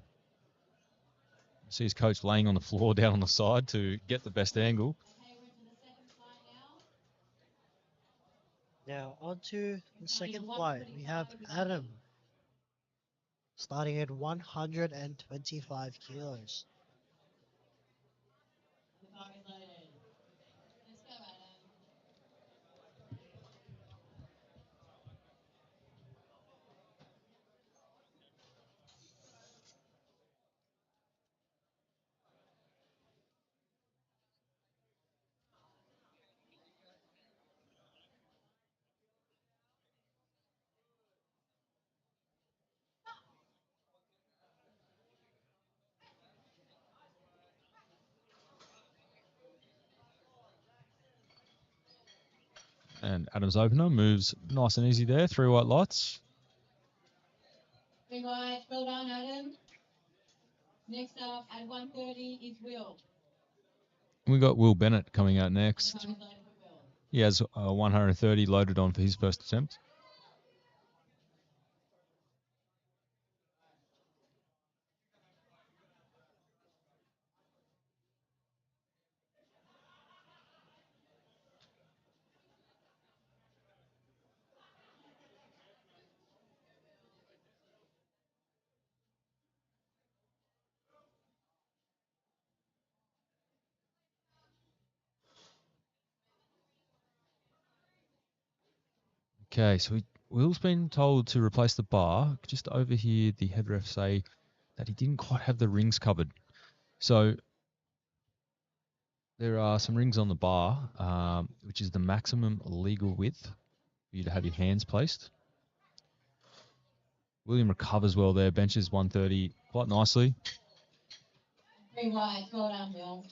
[SPEAKER 2] See his coach laying on the floor down on the side to get the best angle.
[SPEAKER 3] Now on to the second flight. We have Adam starting at 125 kilos.
[SPEAKER 4] The bar is loaded. Let's go, Adam.
[SPEAKER 2] And Adam's opener moves nice and easy there. 3 white lights.
[SPEAKER 4] Green white, well done, Adam. Next up at 1:30 is Will.
[SPEAKER 2] We got Will Bennett coming out
[SPEAKER 4] The
[SPEAKER 2] next.
[SPEAKER 4] bar is loaded for Will.
[SPEAKER 2] He has 130 loaded on for his first attempt. Okay, so Will's been told to replace the bar. Just over here, the head ref say that he didn't quite have the rings covered. So there are some rings on the bar, which is the maximum legal width for you to have your hands placed. William recovers well there, benches 130 quite nicely.
[SPEAKER 4] Green white, well done, Will.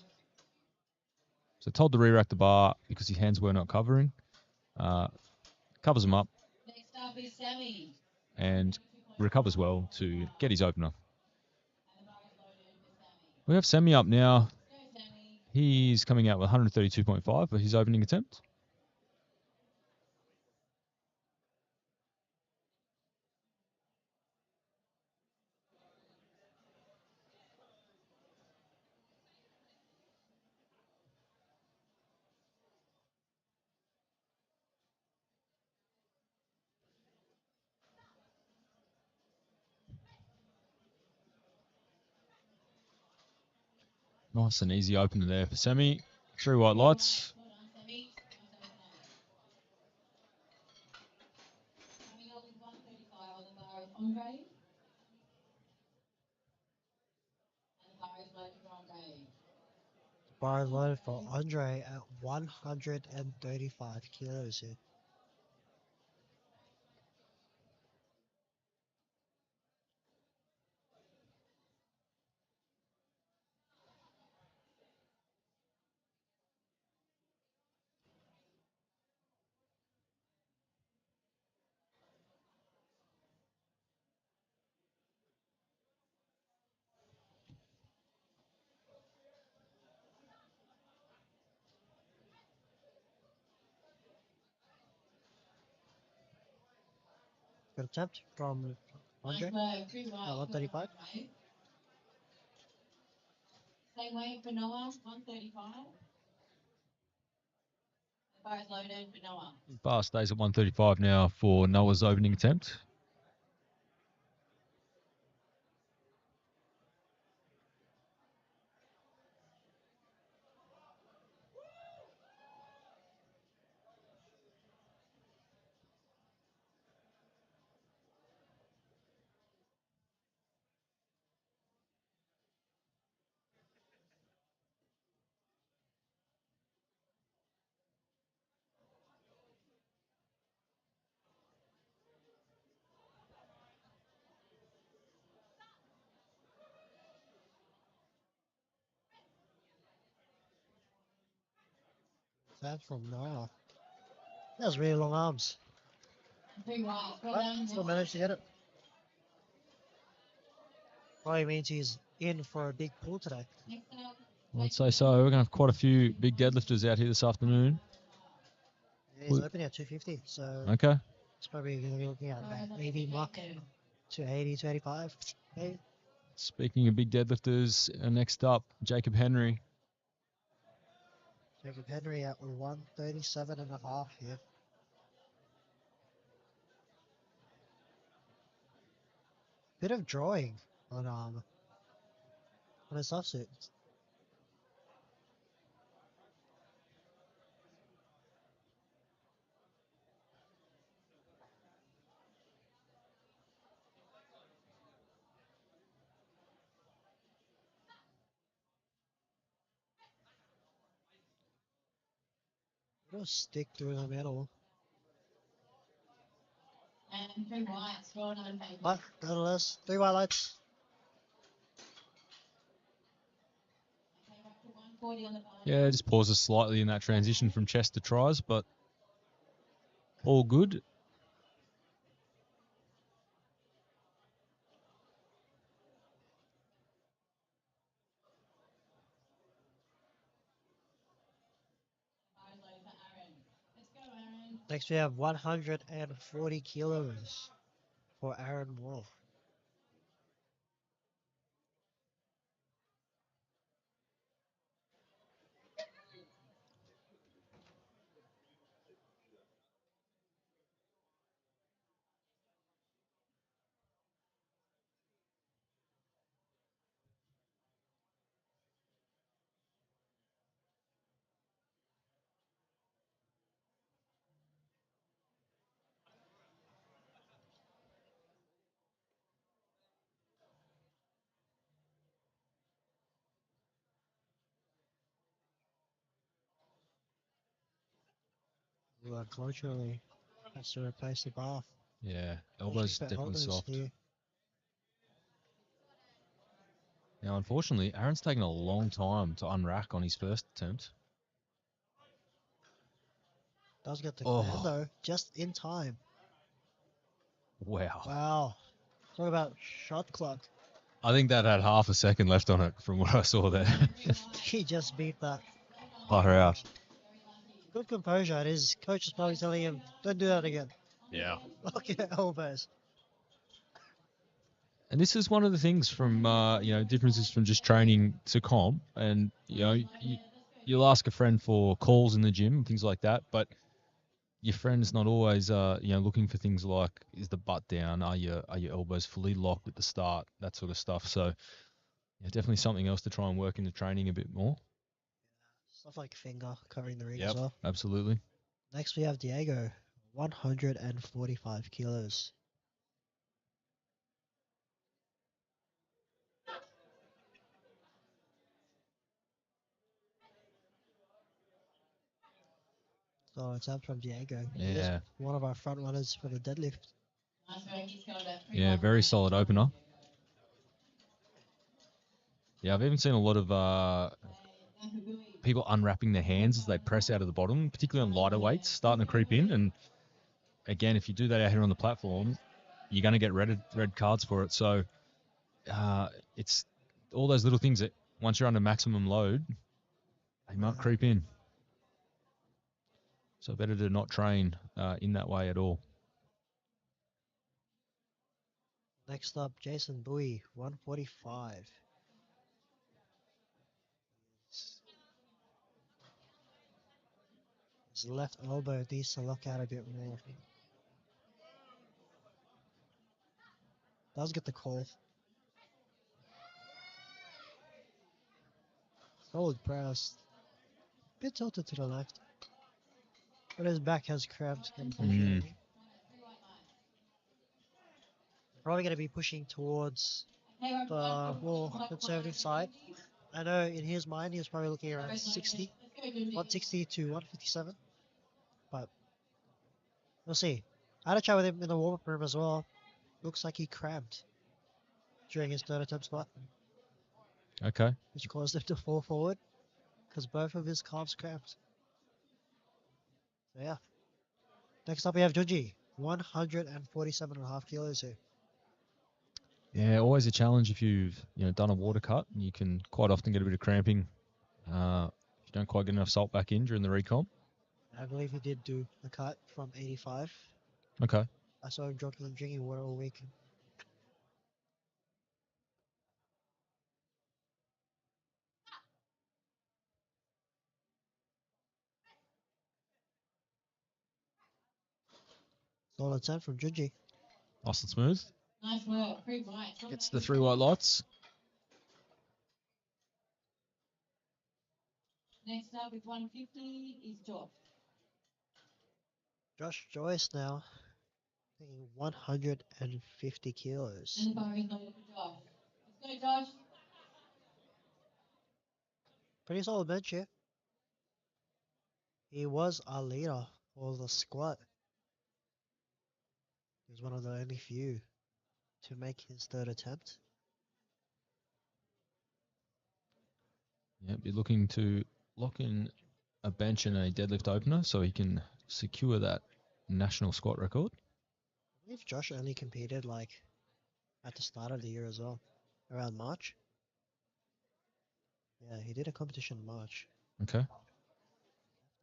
[SPEAKER 2] So told to re-rack the bar because his hands were not covering. Covers them up
[SPEAKER 4] Next up is Sammy.
[SPEAKER 2] and recovers well to get his opener.
[SPEAKER 4] And the bar is loaded for Sammy.
[SPEAKER 2] We have Semi up now.
[SPEAKER 4] Go, Sammy.
[SPEAKER 2] He's coming out with 132.5 for his opening attempt. Nice and easy opener there for Semi. 3 white lights.
[SPEAKER 4] Well done, Sammy. Nice opener. Coming up with 135 on the bar is Andre. And the bar is loaded for Andre.
[SPEAKER 3] Bar loaded for Andre at 135 kilos here. Good attempt from Andre.
[SPEAKER 4] Nice work. Green white.
[SPEAKER 3] 135.
[SPEAKER 4] Same weight for Noah, 135. The bar is loaded for Noah.
[SPEAKER 2] Bar stays at 135 now for Noah's opening attempt.
[SPEAKER 3] That from Nara. That has really long arms.
[SPEAKER 4] Three white. Well
[SPEAKER 3] But
[SPEAKER 4] done.
[SPEAKER 3] still managed to get it. Probably means he's in for a big pull today.
[SPEAKER 4] Next up.
[SPEAKER 2] I'd say so. We're going to have quite a few big deadlifters out here this afternoon.
[SPEAKER 3] Yeah, he's
[SPEAKER 2] Well-
[SPEAKER 3] opening at 250, so
[SPEAKER 2] Okay.
[SPEAKER 3] it's probably going to be looking at maybe muck 280, 285. Maybe.
[SPEAKER 2] Speaking of big deadlifters, next up, Jacob Henry.
[SPEAKER 3] Jacob Henry at 137.5 here. Bit of drawing on his offsuit. Little stick through the middle.
[SPEAKER 4] And three whites. Well done, baby.
[SPEAKER 3] But nonetheless, 3 white lights.
[SPEAKER 4] Okay, up to 140 on the bar.
[SPEAKER 2] Yeah, just pauses slightly in that transition from chest to tries, but all good.
[SPEAKER 4] Bar is loaded for Aaron. Let's go, Aaron.
[SPEAKER 3] Next we have 140 kilos for Aaron Wall. Who unfortunately has to replace the bar.
[SPEAKER 2] Yeah, elbows
[SPEAKER 3] Pushing for
[SPEAKER 2] definitely
[SPEAKER 3] elbows
[SPEAKER 2] soft.
[SPEAKER 3] here.
[SPEAKER 2] Now, unfortunately, Aaron's taken a long time to unrack on his first attempt.
[SPEAKER 3] Does get the
[SPEAKER 2] Oh.
[SPEAKER 3] command though, just in time.
[SPEAKER 2] Wow.
[SPEAKER 3] Wow. Talk about shot clock.
[SPEAKER 2] I think that had half a second left on it from what I saw there.
[SPEAKER 3] He just beat that.
[SPEAKER 2] Far out.
[SPEAKER 3] Good composure. And his coach is probably telling him, don't do that again.
[SPEAKER 2] Yeah.
[SPEAKER 3] Look at elbows.
[SPEAKER 2] And this is one of the things from, differences from just training to comp. And, you'll ask a friend for calls in the gym and things like that, but your friend's not always, looking for things like, is the butt down? Are your elbows fully locked at the start? That sort of stuff. So, yeah, definitely something else to try and work into training a bit more.
[SPEAKER 3] Stuff like finger covering the ring as well.
[SPEAKER 2] Absolutely.
[SPEAKER 3] Next we have Diego, 145 kilos. So it's up from Diego. He is
[SPEAKER 2] Yeah.
[SPEAKER 3] one of our front runners for the deadlift.
[SPEAKER 4] Nice work. He's got about three
[SPEAKER 2] Yeah,
[SPEAKER 4] white
[SPEAKER 2] very
[SPEAKER 4] lights.
[SPEAKER 2] solid opener. Yeah, I've even seen a lot of people unwrapping their hands as they press out of the bottom, particularly on lighter weights, starting to creep in. And again, if you do that out here on the platform, you're going to get red cards for it. So it's all those little things that once you're under maximum load, they might creep in. So better to not train in that way at all.
[SPEAKER 3] Next up, Jason Bowie, 145. His left elbow needs to look out a bit more. Does get the call. Solid press. Bit tilted to the left. But his back has cramped, unfortunately. Probably going to be pushing towards
[SPEAKER 4] Okay, we're up to
[SPEAKER 3] the
[SPEAKER 4] 140.
[SPEAKER 3] more conservative side. I know in his mind he was probably looking around 60,
[SPEAKER 4] Let's go, Dooney.
[SPEAKER 3] 160 to 157. But we'll see. I had a chat with him in the warm-up room as well. Looks like he cramped during his third attempt spot,
[SPEAKER 2] Okay.
[SPEAKER 3] which caused him to fall forward because both of his calves cramped. So yeah. Next up we have Junji, 147.5 kilos here.
[SPEAKER 2] Yeah, always a challenge if you've done a water cut. You can quite often get a bit of cramping if you don't quite get enough salt back in during the recomp.
[SPEAKER 3] I believe he did do a cut from 85.
[SPEAKER 2] Okay.
[SPEAKER 3] I saw him drinking water all week. Solid 10 from Junji.
[SPEAKER 2] Nice and smooth.
[SPEAKER 4] Nice work. Pretty white.
[SPEAKER 2] Gets the 3 white lights.
[SPEAKER 4] Next up with 150 is Josh.
[SPEAKER 3] Josh Joyce now, thinking 150 kilos.
[SPEAKER 4] And the bar is loaded for Josh. Let's go, Josh.
[SPEAKER 3] Pretty solid bench here. He was our leader for the squat. He was one of the only few to make his third attempt.
[SPEAKER 2] Yeah, be looking to lock in a bench and a deadlift opener so he can secure that national squat record.
[SPEAKER 3] I believe Josh only competed like at the start of the year as well, around March. Yeah, he did a competition in March.
[SPEAKER 2] Okay.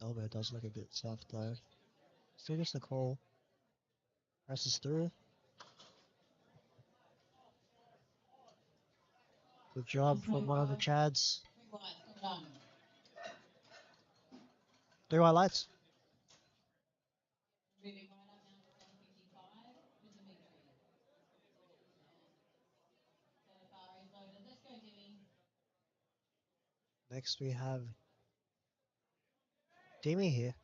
[SPEAKER 3] Elbow does look a bit soft though. Still gets the call. Presses through. Good job from one of the Chads.
[SPEAKER 4] Pretty white. Well done.
[SPEAKER 3] 3 white lights.
[SPEAKER 4] Moving right up now to 155 with Dimitri. Third bar is loaded. Let's go, Jimmy.
[SPEAKER 3] Next we have Demi here.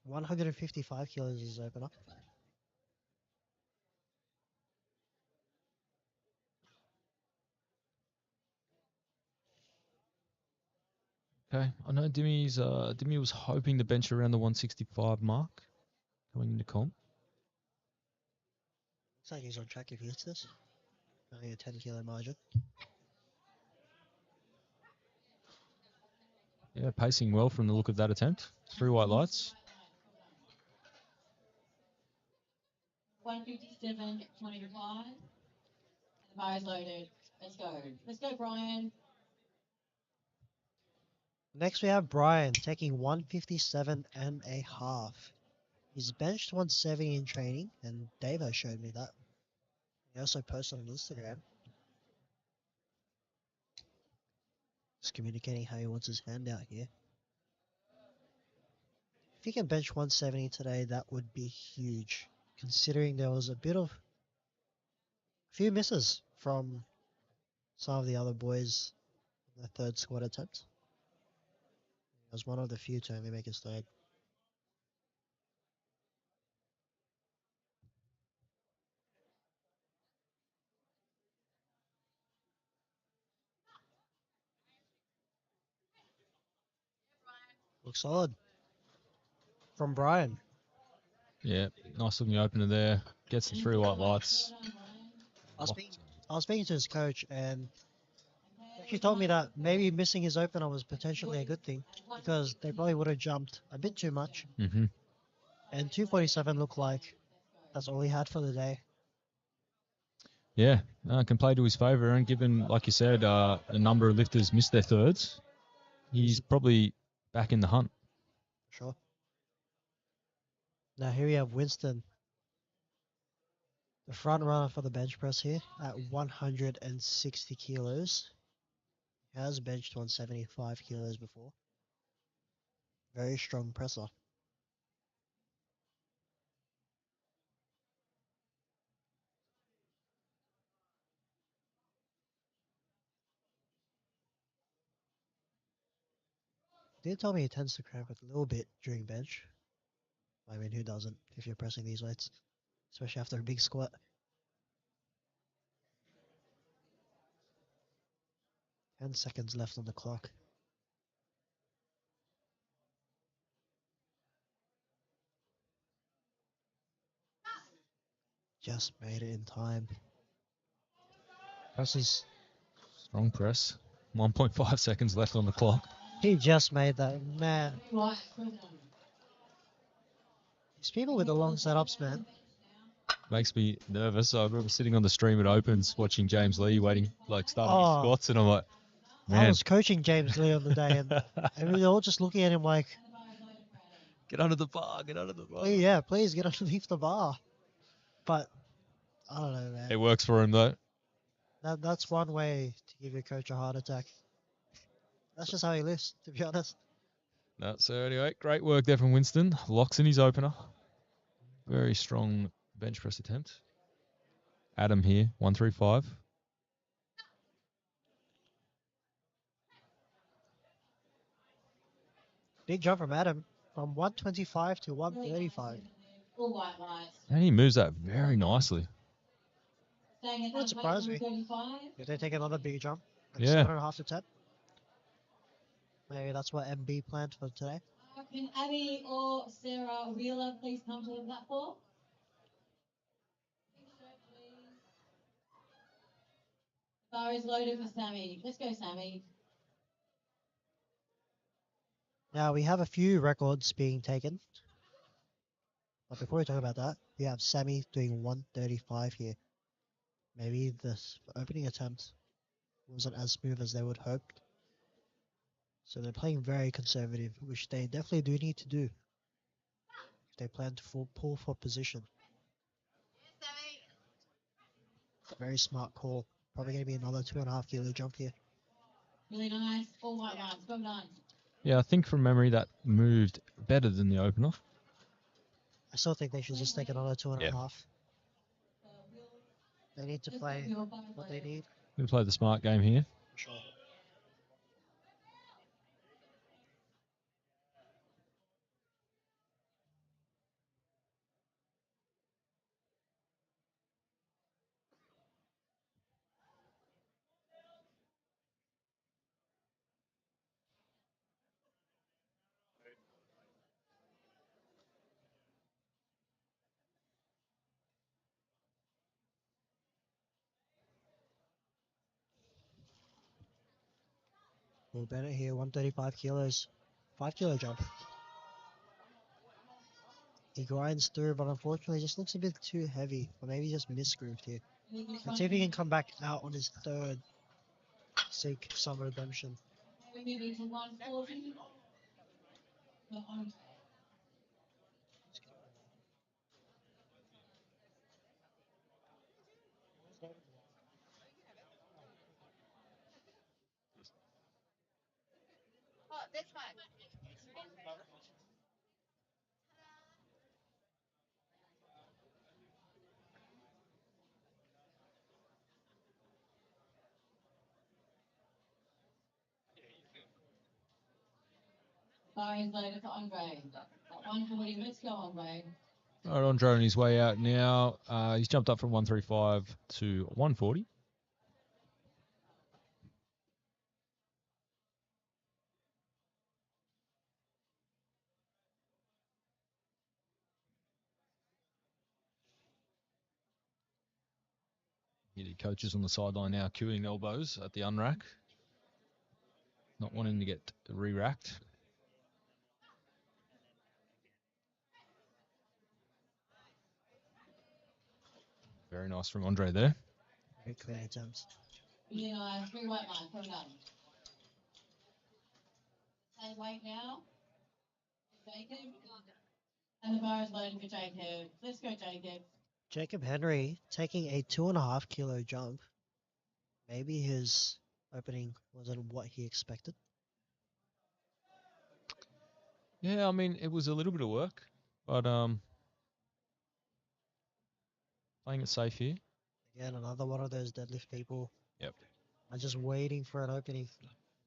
[SPEAKER 3] 155 kilos is opener.
[SPEAKER 2] Okay. I know Demi was hoping to bench around the 165 mark going into comp.
[SPEAKER 3] Looks like he's on track if he hits this. Only a 10 kilo margin.
[SPEAKER 2] Yeah, pacing well from the look of that attempt. 3 white lights.
[SPEAKER 4] 157, 25. And the bar is loaded. Let's go. Let's go, Brian.
[SPEAKER 3] Next we have Brian taking 157 and a half. He's benched 170 in training, and Davo showed me that. He also posted on Instagram. Just communicating how he wants his hand out here. If he can bench 170 today, that would be huge, considering there was a few misses from some of the other boys in the third squat attempt. He was one of the few to only make his third. Looks solid. From Brian.
[SPEAKER 2] Yeah, nice looking opener there. Gets the 3 white lights.
[SPEAKER 4] Well done, Brian.
[SPEAKER 3] I was speaking to his coach, and he told me that maybe missing his opener was potentially a good thing because they probably would have jumped a bit too much.
[SPEAKER 2] Mm-hmm.
[SPEAKER 3] And 247 looked like that's all he had for the day.
[SPEAKER 2] Yeah, can play to his favour. And given, like you said, a number of lifters missed their thirds, he's probably back in the hunt.
[SPEAKER 3] Sure. Now here we have Winston, the front runner for the bench press here at 160 kilos. He has benched 175 kilos before. Very strong presser. He did tell me he tends to cramp a little bit during bench. I mean, who doesn't if you're pressing these weights, especially after a big squat. 10 seconds left on the clock. Just made it in time.
[SPEAKER 2] Presses. Strong press. 1.5 seconds left on the clock.
[SPEAKER 3] He just made that, man.
[SPEAKER 4] Pretty white. Well done.
[SPEAKER 3] These people with the long setups, man.
[SPEAKER 2] Makes me nervous. I remember sitting on the stream at Opens watching James Lee waiting, like starting his
[SPEAKER 3] Oh.
[SPEAKER 2] squats, and I'm like,
[SPEAKER 3] I
[SPEAKER 2] man,
[SPEAKER 3] was coaching James Lee on the day, and we were all just looking at him like,
[SPEAKER 2] get under the bar, get under the bar.
[SPEAKER 3] please get underneath the bar. But I don't know, man.
[SPEAKER 2] It works for him though.
[SPEAKER 3] That's one way to give your coach a heart attack. That's just how he lives, to be honest.
[SPEAKER 2] No, so anyway, great work there from Winston. Locks in his opener. Very strong bench press attempt. Adam here, 135.
[SPEAKER 3] Big jump from Adam, from 125 to 135.
[SPEAKER 4] All white lights.
[SPEAKER 2] And he moves that very nicely.
[SPEAKER 4] Staying at
[SPEAKER 3] Wouldn't surprise me
[SPEAKER 4] 135.
[SPEAKER 3] if they take another big jump, like
[SPEAKER 2] Yeah.
[SPEAKER 3] 7.5 to 10. Maybe that's what MB planned for today.
[SPEAKER 4] Can Abby or Sarah Wheeler please come to the platform? Pink shirt, please. Bar is loaded for Sammy. Let's go, Sammy.
[SPEAKER 3] Now we have a few records being taken. But before we talk about that, we have Sammy doing 135 here. Maybe this opening attempt wasn't as smooth as they would hoped. So they're playing very conservative, which they definitely do need to do if they plan to pull for position. Very smart call. Probably going to be another 2.5 kilo jump here.
[SPEAKER 4] Really nice. All white lines. Well done.
[SPEAKER 2] Yeah, I think from memory that moved better than the opener.
[SPEAKER 3] I still think they should just take another 2.5.
[SPEAKER 2] Yeah.
[SPEAKER 3] They need to play what they need.
[SPEAKER 2] We play the smart game here.
[SPEAKER 3] Sure. Will Bennett here, 135 kilos, 5 kilo jump. He grinds through, but unfortunately just looks a bit too heavy, or maybe just misgrooved here. Let's see if he can come back out on his third, seek some redemption.
[SPEAKER 4] We're moving to 140. Bar is loaded for Andre. At 140. Let's go, Andre.
[SPEAKER 2] All right, Andre on his way out now. He's jumped up from 135 to 140. The coaches on the sideline now queuing elbows at the unrack. Not wanting to get re-racked. Very nice from Andre there.
[SPEAKER 3] Very clear attempts.
[SPEAKER 4] Really nice. 3 white lines. Well done. Same weight now. Jacob. And the bar is loaded for Jacob. Let's go, Jacob.
[SPEAKER 3] Jacob Henry taking a 2.5 kilo jump. Maybe his opening wasn't what he expected.
[SPEAKER 2] Yeah, I mean, it was a little bit of work, but playing it safe here.
[SPEAKER 3] Again, another one of those deadlift people.
[SPEAKER 2] Yep.
[SPEAKER 3] Are just waiting for an opening.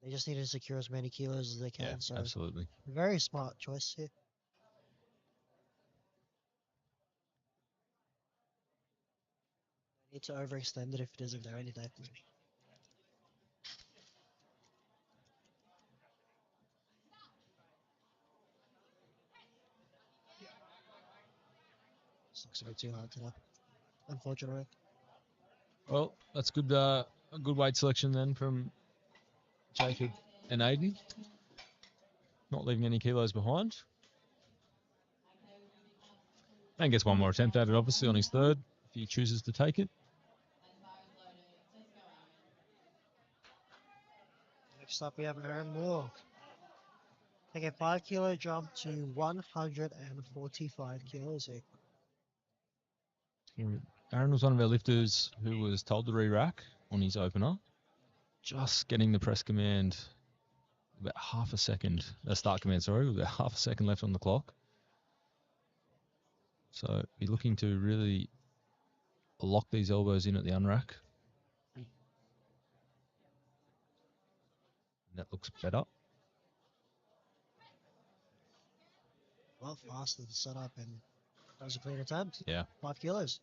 [SPEAKER 3] They just need to secure as many kilos as they can.
[SPEAKER 2] Yeah,
[SPEAKER 3] so
[SPEAKER 2] absolutely.
[SPEAKER 3] very smart choice here. Need to overextend it if it isn't there anything. This looks a bit too hard today, unfortunately.
[SPEAKER 2] Well, that's good. A good weight selection then from Jacob and Aiden. Not leaving any kilos behind. And gets one more attempt at it, obviously, on his third, if he chooses to take it.
[SPEAKER 3] Next up, we have Aaron Moore. Take a 5 kilo jump to 145 kilos here.
[SPEAKER 2] Aaron was one of our lifters who was told to re-rack on his opener. Just getting the press command about half a second, start command, sorry, with about half a second left on the clock. So be looking to really lock these elbows in at the unrack. And that looks better.
[SPEAKER 3] Well, faster to set up and that was a clean attempt.
[SPEAKER 2] Yeah.
[SPEAKER 3] 5 kilos.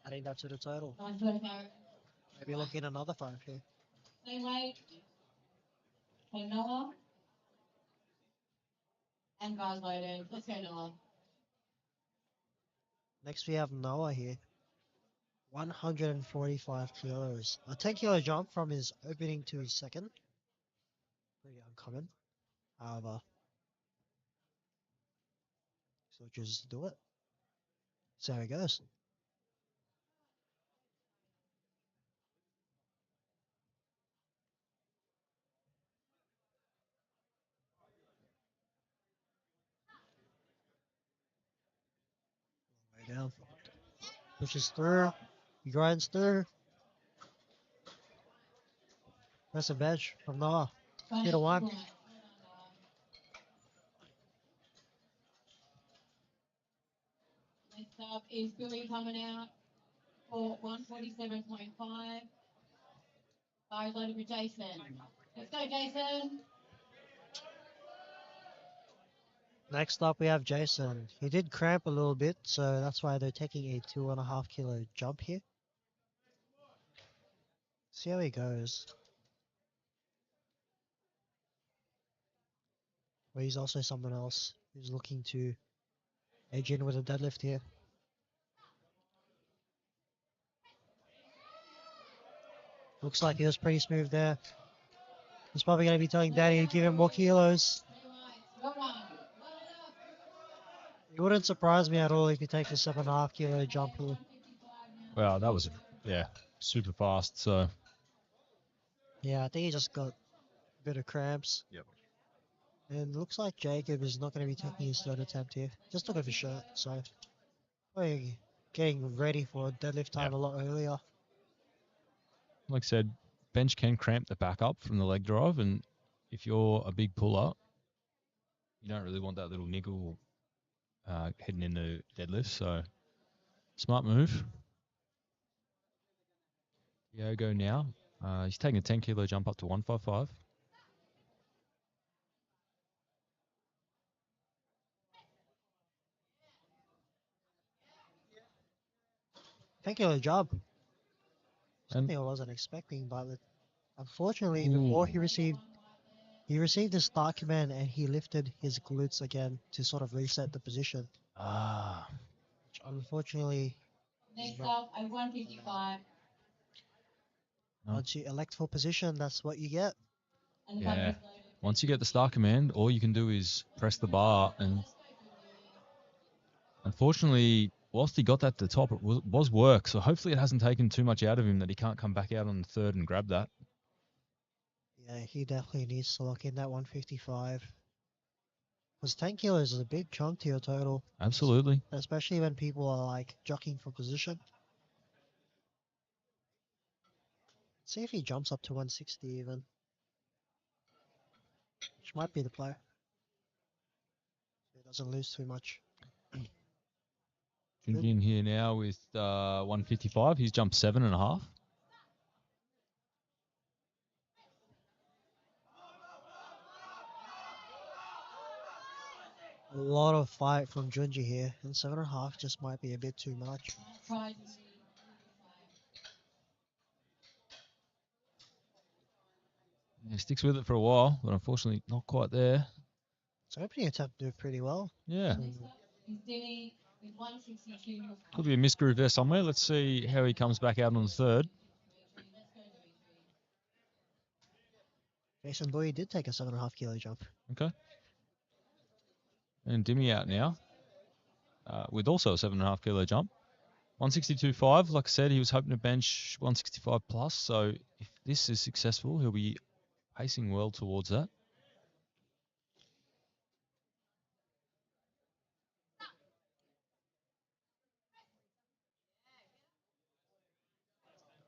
[SPEAKER 3] Adding that to the total.
[SPEAKER 4] 9:45.
[SPEAKER 3] Maybe looking at another 5 here.
[SPEAKER 4] Same weight. Okay, Noah. And guys loaded. Let's go, Noah.
[SPEAKER 3] Next, we have Noah here. 145 kilos. A 10 kilo jump from his opening to his second. Pretty uncommon. However, still chooses to do it. See how it goes. Way down. Pushes through. He grinds through. That's a bench from Noah. 2 to 1.
[SPEAKER 4] Next up is Billy coming out for 147.5. Guys loaded with Jason. Let's go, Jason.
[SPEAKER 3] Next up, we have Jason. He did cramp a little bit, so that's why they're taking a 2.5 kilo jump here. See how he goes. But he's also someone else who's looking to edge in with a deadlift here. Looks like he was pretty smooth there. He's probably going to be telling Daddy to give him more kilos. It wouldn't surprise me at all if he takes a 7.5 kilo jump here.
[SPEAKER 2] Well, that was, super fast. So,
[SPEAKER 3] Yeah, I think he just got a bit of cramps.
[SPEAKER 2] Yep.
[SPEAKER 3] And looks like Jacob is not going to be taking his third attempt here. Just took off his shirt, so probably getting ready for deadlift time a lot earlier.
[SPEAKER 2] like I said, bench can cramp the back up from the leg drive. And if you're a big puller, you don't really want that little niggle heading into deadlift. So, smart move. Diogo now. He's taking a 10 kilo jump up to 155.
[SPEAKER 3] 10 kilo jump.
[SPEAKER 2] And
[SPEAKER 3] Something I wasn't expecting, but unfortunately, before he received his start command and he lifted his glutes again to sort of reset the position. Which unfortunately,
[SPEAKER 4] Next up, at 155.
[SPEAKER 3] once you elect for position, that's what you get.
[SPEAKER 4] And the
[SPEAKER 2] Yeah.
[SPEAKER 4] button is loaded.
[SPEAKER 2] once you get the start command, all you can do is press the bar. And unfortunately, whilst he got that to the top, it was work. So hopefully it hasn't taken too much out of him that he can't come back out on the third and grab that.
[SPEAKER 3] Yeah, he definitely needs to lock in that 155. Because 10 kilos is a big chunk to your total.
[SPEAKER 2] Absolutely.
[SPEAKER 3] Especially when people are like jockeying for position. See if he jumps up to 160 even. Which might be the play. He doesn't lose too much.
[SPEAKER 2] Junjin here now with 155. He's jumped 7.5.
[SPEAKER 3] A lot of fight from Junji here, and 7.5 just might be a bit too much.
[SPEAKER 4] Try to
[SPEAKER 2] He sticks with it for a while, but unfortunately not quite there.
[SPEAKER 3] So opening attempt did pretty well.
[SPEAKER 2] Yeah.
[SPEAKER 4] Next up is Denny with 162.
[SPEAKER 2] Could be a misgroove there somewhere. Let's see how he comes back out on the third.
[SPEAKER 4] Let's go, Dimitri.
[SPEAKER 3] Jason Bowie did take a 7.5 kilo jump.
[SPEAKER 2] Okay. And Dimmy out now. with also a 7.5 kilo jump. 162.5, like I said, he was hoping to bench 165 plus. So if this is successful, he'll be pacing well towards that.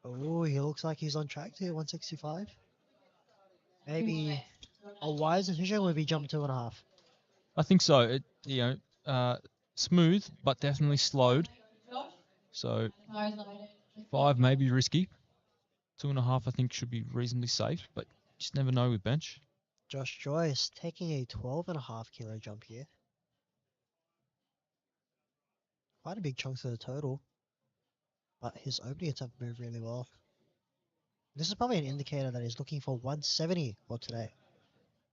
[SPEAKER 3] Oh, he looks like he's on track to 165. Maybe a wise decision would be jump 2.5.
[SPEAKER 2] I think so. Smooth, but definitely slowed. So 5 may be risky. 2.5, I think, should be reasonably safe, but just never know with bench.
[SPEAKER 3] Josh Joyce taking a 12.5 kilo jump here. Quite a big chunk to the total, but his opening attempt moved really well. This is probably an indicator that he's looking for 170 for today,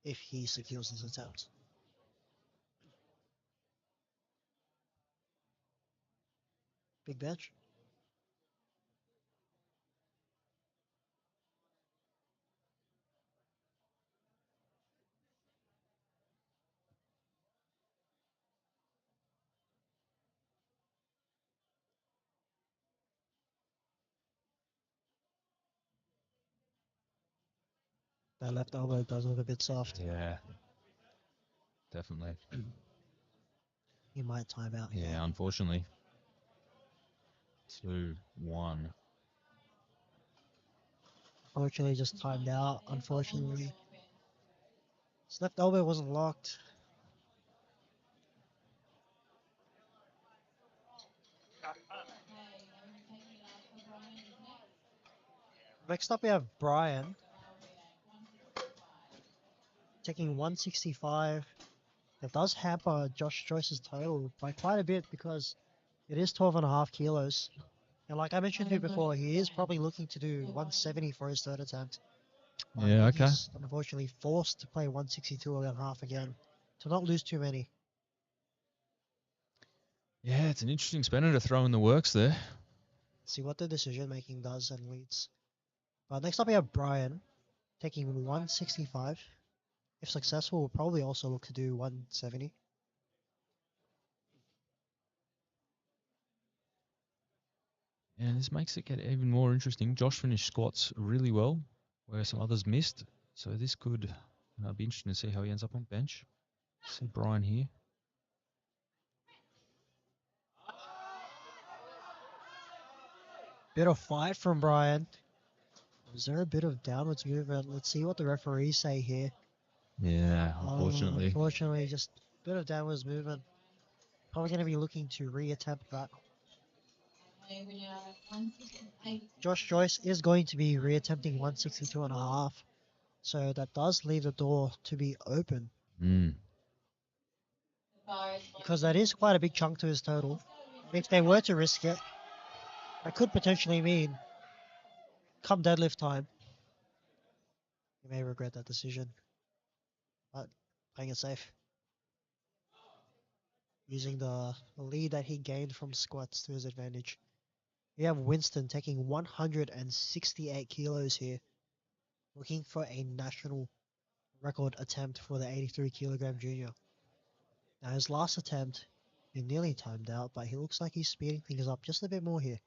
[SPEAKER 3] if he secures this attempt. Big bench. That left elbow does look a bit soft.
[SPEAKER 2] Yeah, definitely.
[SPEAKER 3] He might time out.
[SPEAKER 2] Yeah, unfortunately. 2, 1.
[SPEAKER 3] Unfortunately, just timed out. Unfortunately, his left elbow wasn't locked. Next up, we have Brian taking 165. That does hamper Josh Joyce's total by quite a bit because it is 12.5 kilos. And like I mentioned to you before, he is probably looking to do 170 for his third attempt. But
[SPEAKER 2] Yeah, okay.
[SPEAKER 3] he's unfortunately forced to play 162.5 again to not lose too many.
[SPEAKER 2] Yeah, it's an interesting spinner to throw in the works there.
[SPEAKER 3] See what the decision making does and leads. But next up we have Brian taking 165. If successful, we'll probably also look to do 170.
[SPEAKER 2] And this makes it get even more interesting. Josh finished squats really well, where some others missed. So this could be interesting to see how he ends up on bench. See Brian here.
[SPEAKER 3] Bit of fight from Brian. Was there a bit of downwards movement? Let's see what the referees say here.
[SPEAKER 2] Yeah, unfortunately.
[SPEAKER 3] Unfortunately, just a bit of downwards movement. Probably going to be looking to reattempt that. Josh Joyce is going to be reattempting 162.5. So that does leave the door to be open. Because that is quite a big chunk to his total. If they were to risk it, that could potentially mean come deadlift time, you may regret that decision. But playing it safe. Using the lead that he gained from squats to his advantage. We have Winston taking 168 kilos here. Looking for a national record attempt for the 83 kilogram junior. Now his last attempt, he nearly timed out, but he looks like he's speeding things up just a bit more here.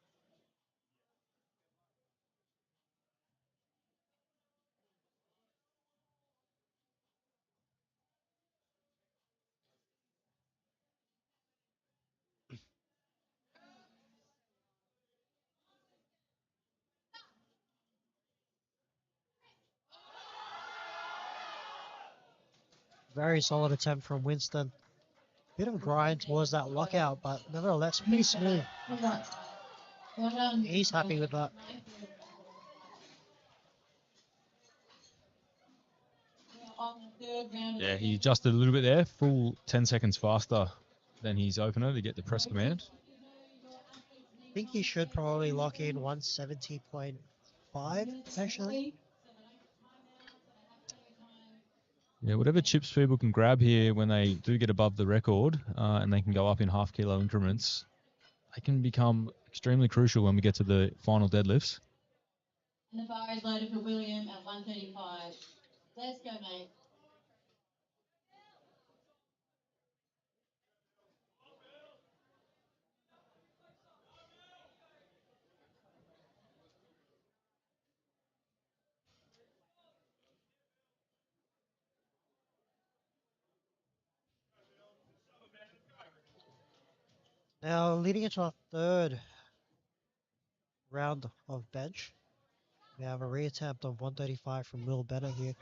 [SPEAKER 3] Very solid attempt from Winston. Bit of grind towards that lockout, but nevertheless pretty smooth. He's happy with that.
[SPEAKER 2] Yeah, he adjusted a little bit there. Full 10 seconds faster than his opener to get the press command.
[SPEAKER 3] I think he should probably lock in 170.5 potentially.
[SPEAKER 2] Yeah, whatever chips people can grab here when they do get above the record and they can go up in half kilo increments, they can become extremely crucial when we get to the final deadlifts.
[SPEAKER 4] And the bar is loaded for William at 135. Let's go, mate.
[SPEAKER 3] Now, leading into our third round of bench, we have a reattempt of 135 from Will Bennett here.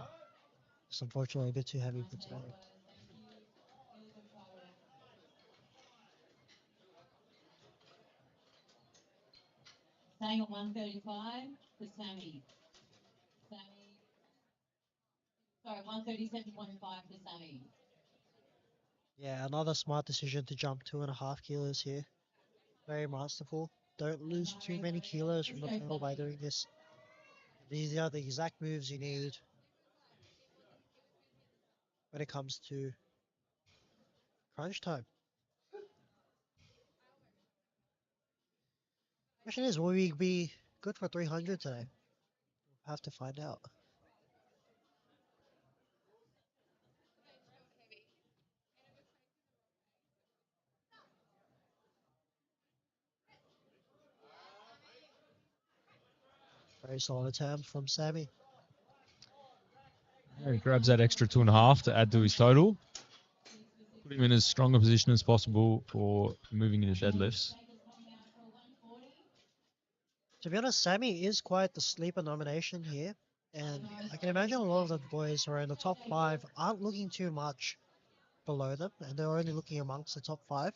[SPEAKER 3] It's unfortunately a bit too heavy for today.
[SPEAKER 4] Staying at 135 for Sammy. Sorry, 137.5 for Sammy.
[SPEAKER 3] Yeah, another smart decision to jump 2.5 kilos here. Very masterful. Don't lose too many kilos from the pedal by doing this. These are the exact moves you need when it comes to crunch time. Question is, will we be good for 300 today? We'll have to find out. Very solid attempt from Sammy.
[SPEAKER 2] Yeah, he grabs that extra 2.5 to add to his total. Put him in as strong a position as possible for moving into deadlifts.
[SPEAKER 3] To be honest, Sammy is quite the sleeper nomination here. And I can imagine a lot of the boys who are in the top 5 aren't looking too much below them, and they're only looking amongst the top 5.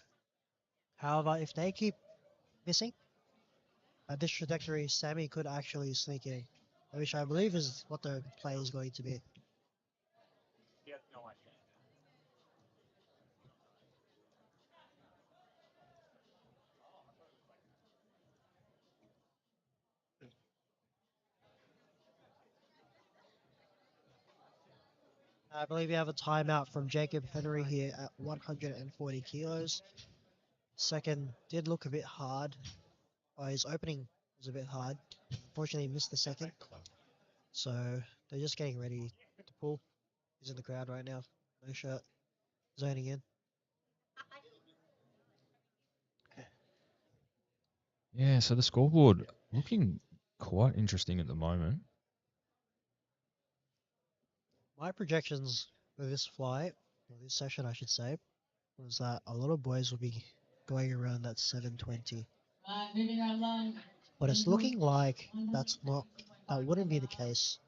[SPEAKER 3] However, if they keep missing at this trajectory, Sammy could actually sneak in, which I believe is what the play is going to be. I believe we have a timeout from Jacob Henry here at 140 kilos. Second did look a bit hard. His opening was a bit hard. Unfortunately, he missed the second. So they're just getting ready to pull. He's in the crowd right now. No shirt. Zoning in.
[SPEAKER 2] Yeah, so the scoreboard looking quite interesting at the moment.
[SPEAKER 3] My projections for this flight, or this session I should say, was that a lot of boys will be going around that 720.
[SPEAKER 4] Right, moving right along.
[SPEAKER 3] But it's looking like that wouldn't be the case.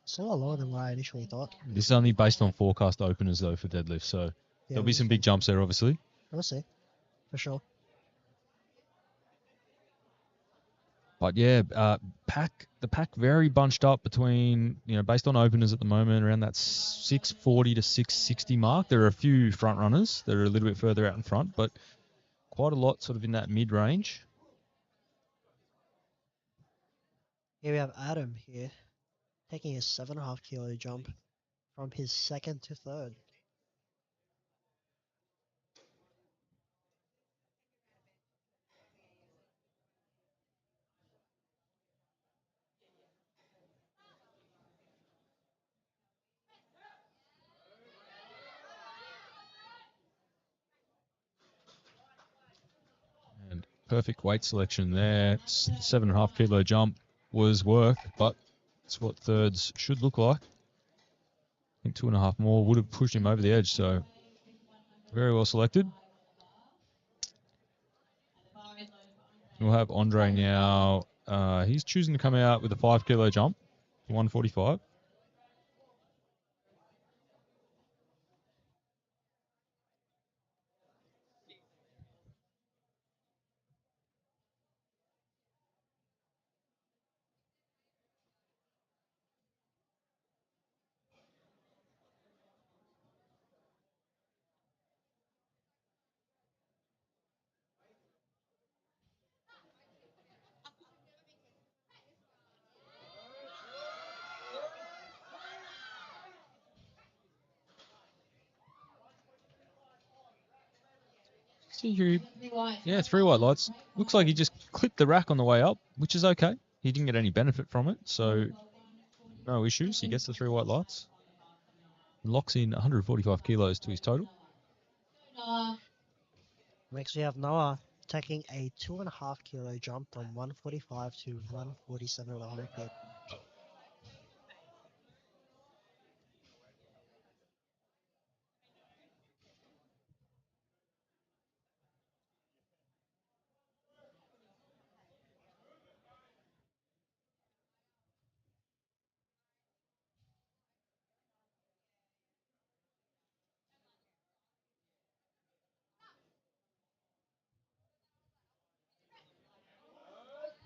[SPEAKER 3] It's a lot lower than what I initially thought.
[SPEAKER 2] This is only based on forecast openers, though, for deadlift, so
[SPEAKER 3] Yeah,
[SPEAKER 2] there'll be some big jumps there, obviously.
[SPEAKER 3] We'll see, for sure.
[SPEAKER 2] But yeah, the pack very bunched up between, based on openers at the moment, around that 640 to 660 mark. There are a few front runners that are a little bit further out in front, but quite a lot sort of in that mid-range.
[SPEAKER 3] Here we have Adam here, taking a 7.5 kilo jump from his second to third.
[SPEAKER 2] And perfect weight selection there. 7.5 kilo jump was work, but it's what thirds should look like. I think 2.5 more would have pushed him over the edge, so very well selected. We'll have Andre now. He's choosing to come out with a 5 kilo jump, 145. See here, yeah, 3 white lights. Looks like he just clipped the rack on the way up, which is okay. He didn't get any benefit from it, so no issues. He gets the 3 white lights. Locks in 145 kilos to his total.
[SPEAKER 3] Next we have Noah taking a 2.5 kilo jump from 145 to 147.5 feet.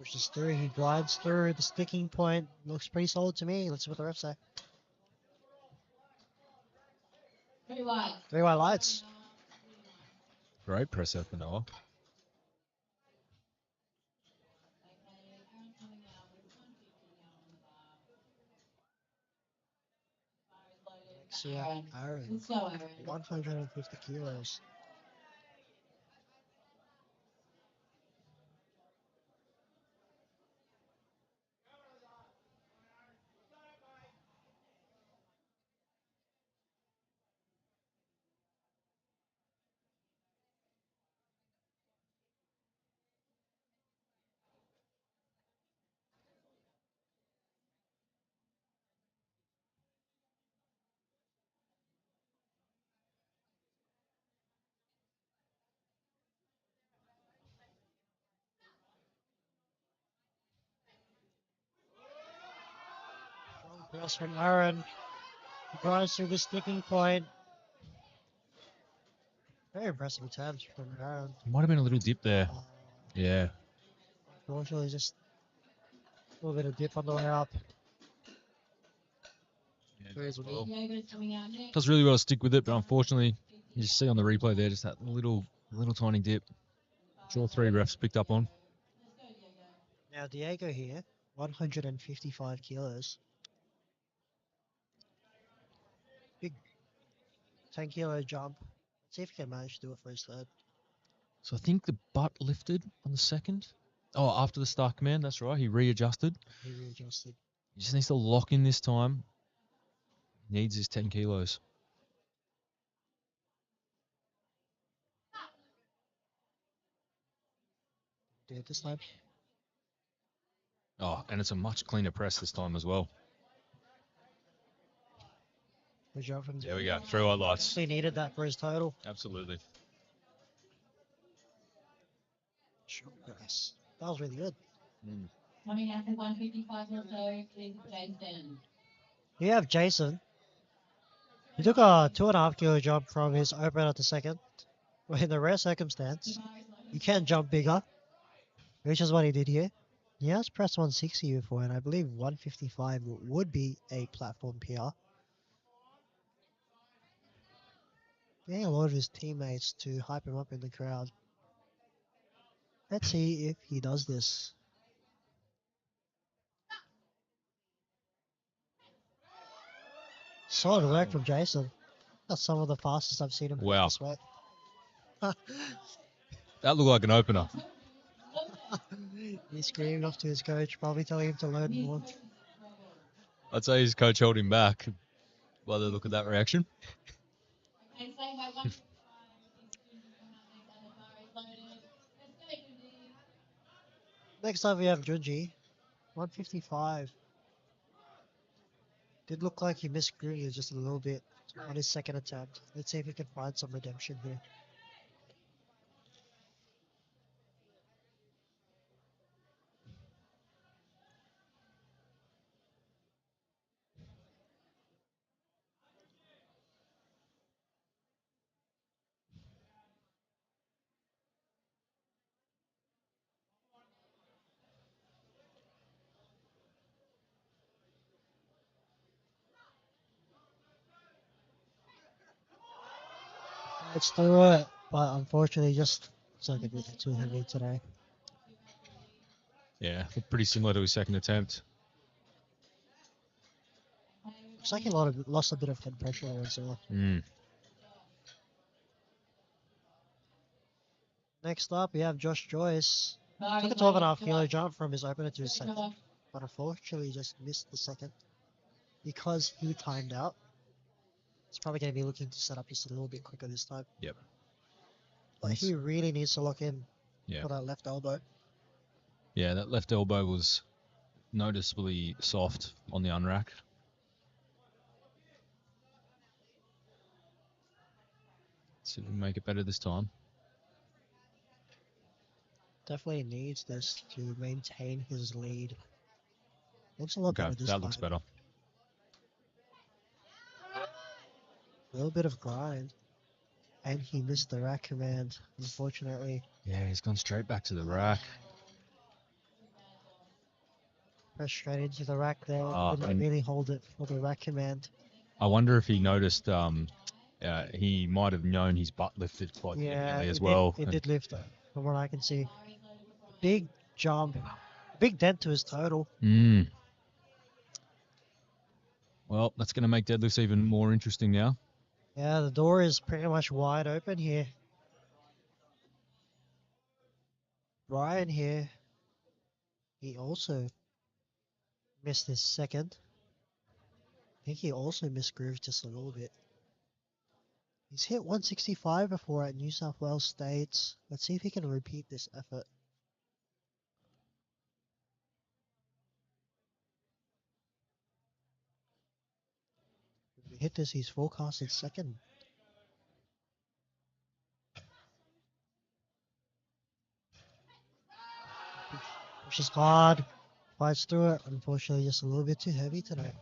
[SPEAKER 3] Pushes through. He glides through the sticking point. Looks pretty solid to me. Let's see what the refs say.
[SPEAKER 4] 3 wide.
[SPEAKER 3] 3 wide lights.
[SPEAKER 2] Great press out for Noah.
[SPEAKER 3] See Aaron.
[SPEAKER 4] Slow, Aaron.
[SPEAKER 3] 150 kilos. Strong press from Aaron. He glides through the sticking point. Very impressive attempts from Aaron.
[SPEAKER 2] Might have been a little dip there.
[SPEAKER 3] Uh,
[SPEAKER 2] Yeah.
[SPEAKER 3] Unfortunately, just a little bit of dip on the way up. Very well.
[SPEAKER 4] Yoga's coming out next.
[SPEAKER 2] Does really well to stick with it, but unfortunately, you just see on the replay there just that little tiny dip. Which all 3 refs picked up on.
[SPEAKER 3] Now Diego here, 155 kilos. Big 10-kilo jump. Let's see if he can manage to do it for his third.
[SPEAKER 2] So I think the butt lifted on the second. Oh, after the start command, that's right. He readjusted.
[SPEAKER 3] He readjusted.
[SPEAKER 2] He just needs to lock in this time. Needs his 10 kilos.
[SPEAKER 3] Do it this time.
[SPEAKER 2] Oh, and it's a much cleaner press this time as well.
[SPEAKER 3] Good job from
[SPEAKER 2] There we go. 3 wide lights.
[SPEAKER 3] He needed that for his total.
[SPEAKER 2] Absolutely.
[SPEAKER 3] Sure. Nice. That was really good.
[SPEAKER 4] Coming out at 155 or so, please, Jason.
[SPEAKER 3] You have Jason. He took a 2.5 kilo jump from his opener to second. But in the rare circumstance, you can jump bigger, which is what he did here. He has pressed 160 before, and I believe 155 would be a platform PR. Getting a lot of his teammates to hype him up in the crowd. Let's see if he does this. Solid work from Jason. That's some of the fastest I've seen him.
[SPEAKER 2] Wow.
[SPEAKER 3] This way.
[SPEAKER 2] That looked like an opener.
[SPEAKER 3] He screamed off to his coach, probably telling him to learn more.
[SPEAKER 2] I'd say his coach held him back by the look of that reaction.
[SPEAKER 4] And saying by 155, and the bar is loaded. Let's go, Judy.
[SPEAKER 3] Next up we have Junji. 155. Did look like he missed Gruny just a little bit on his second attempt. Let's see if he can find some redemption here. Let's do it, but unfortunately just took a bit too heavy today.
[SPEAKER 2] Yeah, pretty similar to his second attempt.
[SPEAKER 3] Looks like he lost a bit of head pressure there as well. Next up, we have Josh Joyce. Took a 12.5 kilo jump from his opener to his second, but unfortunately just missed the second because he timed out. He's probably going to be looking to set up just a little bit quicker this time.
[SPEAKER 2] Yep.
[SPEAKER 3] But he really needs to lock in
[SPEAKER 2] Yeah.
[SPEAKER 3] for that left elbow.
[SPEAKER 2] Yeah, that left elbow was noticeably soft on the unrack. See if we can make it better this time.
[SPEAKER 3] Definitely needs this to maintain his lead. Looks a lot better this
[SPEAKER 2] that
[SPEAKER 3] time.
[SPEAKER 2] looks better.
[SPEAKER 3] A little bit of grind. And he missed the rack command, unfortunately.
[SPEAKER 2] Yeah, he's gone straight back to the rack.
[SPEAKER 3] press straight into the rack there. Didn't
[SPEAKER 2] and-
[SPEAKER 3] really hold it for the rack command.
[SPEAKER 2] I wonder if he noticed. He might have known his butt lifted quite
[SPEAKER 3] Yeah,
[SPEAKER 2] significantly as
[SPEAKER 3] it
[SPEAKER 2] well.
[SPEAKER 3] Did, it
[SPEAKER 2] and-
[SPEAKER 3] did lift, from what I can see. Big jump, big dent to his total.
[SPEAKER 2] Mm. Well, that's going to make deadlifts even more interesting now.
[SPEAKER 3] Yeah, the door is pretty much wide open here. Brian here, he also missed his second. I think he also misgrooved just a little bit. He's hit 165 before at New South Wales State. Let's see if he can repeat this effort. If we hit this, he's forecasted second. Pushes hard, fights through it. Unfortunately, just a little bit too heavy today.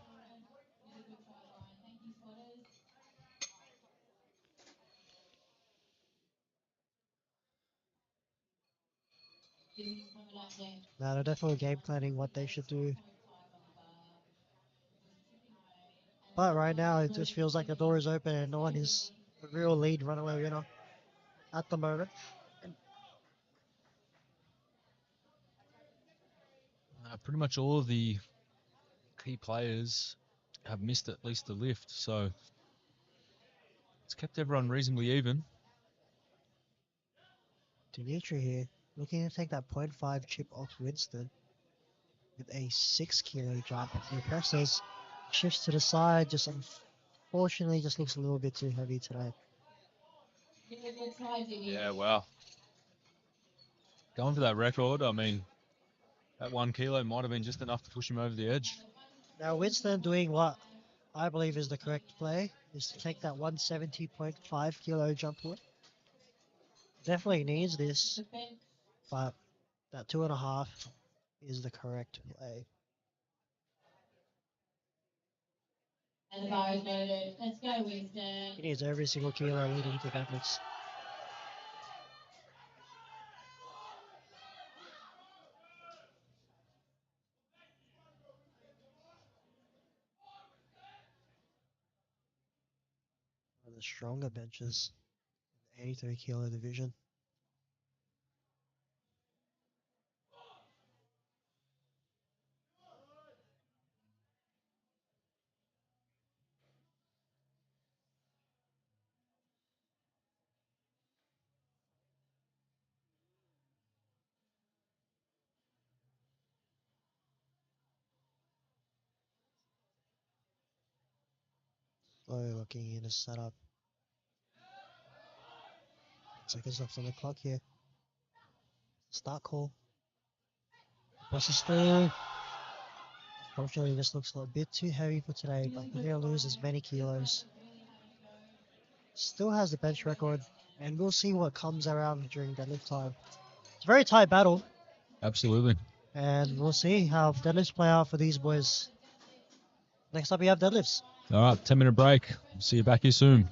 [SPEAKER 3] Now they're definitely game planning what they should do. But right now, it just feels like the door is open and no one is the real lead runaway winner at the moment.
[SPEAKER 2] Pretty much all of the key players have missed at least the lift, so it's kept everyone reasonably even.
[SPEAKER 3] D2S2 here, looking to take that 0.5 chip off Winston with a 6 kilo jump. He presses, shifts to the side, just unfortunately just looks a little bit too heavy today.
[SPEAKER 2] Yeah, wow. Going for that record, I mean, that 1 kilo might have been just enough to push him over the edge.
[SPEAKER 3] Now Winston doing what I believe is the correct play, is to take that 170.5 kilo jump lift. Definitely needs this, but that 2.5 is the correct play.
[SPEAKER 4] And the bar is noted. Let's go, Winston.
[SPEAKER 3] He needs every single kilo leading to deadlifts. One of the stronger benches in the 83 kilo division. Slowly looking in his setup. Seconds left on the clock here. Start call. Presses through. Unfortunately, this looks a bit too heavy for today, but he'll lose as many kilos. Still has the bench record, and we'll see what comes around during deadlift time. It's a very tight battle,
[SPEAKER 2] Absolutely.
[SPEAKER 3] and we'll see how deadlifts play out for these boys. Next up, we have deadlifts.
[SPEAKER 2] All right, 10-minute break. See you back here soon.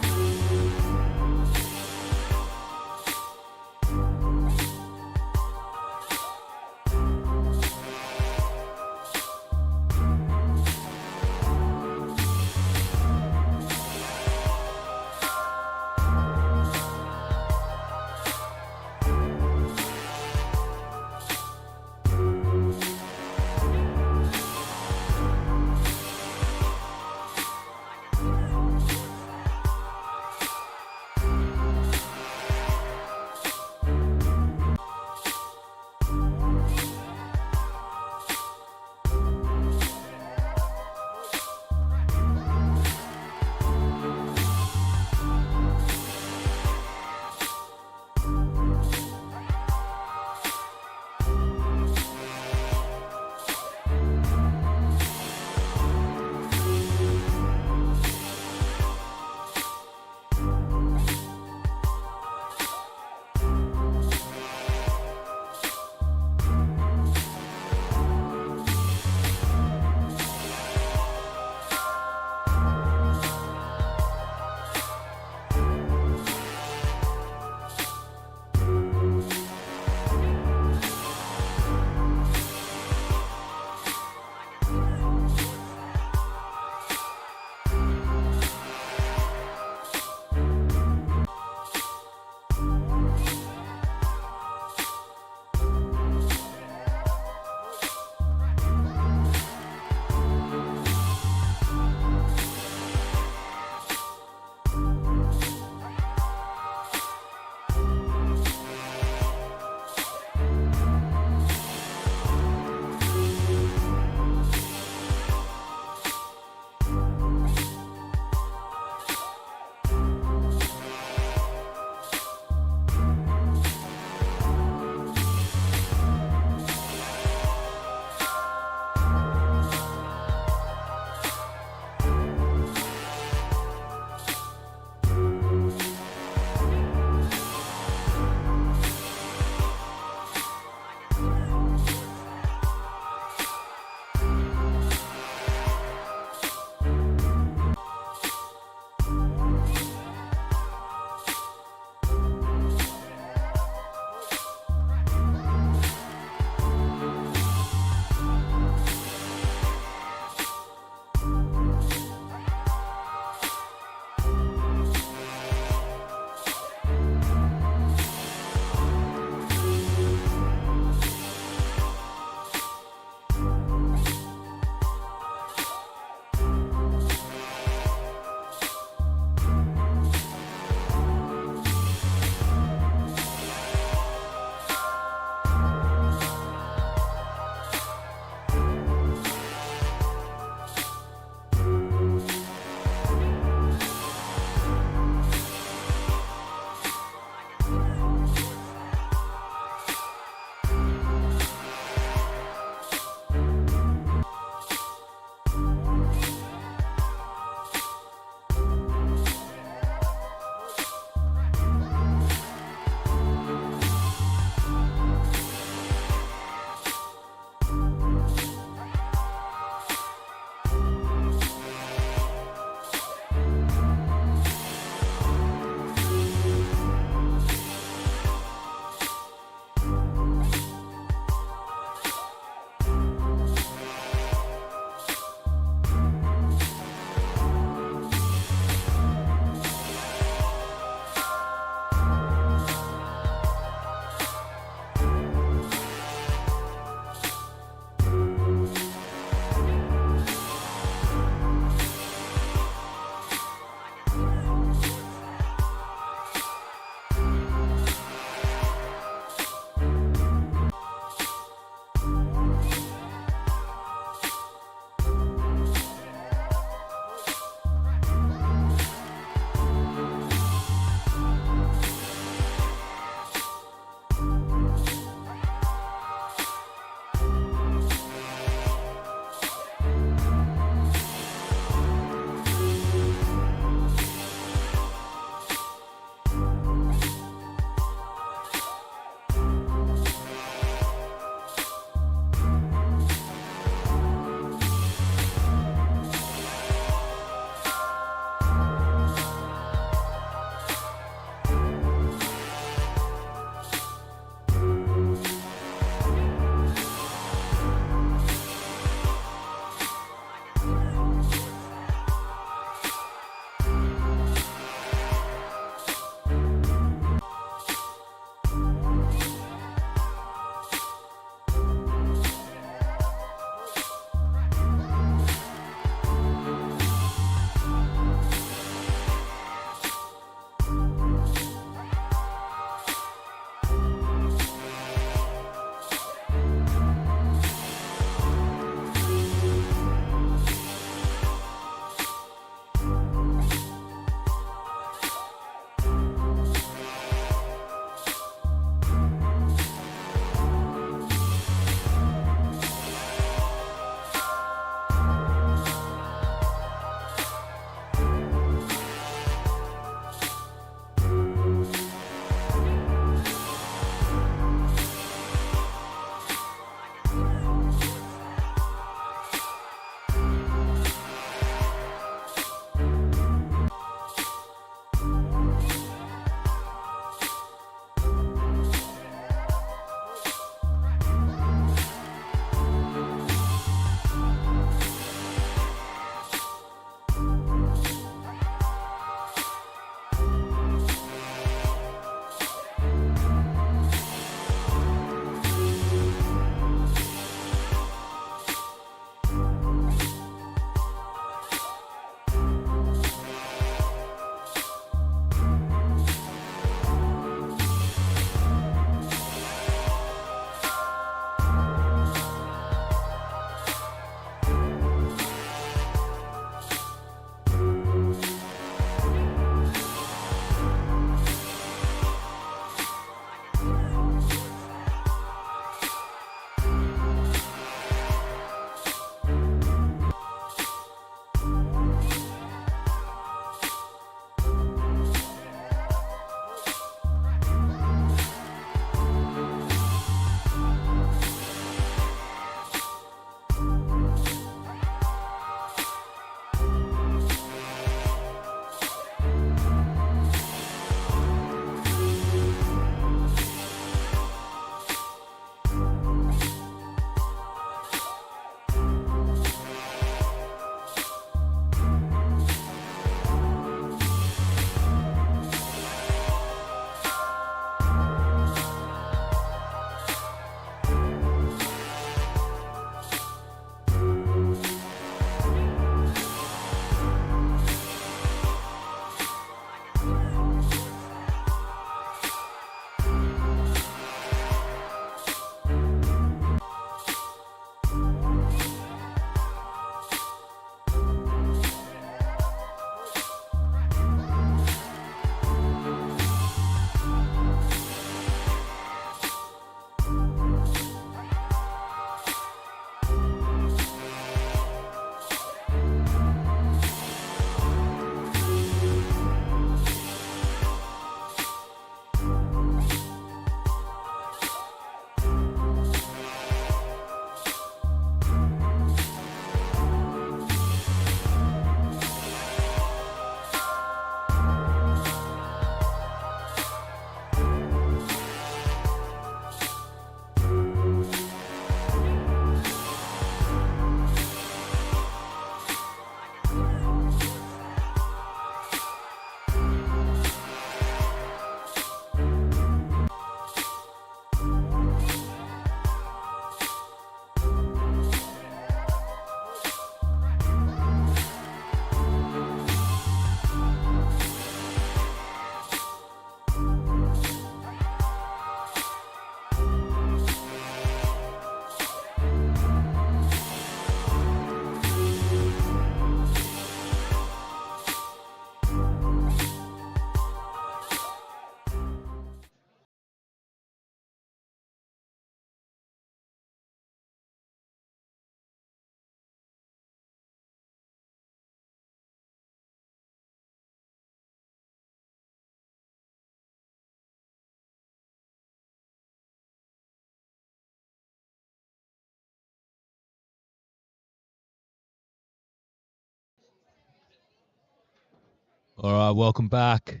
[SPEAKER 2] All right, welcome back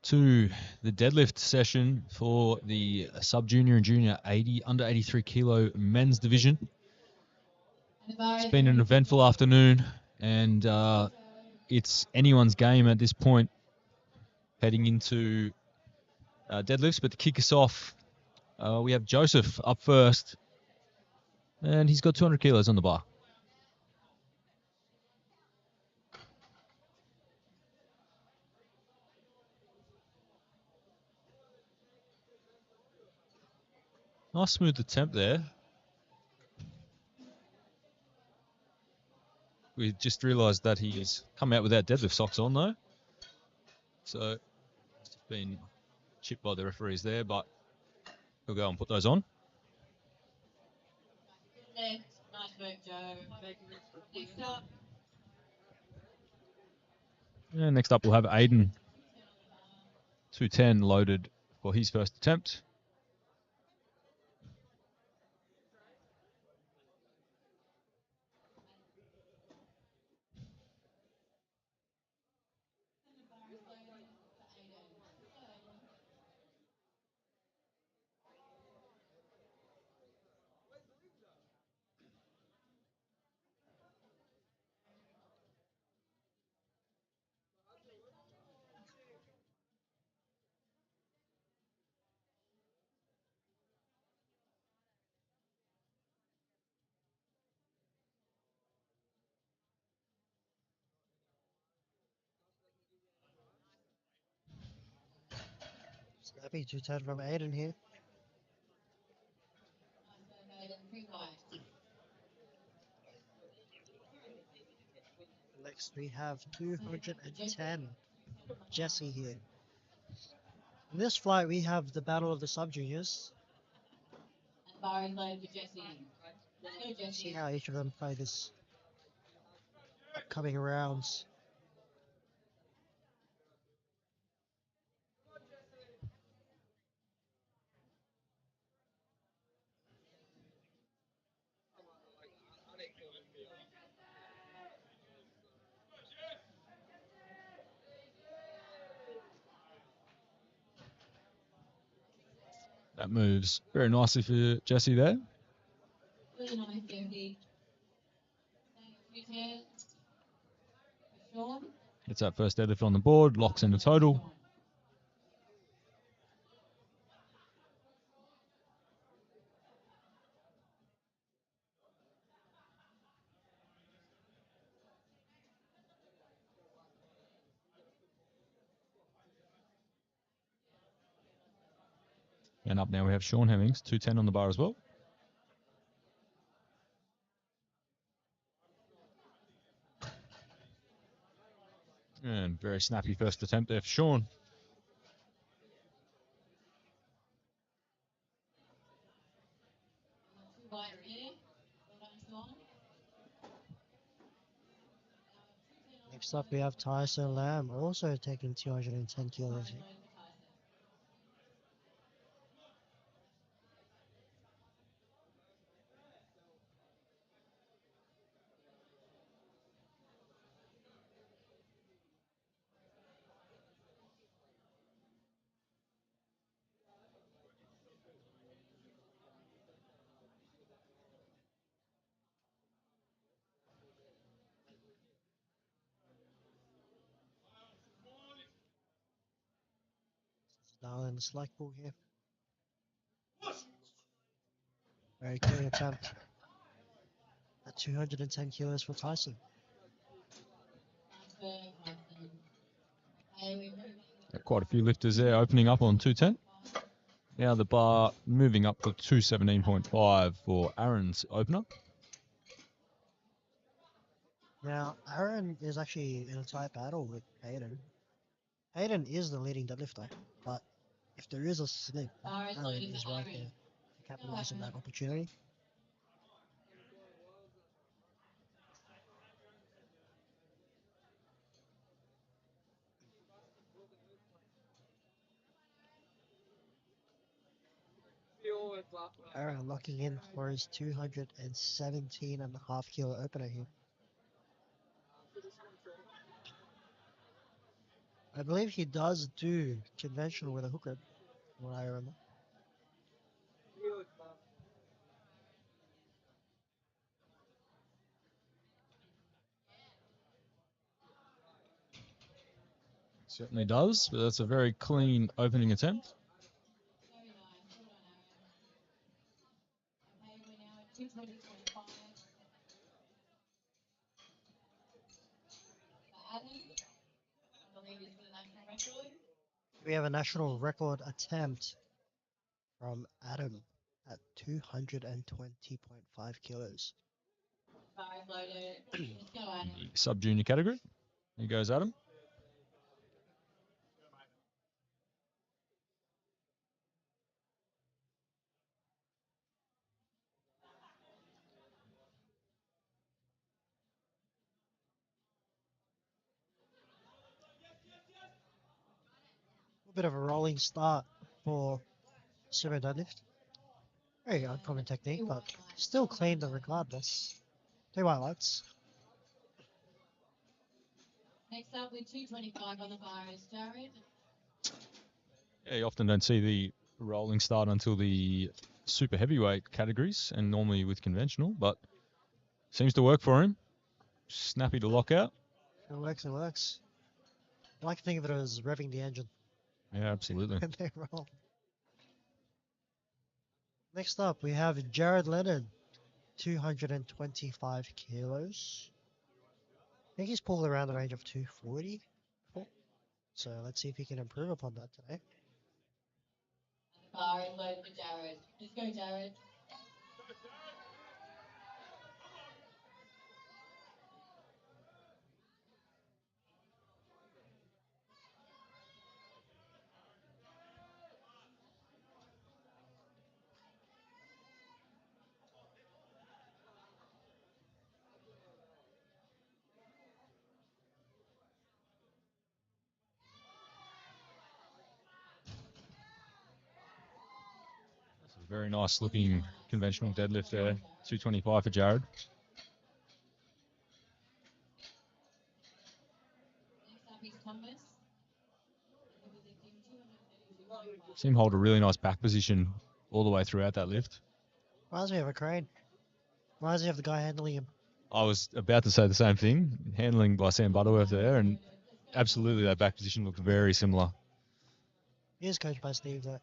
[SPEAKER 2] to the deadlift session for the sub-junior and junior under 83 kilo men's division. It's been an eventful afternoon, and it's anyone's game at this point heading into deadlifts. But to kick us off, we have Joseph up first, and he's got 200 kilos on the bar. Nice smooth attempt there. We just realised that he's come out without deadlift socks on though. So it's been chipped by the referees there, but he'll go and put those on.
[SPEAKER 4] Nice work, Joe. Next up.
[SPEAKER 2] And next up we'll have Aiden, 210 loaded for his first attempt.
[SPEAKER 3] Snappy 210 from Aiden here. Next we have 210. Jesse here. In this flight we have the battle of the sub-juniors.
[SPEAKER 4] Bar is loaded for Jesse. Let's go, Jesse.
[SPEAKER 3] See how each of them play this upcoming rounds.
[SPEAKER 2] That moves very nicely for Jesse there.
[SPEAKER 4] Really nice, Jesse. Thank you, Sean.
[SPEAKER 2] Gets that first deadlift on the board, locks in the total. And up now we have Sean Hemmings, 210 on the bar as well. And very snappy first attempt there for Sean.
[SPEAKER 3] Next up we have Tyson Lamb, also taking 210 kilos here. Now in the slack pool here. Very clean attempt. At 210 kilos for Tyson.
[SPEAKER 2] Quite a few lifters there opening up on 210. Now the bar moving up to 217.5 for Aaron's opener.
[SPEAKER 3] Now Aaron is actually in a tight battle with Hayden. Hayden is the leading deadlifter, but if there is a slip, Aaron is right there to capitalize on that opportunity. Aaron locking in for his 217.5 kilo opener here. I believe he does do conventional with a hook grip, from what I remember.
[SPEAKER 2] Certainly does, but that's a very clean opening attempt.
[SPEAKER 4] Very nice. Well done, Aaron. Okay, we're now at 220.5. For Adam, I believe is the national record.
[SPEAKER 3] We have a national record attempt from Adam at 220.5 kilos.
[SPEAKER 4] Bar is loaded. Let's go, Adam.
[SPEAKER 2] The sub-junior category. Here goes Adam.
[SPEAKER 3] A bit of a rolling start for sumo deadlift. Very uncommon technique, but still clean regardless. 2 highlights.
[SPEAKER 4] Next up with 225 on the bar is Jared.
[SPEAKER 2] Yeah, you often don't see the rolling start until the super heavyweight categories and normally with conventional, but seems to work for him. Snappy to lock out.
[SPEAKER 3] It works, it works. I like to think of it as revving the engine
[SPEAKER 2] Yeah, absolutely.
[SPEAKER 3] when they roll. Next up, we have Jared Leonard, 225 kilos. I think he's pulled around the range of 240. So let's see if he can improve upon that today.
[SPEAKER 4] The bar is loaded for Jared. Let's go, Jared.
[SPEAKER 2] That's a very nice looking conventional deadlift there. 225 for Jared.
[SPEAKER 4] Next up is Thomas. He was lifting 232.
[SPEAKER 2] See him hold a really nice back position all the way throughout that lift.
[SPEAKER 3] Reminds me of a crane. Reminds me of the guy handling him.
[SPEAKER 2] I was about to say the same thing, handling by Sam Butterworth there, and absolutely that back position looked very similar.
[SPEAKER 3] He is coached by Steve though.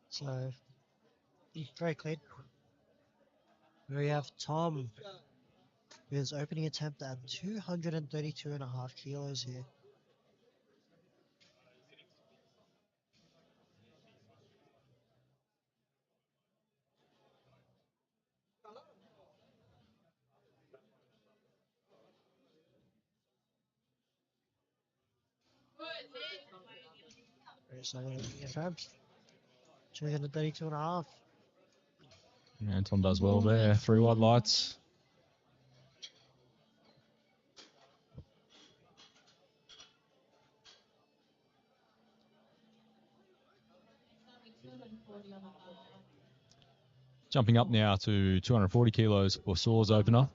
[SPEAKER 3] So, very clean. We have Tom, with his opening attempt at 232.5 kilos here. Very solid opening attempt. 232.5.
[SPEAKER 2] And Tom does well there. 3 wide lights. Jumping up now to 240 kilos for Saw's opener.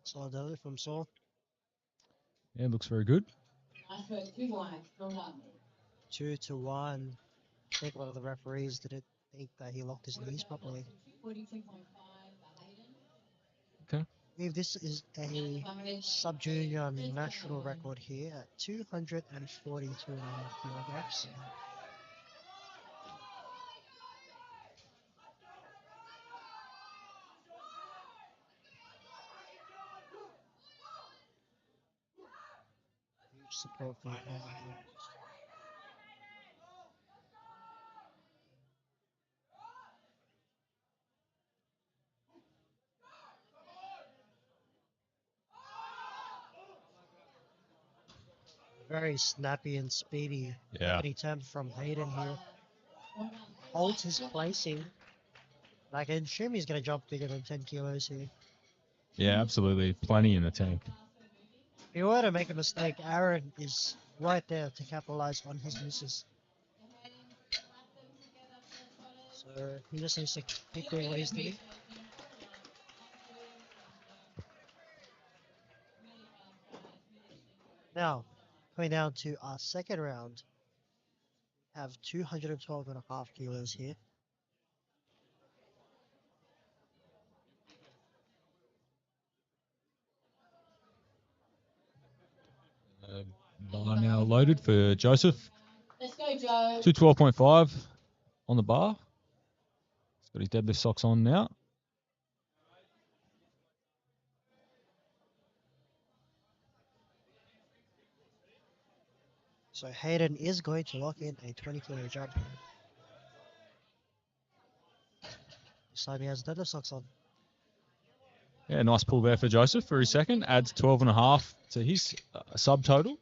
[SPEAKER 3] Solid deadlift from Saw.
[SPEAKER 2] Yeah, looks very good.
[SPEAKER 4] Nice work, 2 wide. Well done.
[SPEAKER 3] 2-1. I think one of the referees didn't think that he locked his knees properly.
[SPEAKER 4] 242.5 for Hayden.
[SPEAKER 3] I believe this is a sub-junior national record here at 242.5 kilograms. Huge support for Very snappy and speedy.
[SPEAKER 2] Yeah.
[SPEAKER 3] Any turn from Hayden here. Holds his placing. And I can assume he's going to jump bigger than 10 kilos here.
[SPEAKER 2] Yeah, absolutely. Plenty in the tank.
[SPEAKER 3] If he were to make a mistake, Aaron is right there to capitalize on his misses. So he just needs to keep doing what he's doing. Now, coming down to our second round, we have 212.5 kilos here.
[SPEAKER 2] Bar now loaded for Joseph.
[SPEAKER 4] Let's go, Joe.
[SPEAKER 2] 212.5 on the bar. He's got his deadlift socks on now.
[SPEAKER 3] So Hayden is going to lock in a 20 kilo jump. This time he has deadlift socks on.
[SPEAKER 2] Yeah, nice pull there for Joseph for his second. Adds 12.5 to his subtotal.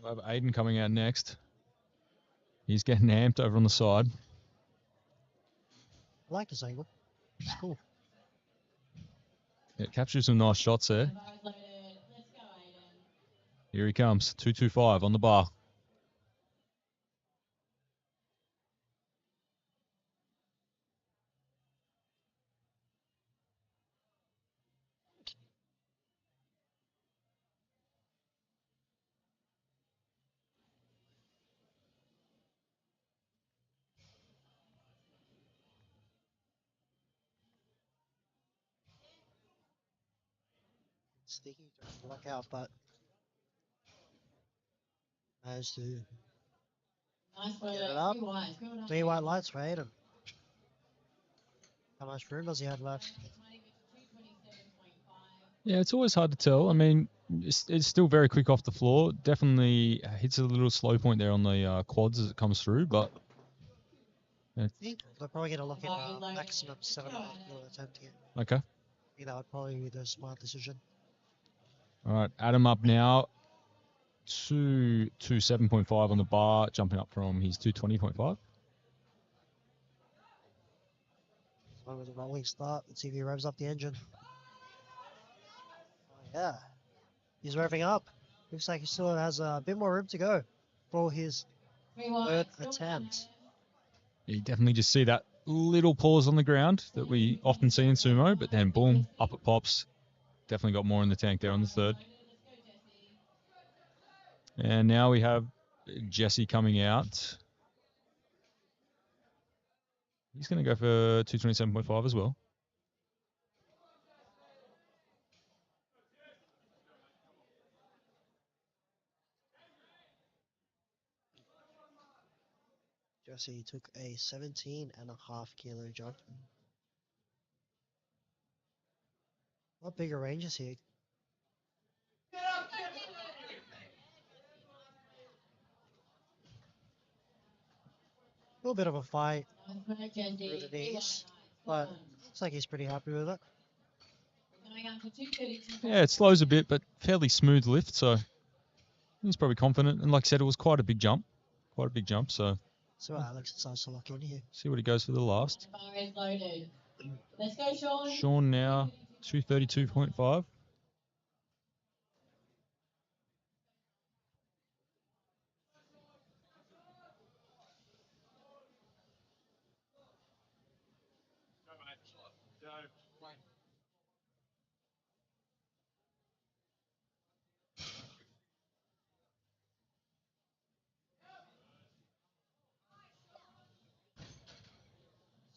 [SPEAKER 2] We'll have Aiden coming out next. He's getting amped over on the side.
[SPEAKER 3] I like this angle. It's cool.
[SPEAKER 2] Yeah, captures some nice shots there. Here he comes. 225 on the bar.
[SPEAKER 3] Sneaky to block out, but managed to
[SPEAKER 4] Nice
[SPEAKER 3] get
[SPEAKER 4] work.
[SPEAKER 3] it up.
[SPEAKER 4] Three whites. Good on
[SPEAKER 3] 3
[SPEAKER 4] you.
[SPEAKER 3] white lights for Hayden. How much room does he have left?
[SPEAKER 2] Yeah, it's always hard to tell. I mean, it's still very quick off the floor. Definitely hits a little slow point there on the quads as it comes through, but
[SPEAKER 3] I think they're probably going to lock in a maximum 7.5 kilo attempt here.
[SPEAKER 2] okay.
[SPEAKER 3] I think that would probably be the smart decision.
[SPEAKER 2] All right, Adam up now to 7.5 on the bar, jumping up from his 220.5.
[SPEAKER 3] As long as a rolling start, let's see if he revs up the engine. Oh, yeah. He's revving up. Looks like he still has a bit more room to go for his
[SPEAKER 4] Three
[SPEAKER 3] third
[SPEAKER 4] whites. Good
[SPEAKER 3] attempt.
[SPEAKER 2] You definitely just see that little pause on the ground that we often see in sumo, but then boom, up it pops. Definitely got more in the tank there on the third. And now we have Jesse coming out. He's going to go for 227.5 as well.
[SPEAKER 3] Jesse took a 17.5 kilo jump. What bigger ranges here? A little bit of a fight
[SPEAKER 4] Nice work, Jesse.
[SPEAKER 3] through the
[SPEAKER 4] Three
[SPEAKER 3] knees,
[SPEAKER 4] white
[SPEAKER 3] but
[SPEAKER 4] lights.
[SPEAKER 3] looks like he's pretty happy with it.
[SPEAKER 4] Going up to 232.
[SPEAKER 2] Yeah, it slows a bit, but fairly smooth lift, so he's probably confident. And like I said, it was quite a big jump. So
[SPEAKER 3] So Alex decides to lock in here.
[SPEAKER 2] see what he goes for the last.
[SPEAKER 4] The bar is loaded. Let's go, Sean.
[SPEAKER 2] Sean now 232.5.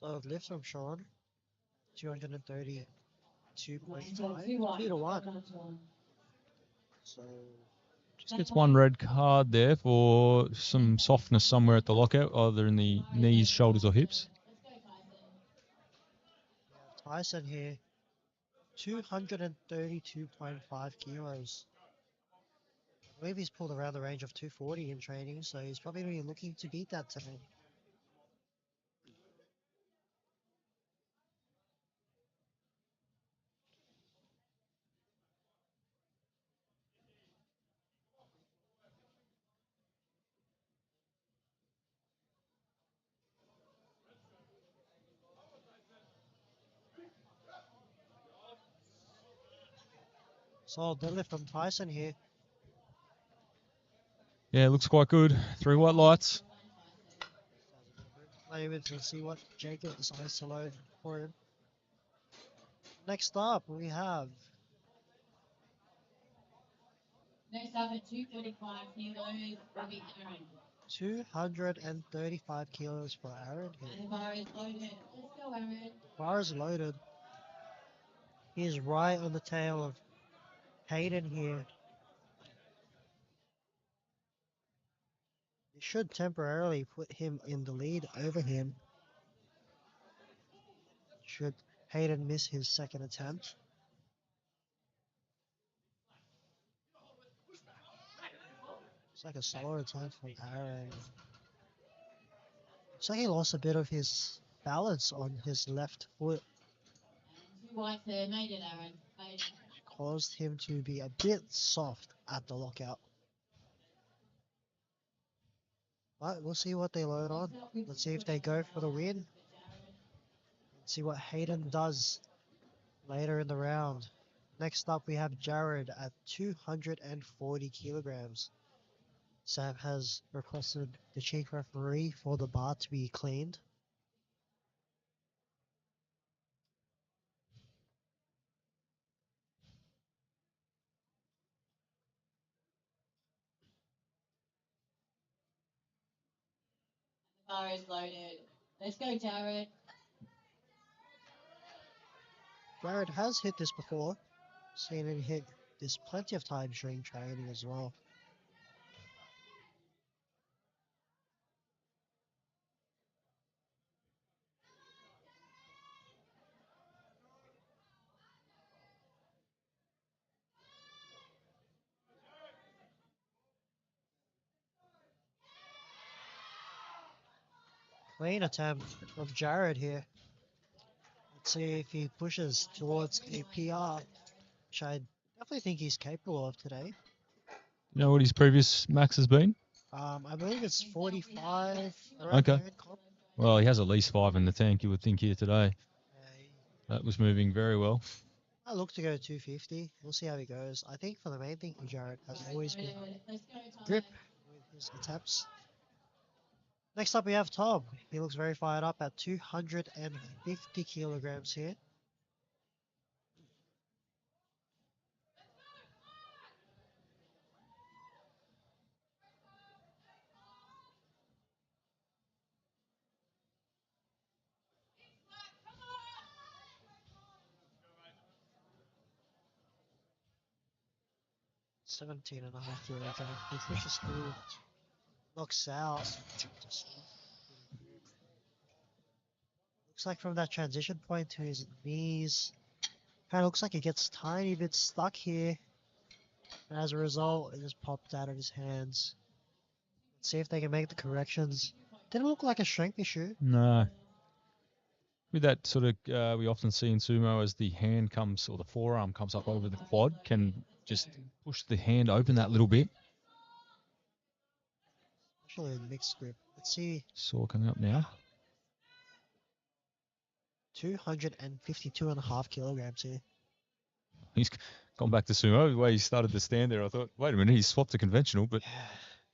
[SPEAKER 3] So lift from Sean, 232.5,
[SPEAKER 4] Two
[SPEAKER 3] 2
[SPEAKER 4] whites.
[SPEAKER 3] to 1. So
[SPEAKER 2] Just gets one red card there for some softness somewhere at the lockout, either in the knees, shoulders, or hips.
[SPEAKER 3] Tyson here, 232.5 kilos. I believe he's pulled around the range of 240 in training, so he's probably going to be looking to beat that today. Solid deadlift from Tyson here.
[SPEAKER 2] Yeah, looks quite good. 3 white lights.
[SPEAKER 3] Not even to see what Jacob decides to load for him. Next up, we have
[SPEAKER 4] Next up at 245 kilos will be Aaron.
[SPEAKER 3] 235 kilos for Aaron here.
[SPEAKER 4] And the bar is loaded. Let's go, Aaron.
[SPEAKER 3] Bar is loaded. He is right on the tail of Hayden here. It should temporarily put him in the lead over him. Should Hayden miss his second attempt. It's like a slower attempt from Aaron. Looks like he lost a bit of his balance on his left foot.
[SPEAKER 4] And 2 whites there. Made it, Aaron. Made it.
[SPEAKER 3] Caused him to be a bit soft at the lockout. But we'll see what they load on. Let's see if they go for the win. Let's see what Hayden does later in the round. Next up, we have Jared at 240 kilograms. Sam has requested the chief referee for the bar to be cleaned.
[SPEAKER 4] The bar is loaded. Let's go, Jared.
[SPEAKER 3] Jared has hit this before. Seen him hit this plenty of times during training as well. Clean attempt from Jared here. Let's see if he pushes towards a PR, which I definitely think he's capable of today.
[SPEAKER 2] You know what his previous max has been?
[SPEAKER 3] I believe it's 45. Around
[SPEAKER 2] Okay.
[SPEAKER 3] there, comp.
[SPEAKER 2] Well, he has at least 5 in the tank, you would think, here today. That was moving very well.
[SPEAKER 3] I look to go 250. We'll see how he goes. I think for the main thing for Jared has always been
[SPEAKER 4] Let's go, Tom.
[SPEAKER 3] grip with his attempts. Next up we have Tom. He looks very fired up at 250 kilograms here. Seventeen and a half kilograms. He pushes through, knocks out. Looks like from that transition point to his knees, kind of looks like he gets tiny bit stuck here. And as a result, it just popped out of his hands. Let's see if they can make the corrections. Didn't look like a strength issue.
[SPEAKER 2] No. With that sort of, we often see in sumo as the hand comes, or the forearm comes up over the quad, can just push the hand open that little bit.
[SPEAKER 3] Actually, a mixed grip. Let's see.
[SPEAKER 2] Saw coming up now.
[SPEAKER 3] 252 and a half kilograms here.
[SPEAKER 2] He's gone back to sumo. The way he started to stand there, I thought, wait a minute, he's swapped to conventional, but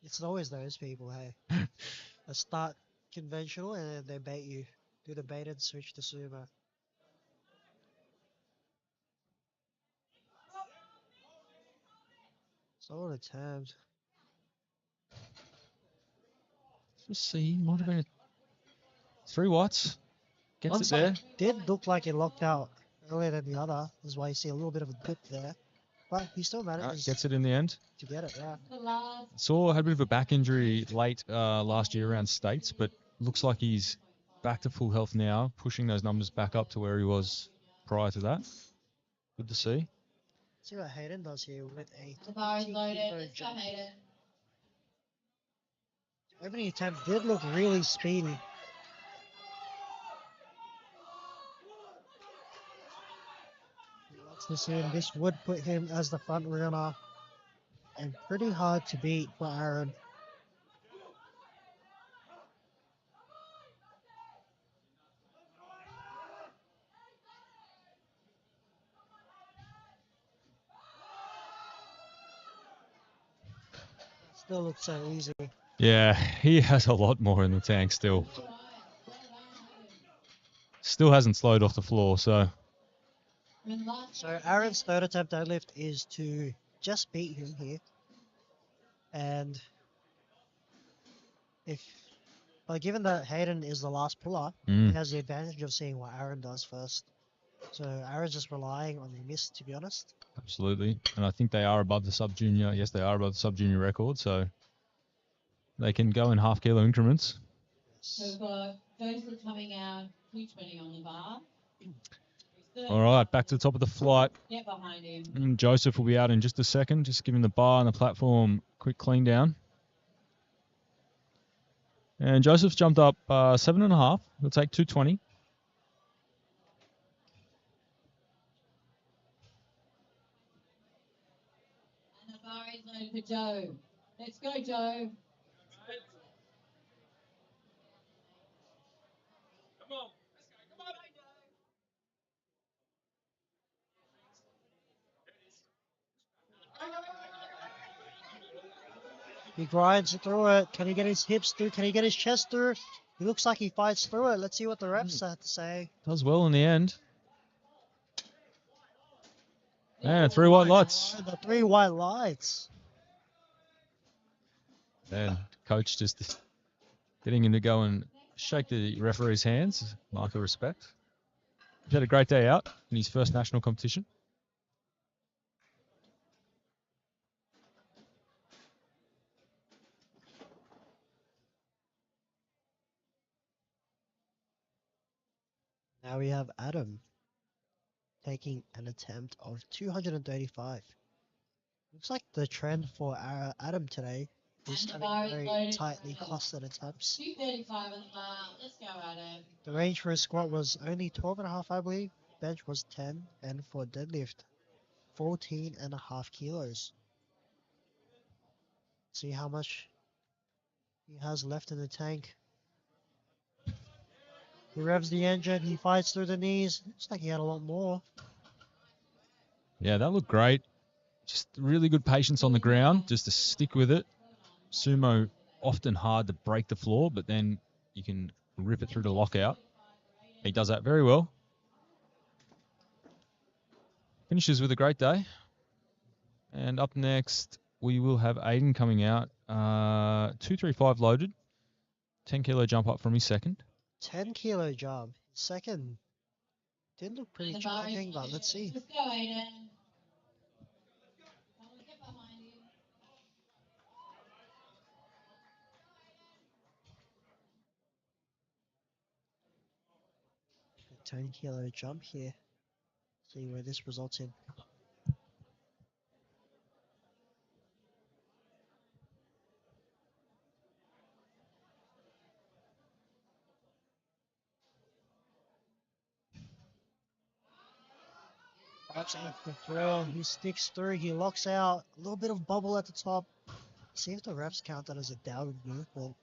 [SPEAKER 3] It's always those people, hey. They start conventional and then they bait you. Do the bait and switch to sumo. Solid attempt.
[SPEAKER 2] let's see, might have been 3 whites. Gets it there.
[SPEAKER 3] Did look like it locked out earlier than the other. This is why you see a little bit of a dip there. But he still manages
[SPEAKER 2] Gets it in the end.
[SPEAKER 3] to get it, yeah.
[SPEAKER 4] The last.
[SPEAKER 2] Saw had a bit of a back injury late last year around States, but looks like he's back to full health now, pushing those numbers back up to where he was prior to that. Good to see.
[SPEAKER 3] See what Hayden does here with a
[SPEAKER 4] The bar is
[SPEAKER 3] 20
[SPEAKER 4] loaded.
[SPEAKER 3] kilo
[SPEAKER 4] Let's go,
[SPEAKER 3] jump.
[SPEAKER 4] Hayden.
[SPEAKER 3] Opening attempt did look really speedy. Let's assume this would put him as the front runner and pretty hard to beat for Aaron. Still looks so easy.
[SPEAKER 2] Yeah, he has a lot more in the tank still. Still hasn't slowed off the floor, so
[SPEAKER 3] So Aaron's third attempt deadlift is to just beat him here. And but given that Hayden is the last puller, he has the advantage of seeing what Aaron does first. So Aaron's just relying on the miss, to be honest.
[SPEAKER 2] absolutely. And I think they are above the sub-junior. Yes, they are above the sub-junior record, so they can go in half-kilo increments.
[SPEAKER 4] So we've got Joseph coming out 220 on the bar.
[SPEAKER 2] All right, back to the top of the flight.
[SPEAKER 4] Get behind him.
[SPEAKER 2] And Joseph will be out in just a second, just giving the bar and the platform a quick clean down. And Joseph's jumped up 7.5. He'll take 220.
[SPEAKER 4] And the bar is loaded for Joe. Let's go, Joe.
[SPEAKER 3] He grinds through it. Can he get his hips through? Can he get his chest through? He looks like he fights through it. Let's see what the refs have to say.
[SPEAKER 2] Does well in the end. And 3 white lights.
[SPEAKER 3] Oh, the 3 white lights.
[SPEAKER 2] And coach just getting him to go and shake the referee's hands, mark of respect. He's had a great day out in his first national competition.
[SPEAKER 3] Now we have Adam taking an attempt of 235. Looks like the trend for Adam today is
[SPEAKER 4] And the
[SPEAKER 3] having
[SPEAKER 4] bar is
[SPEAKER 3] very
[SPEAKER 4] loaded.
[SPEAKER 3] tightly clustered attempts.
[SPEAKER 4] 235 on the bar. Let's go, Adam.
[SPEAKER 3] The range for his squat was only 12.5, I believe. Bench was 10, and for deadlift, 14.5 kilos. See how much he has left in the tank. He revs the engine, he fights through the knees. Looks like he had a lot more.
[SPEAKER 2] Yeah, that looked great. Just really good patience on the ground, just to stick with it. Sumo, often hard to break the floor, but then you can rip it through the lockout. He does that very well. Finishes with a great day. And up next, we will have Aiden coming out. 235 loaded. 10 kilo jump up from his second.
[SPEAKER 3] 10 kilo jump. Second did look pretty
[SPEAKER 4] And the bar is
[SPEAKER 3] challenging, but
[SPEAKER 4] loaded.
[SPEAKER 3] let's see.
[SPEAKER 4] Let's go, Aiden. Come on, get behind him.
[SPEAKER 3] A 10 kilo jump here. See where this results in. That's off the throw. He sticks through. He locks out. A little bit of bubble at the top. See if the refs count that as a downward movement.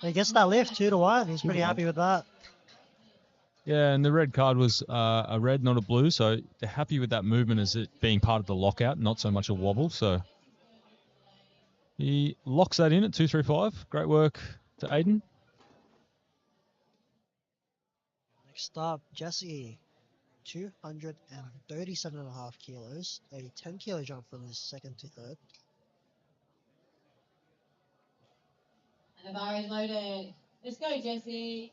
[SPEAKER 3] He gets that lift 2-1. He's pretty happy with that.
[SPEAKER 2] Yeah, and the red card was a red, not a blue, so they're happy with that movement as it being part of the lockout, not so much a wobble. So he locks that in at 235. Great work to Aiden.
[SPEAKER 3] Next up, Jesse. 237.5 kilos. A 10 kilo jump from his second to third.
[SPEAKER 4] And the bar is loaded. Let's go, Jesse.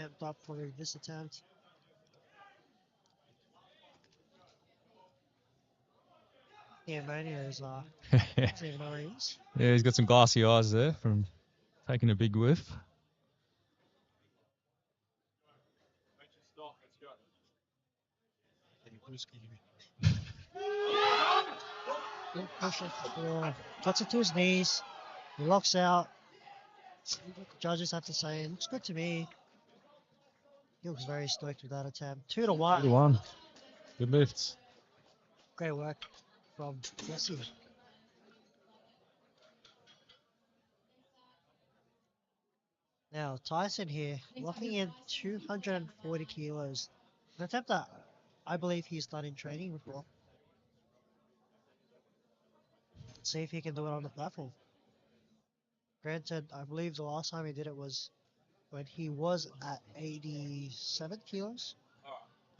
[SPEAKER 3] Amped up for this attempt. Yeah, Mania is doesn't even know where he is.
[SPEAKER 2] Yeah, he's got some glassy eyes there from taking a big whiff.
[SPEAKER 3] Good push off the floor. Cuts it to his knees. He locks out. See what the judges have to say. It looks good to me. He looks very stoked with that attempt. 2-1.
[SPEAKER 2] 2-1. Good lifts.
[SPEAKER 3] Great work from Jesse. Now, Tyson here, locking in 240 kilos. An attempt that I believe he's done in training before. Let's see if he can do it on the platform. Granted, I believe the last time he did it was when he was at 87 kilos. I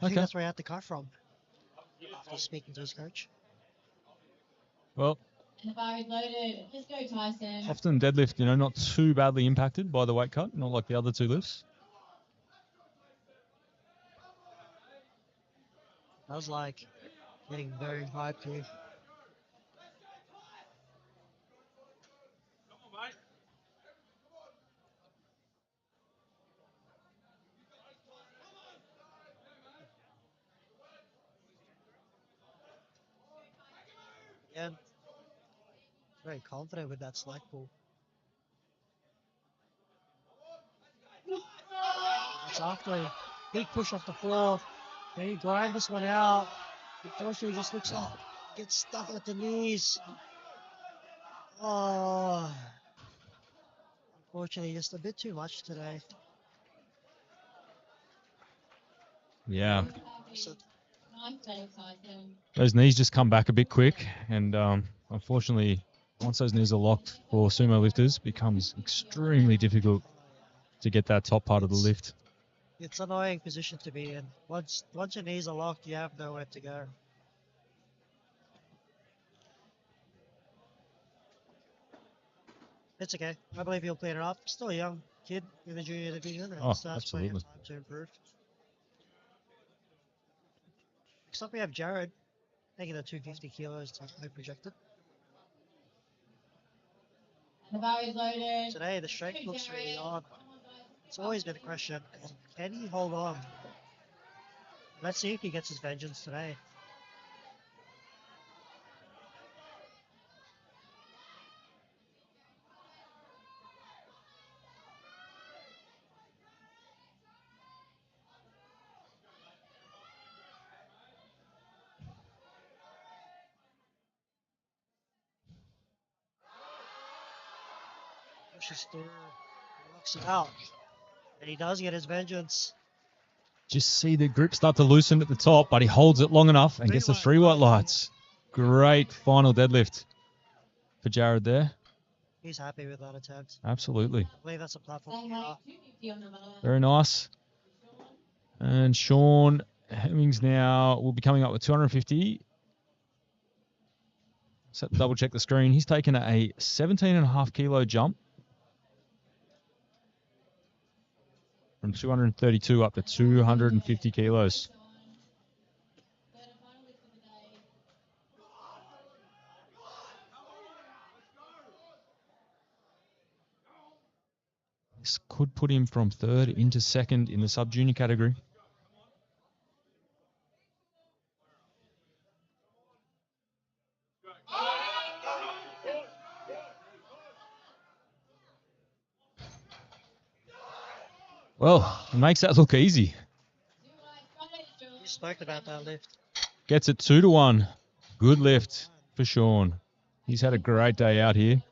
[SPEAKER 3] think
[SPEAKER 2] Okay.
[SPEAKER 3] that's where he had to cut from after speaking to his coach.
[SPEAKER 2] Well,
[SPEAKER 4] And the bar is loaded. Let's go, Tyson.
[SPEAKER 2] often deadlift, not too badly impacted by the weight cut, not like the other two lifts.
[SPEAKER 3] That was like getting very hyped here. Yeah, very confident with that slack pull. It's after a big push off the floor. Then he grind this one out. Unfortunately, just looks like gets stuck at the knees. Oh, unfortunately, just a bit too much today.
[SPEAKER 2] Yeah,
[SPEAKER 3] So,
[SPEAKER 4] Nice day, Tyson.
[SPEAKER 2] those knees just come back a bit quick, and unfortunately, once those knees are locked for sumo lifters, it becomes extremely difficult to get that top part of the lift.
[SPEAKER 3] it's an annoying position to be in. Once your knees are locked, you have nowhere to go. It's okay. I believe he'll clean it up. Still a young kid in the junior division, and
[SPEAKER 2] Oh,
[SPEAKER 3] still has plenty of
[SPEAKER 2] absolutely.
[SPEAKER 3] time to improve. Next up, we have Jared, taking the 250 kilos like projected.
[SPEAKER 4] And the bar is loaded.
[SPEAKER 3] Today, the strength looks really on. It's always been a question. Can he hold on? Let's see if he gets his vengeance today. Pushes through, knocks it out, and he does get his vengeance.
[SPEAKER 2] Just see the grip start to loosen at the top, but he holds it long enough and gets the three white lights. Great final deadlift for Jared there.
[SPEAKER 3] He's happy with that attempt.
[SPEAKER 2] Absolutely.
[SPEAKER 3] I believe that's a platform.
[SPEAKER 4] Same weight, 250 on the bar.
[SPEAKER 2] Very nice. And Sean Hemmings now will be coming up with 250. So double check the screen. He's taken a 17.5 kilo jump from 232 up to 250 kilos.
[SPEAKER 4] Third and final lift of the day.
[SPEAKER 2] This could put him from third into second in the sub-junior category. Well, it makes that look easy.
[SPEAKER 3] You spoke about that lift.
[SPEAKER 2] Gets it 2-1. Good lift for Sean. He's had a great day out here.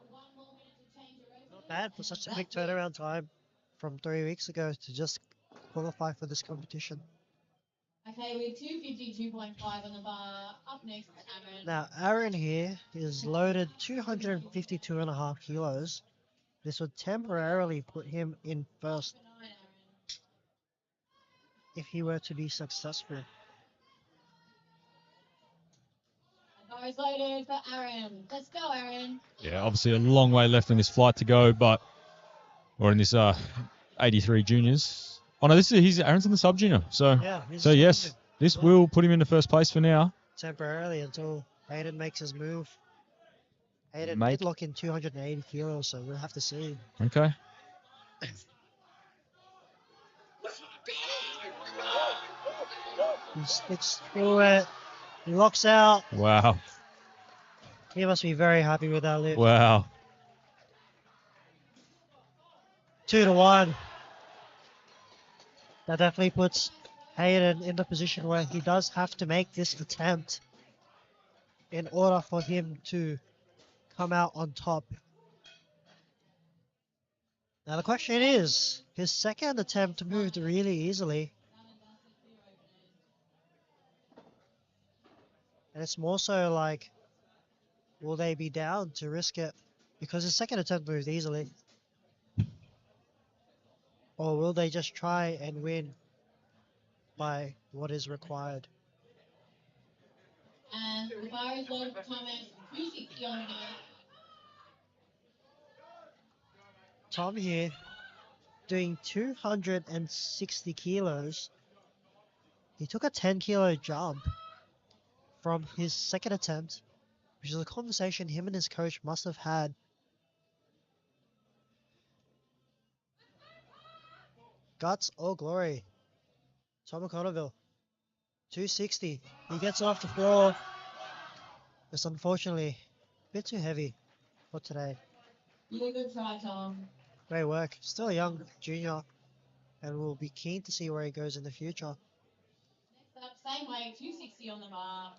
[SPEAKER 3] Not bad for such a big turnaround time from 3 weeks ago to just qualify for this competition.
[SPEAKER 4] Okay, with 252.5 on the bar. Up next, Aaron.
[SPEAKER 3] Now, Aaron here is loaded 252.5 kilos. This would temporarily put him in first
[SPEAKER 4] Good night, Aaron.
[SPEAKER 3] if he were to be successful.
[SPEAKER 4] The bar is loaded for Aaron. Let's go, Aaron.
[SPEAKER 2] Yeah, obviously a long way left in this flight to go, or in this 83 juniors. Oh no, Aaron's in the sub junior. So
[SPEAKER 3] Yeah, he's
[SPEAKER 2] so yes, this will put him into first place for now.
[SPEAKER 3] temporarily until Hayden makes his move. Hayden
[SPEAKER 2] Mate.
[SPEAKER 3] did lock in 280 kilos, so we'll have to see.
[SPEAKER 2] Okay.
[SPEAKER 3] He sticks through it. He locks out.
[SPEAKER 2] Wow.
[SPEAKER 3] He must be very happy with that lift.
[SPEAKER 2] Wow.
[SPEAKER 3] 2-1. That definitely puts Hayden in the position where he does have to make this attempt in order for him to come out on top. Now the question is, his second attempt moved really easily. And it's more so like, will they be down to risk it? Because his second attempt moved easily. Or will they just try and win by what is required?
[SPEAKER 4] And the bar is loaded for Thomas, 260 on the night.
[SPEAKER 3] Tom here doing 260 kilos. He took a 10 kilo jump from his second attempt, which is a conversation him and his coach must have had. Guts or glory. Tom McConneville, 260. He gets off the floor. It's unfortunately a bit too heavy for today.
[SPEAKER 4] You did a good try, Tom.
[SPEAKER 3] Great work. Still a young junior, and we'll be keen to see where he goes in the future.
[SPEAKER 4] Next up, same weight, 260 on the bar.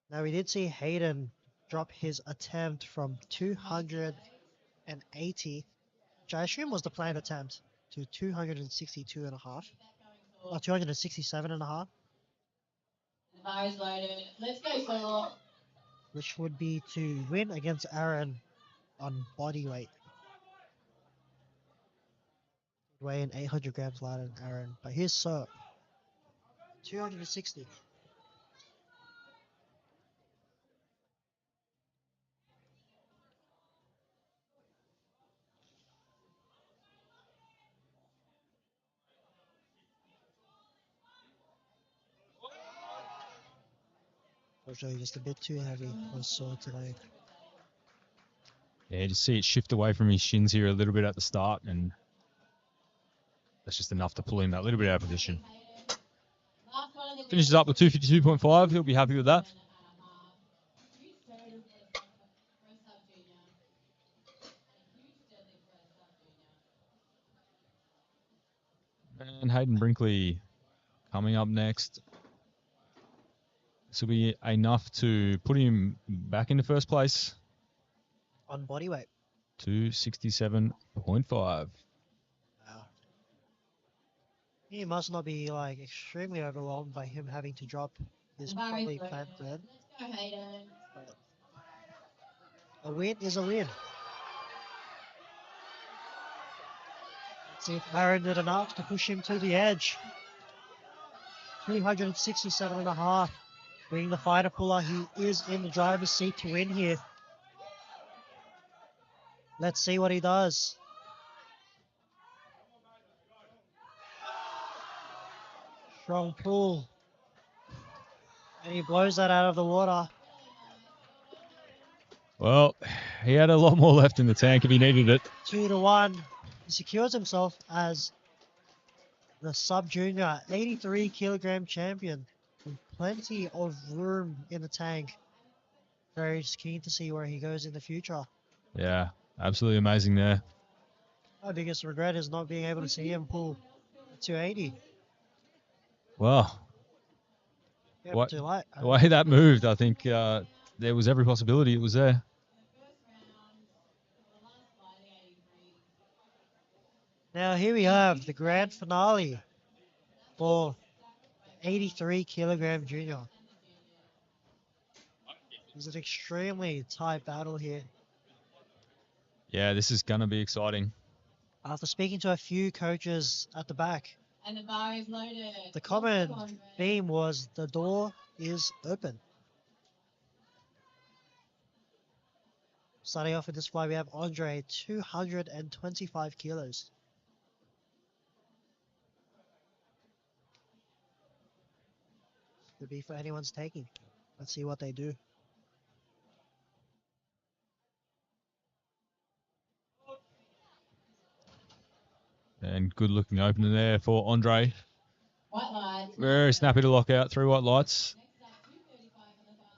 [SPEAKER 3] Now we did see Hayden drop his attempt from 280, which I assume was the planned attempt, to 262 and a half, or 267 and a half,
[SPEAKER 4] The bar is loaded. Let's go, Saul.
[SPEAKER 3] which would be to win against Aaron on body weight. Weighing 800 grams lighter than Aaron, but here's Sir, 260. Unfortunately, just a bit too heavy for Sir today.
[SPEAKER 2] Yeah, just see it shift away from his shins here a little bit at the start, and that's just enough to pull him that little bit out of position.
[SPEAKER 4] Last one of the
[SPEAKER 2] Finishes up with 252.5. He'll be happy with that.
[SPEAKER 4] Huge total for a sub-junior. A huge deadlift for a sub-junior.
[SPEAKER 2] And Hayden Brinkley coming up next. This will be enough to put him back into first place.
[SPEAKER 3] On body weight.
[SPEAKER 2] 267.5.
[SPEAKER 3] Wow. He must not be like extremely overwhelmed by him having to drop his
[SPEAKER 4] The bar is
[SPEAKER 3] probably
[SPEAKER 4] loaded.
[SPEAKER 3] planned third.
[SPEAKER 4] Let's go, Hayden.
[SPEAKER 3] A win is a win. Let's see if Aaron did enough to push him to the edge. 367 and a half. Being the fighter puller, he is in the driver's seat to win here. Let's see what he does. Strong pull. And he blows that out of the water.
[SPEAKER 2] Well, he had a lot more left in the tank if he needed it.
[SPEAKER 3] 2-1. He secures himself as the sub-junior 83 kilogram champion. With plenty of room in the tank. Very keen to see where he goes in the future.
[SPEAKER 2] Yeah, absolutely amazing there.
[SPEAKER 3] My biggest regret is not being able to see him pull 280.
[SPEAKER 2] Well,
[SPEAKER 3] Yeah,
[SPEAKER 2] What-
[SPEAKER 3] too light.
[SPEAKER 2] the way that moved, I think there was every possibility it was there.
[SPEAKER 3] Now here we have the grand finale for 83 kilogram junior. It's an extremely tight battle here.
[SPEAKER 2] Yeah, this is going to be exciting.
[SPEAKER 3] After speaking to a few coaches at the back,
[SPEAKER 4] And the bar is loaded.
[SPEAKER 3] the common theme was the door is open. Starting off with this fly, we have Andre, 225 kilos. Could be for anyone's taking. Let's see what they do.
[SPEAKER 2] And good looking opener there for Andre.
[SPEAKER 4] White lights.
[SPEAKER 2] Very snappy to lock out through white lights.
[SPEAKER 4] Next up, 235 on the bar.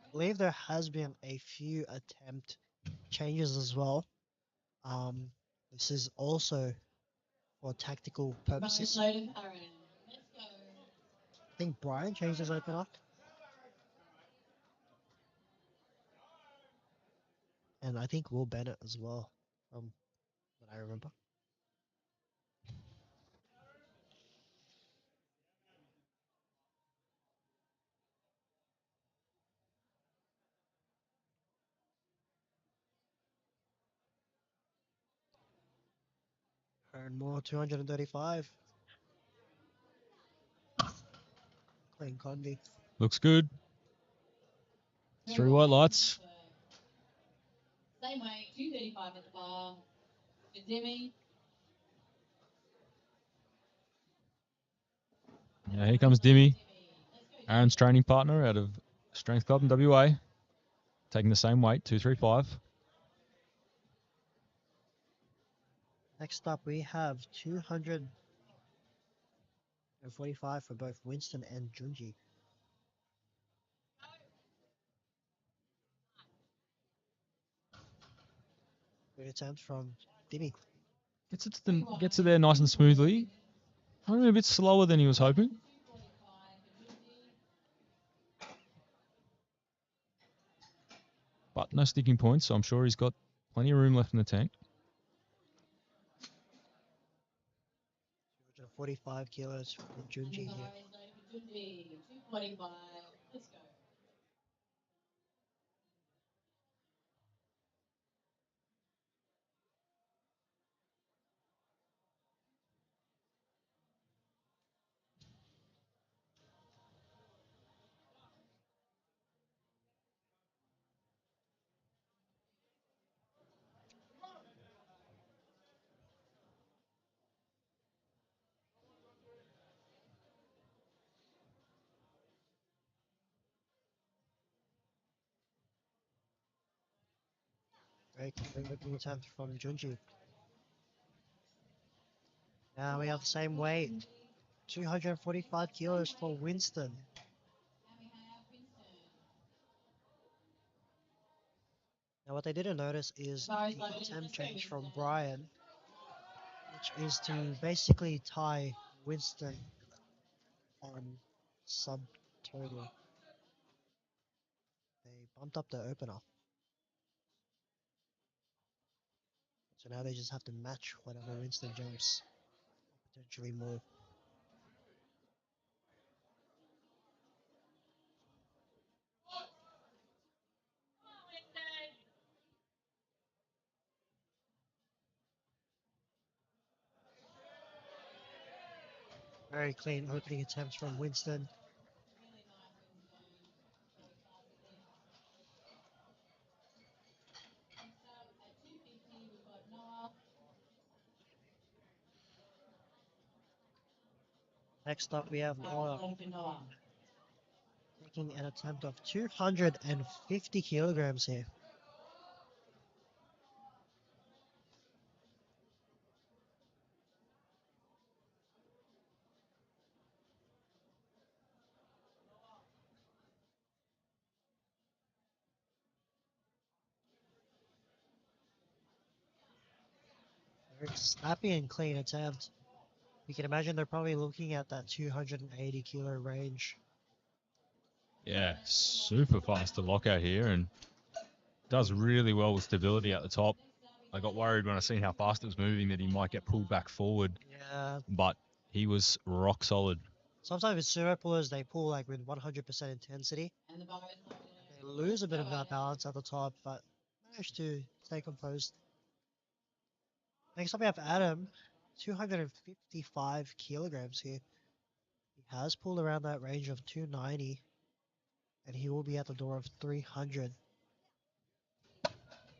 [SPEAKER 3] I believe there has been a few attempt changes as well. This is also for tactical
[SPEAKER 4] The bar is
[SPEAKER 3] purposes.
[SPEAKER 4] loaded, Aaron. Let's go.
[SPEAKER 3] I think Brian changed his opener. And I think Will Bennett as well, from what I I remember. Earn more 235. Clean Condi.
[SPEAKER 2] Looks good. 3 white lights.
[SPEAKER 4] Same way, 235 at the bar. Jimmy.
[SPEAKER 2] Yeah, here comes Dimmy, Aaron's training partner out of Strength Club in WA, taking the same weight, 235.
[SPEAKER 3] Next up, we have 245 for both Winston and Junji. Good attempt from Dimmy.
[SPEAKER 2] Gets it there nice and smoothly. Only a bit slower than he was hoping. But no sticking points, so I'm sure he's got plenty of room left in the tank.
[SPEAKER 3] 245 kilos for Junji here.
[SPEAKER 4] 245. Let's go.
[SPEAKER 3] Very good attempt from Junji. Now we have the same weight. 245 kilos for Winston. Now what they didn't notice is the attempt change from Brian, which is to basically tie Winston on subtotal. They bumped up the opener. So now they just have to match whatever Winston jumps, potentially more. Very clean opening attempts from Winston. Next up, we have Noah making an attempt of 250 kilograms here. Very snappy and clean attempt. You can imagine they're probably looking at that 280 kilo range.
[SPEAKER 2] Yeah, super fast to lock out here and does really well with stability at the top. I got worried when I seen how fast it was moving that he might get pulled back forward,
[SPEAKER 3] Yeah.
[SPEAKER 2] but he was rock solid.
[SPEAKER 3] Sometimes with sumo pullers, they pull like with 100% intensity. They lose a bit of that balance at the top, but manage to stay composed. Next up, we have Adam, 255 kilograms here. He has pulled around that range of 290, and he will be at the door of 300.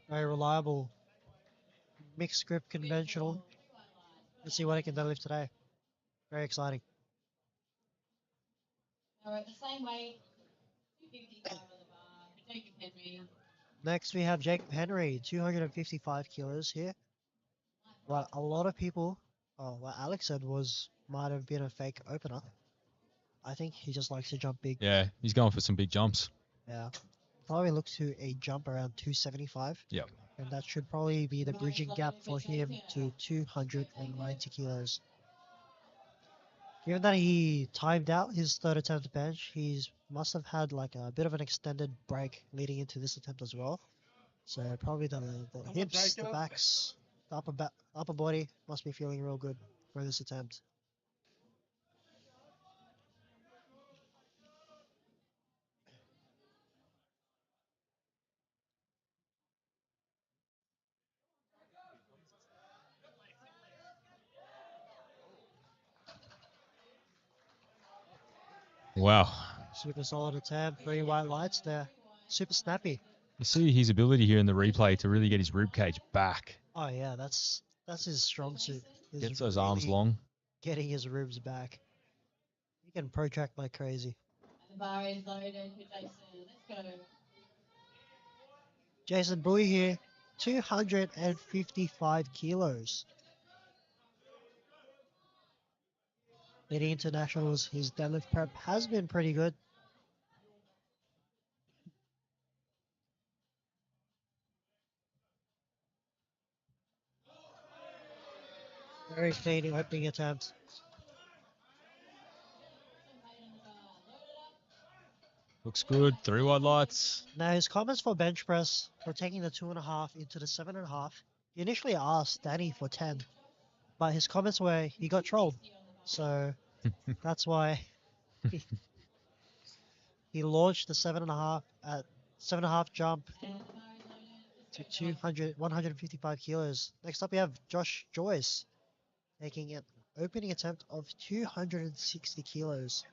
[SPEAKER 3] Very reliable, mixed grip conventional. Let's see what he can deadlift today. Very exciting.
[SPEAKER 4] All right, the same way. 255 on the bar. Jacob Henry.
[SPEAKER 3] Next, we have Jacob Henry, 255 kilos here. What a lot of people, what Alex said might have been a fake opener. I think he just likes to jump big.
[SPEAKER 2] Yeah, he's going for some big jumps.
[SPEAKER 3] Yeah. Probably look to a jump around 275.
[SPEAKER 2] Yep.
[SPEAKER 3] And that should probably be the bridging gap for him to 290 kilos. Given that he timed out his third attempt to bench, he must have had like a bit of an extended break leading into this attempt as well. So probably the hips, the backs, The upper body must be feeling real good for this attempt.
[SPEAKER 2] Wow.
[SPEAKER 3] Super solid attempt. 3 white lights there. Super snappy.
[SPEAKER 2] You see his ability here in the replay to really get his rib cage back.
[SPEAKER 3] Oh yeah, that's his strong suit. Is
[SPEAKER 2] Gets those arms
[SPEAKER 3] really
[SPEAKER 2] long.
[SPEAKER 3] getting his ribs back. He can protract like crazy.
[SPEAKER 4] The bar is loaded for Jason. Let's go.
[SPEAKER 3] Jason Bowie here, 255 kilos. Leading internationals, his deadlift prep has been pretty good. Very clean opening attempt.
[SPEAKER 2] Looks good. 3 wide lights.
[SPEAKER 3] Now his comments for bench press for taking the 2.5 into the 7.5. He initially asked Danny for 10, but his comments were he got trolled. So that's why he launched the 7.5 at 7.5 jump to 155 kilos. Next up we have Josh Joyce taking an opening attempt of 260 kilos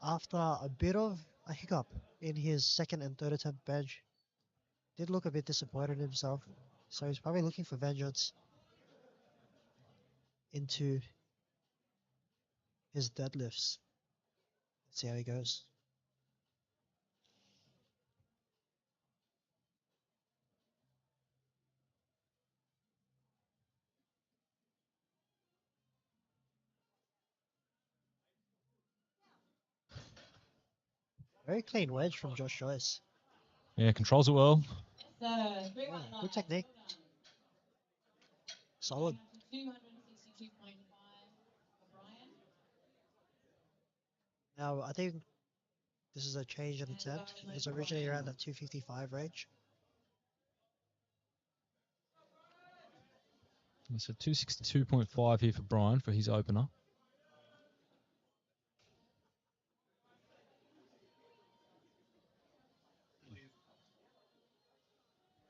[SPEAKER 3] after a bit of a hiccup in his second and third attempt bench. Did look a bit disappointed in himself, so he's probably looking for vengeance into his deadlifts. Let's see how he goes. Very clean wedge from Josh Joyce.
[SPEAKER 2] Yeah, controls it well.
[SPEAKER 4] So,
[SPEAKER 3] Yeah, good technique. Solid.
[SPEAKER 4] 262.5 for Brian.
[SPEAKER 3] Now, I think this is a change in attempt. It was originally around that 255 range.
[SPEAKER 2] So 262.5 here for Brian for his opener.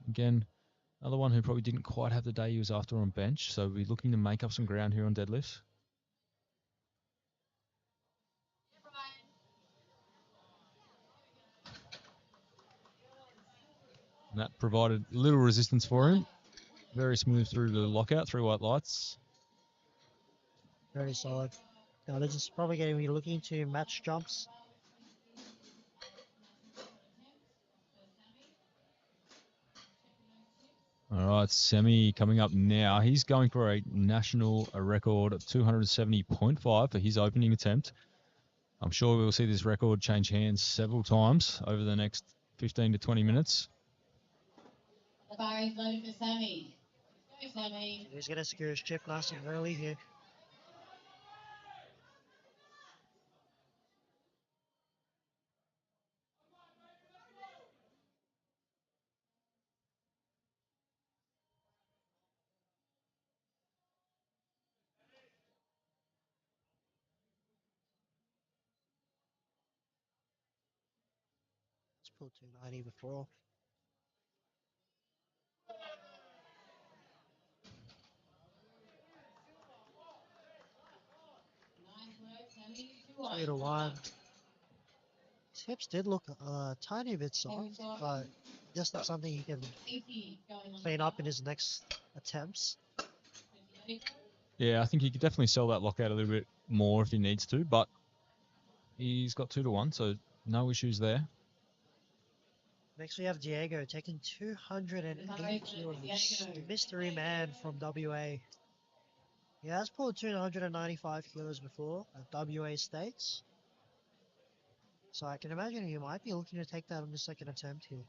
[SPEAKER 2] Again, another one who probably didn't quite have the day he was after on bench. So we're looking to make up some ground here on deadlifts. And that provided little resistance for him. Very smooth through the lockout, 3 white lights.
[SPEAKER 3] Very solid. Now, this is probably going to be looking to match jumps.
[SPEAKER 2] All right, Semi coming up now. He's going for a national record of 270.5 for his opening attempt. I'm sure we'll see this record change hands several times over the next 15 to 20 minutes.
[SPEAKER 4] The bar is loaded for Sammy. Go, Sammy.
[SPEAKER 3] He's going to secure his chip nice and early here. Let's pull 290 before.
[SPEAKER 4] Nice work, Sammy.
[SPEAKER 3] 2 to 1. His hips did look a tiny bit soft, but just not something he can
[SPEAKER 4] 80 going on.
[SPEAKER 3] clean up in his next attempts.
[SPEAKER 2] Yeah, I think he could definitely sell that lockout a little bit more if he needs to, but he's got 2 to 1, so no issues there.
[SPEAKER 3] Next we have Diego taking 208 kilos. Mystery man from WA. He has pulled 295 kilos before at WA States. So I can imagine he might be looking to take that on the second attempt here.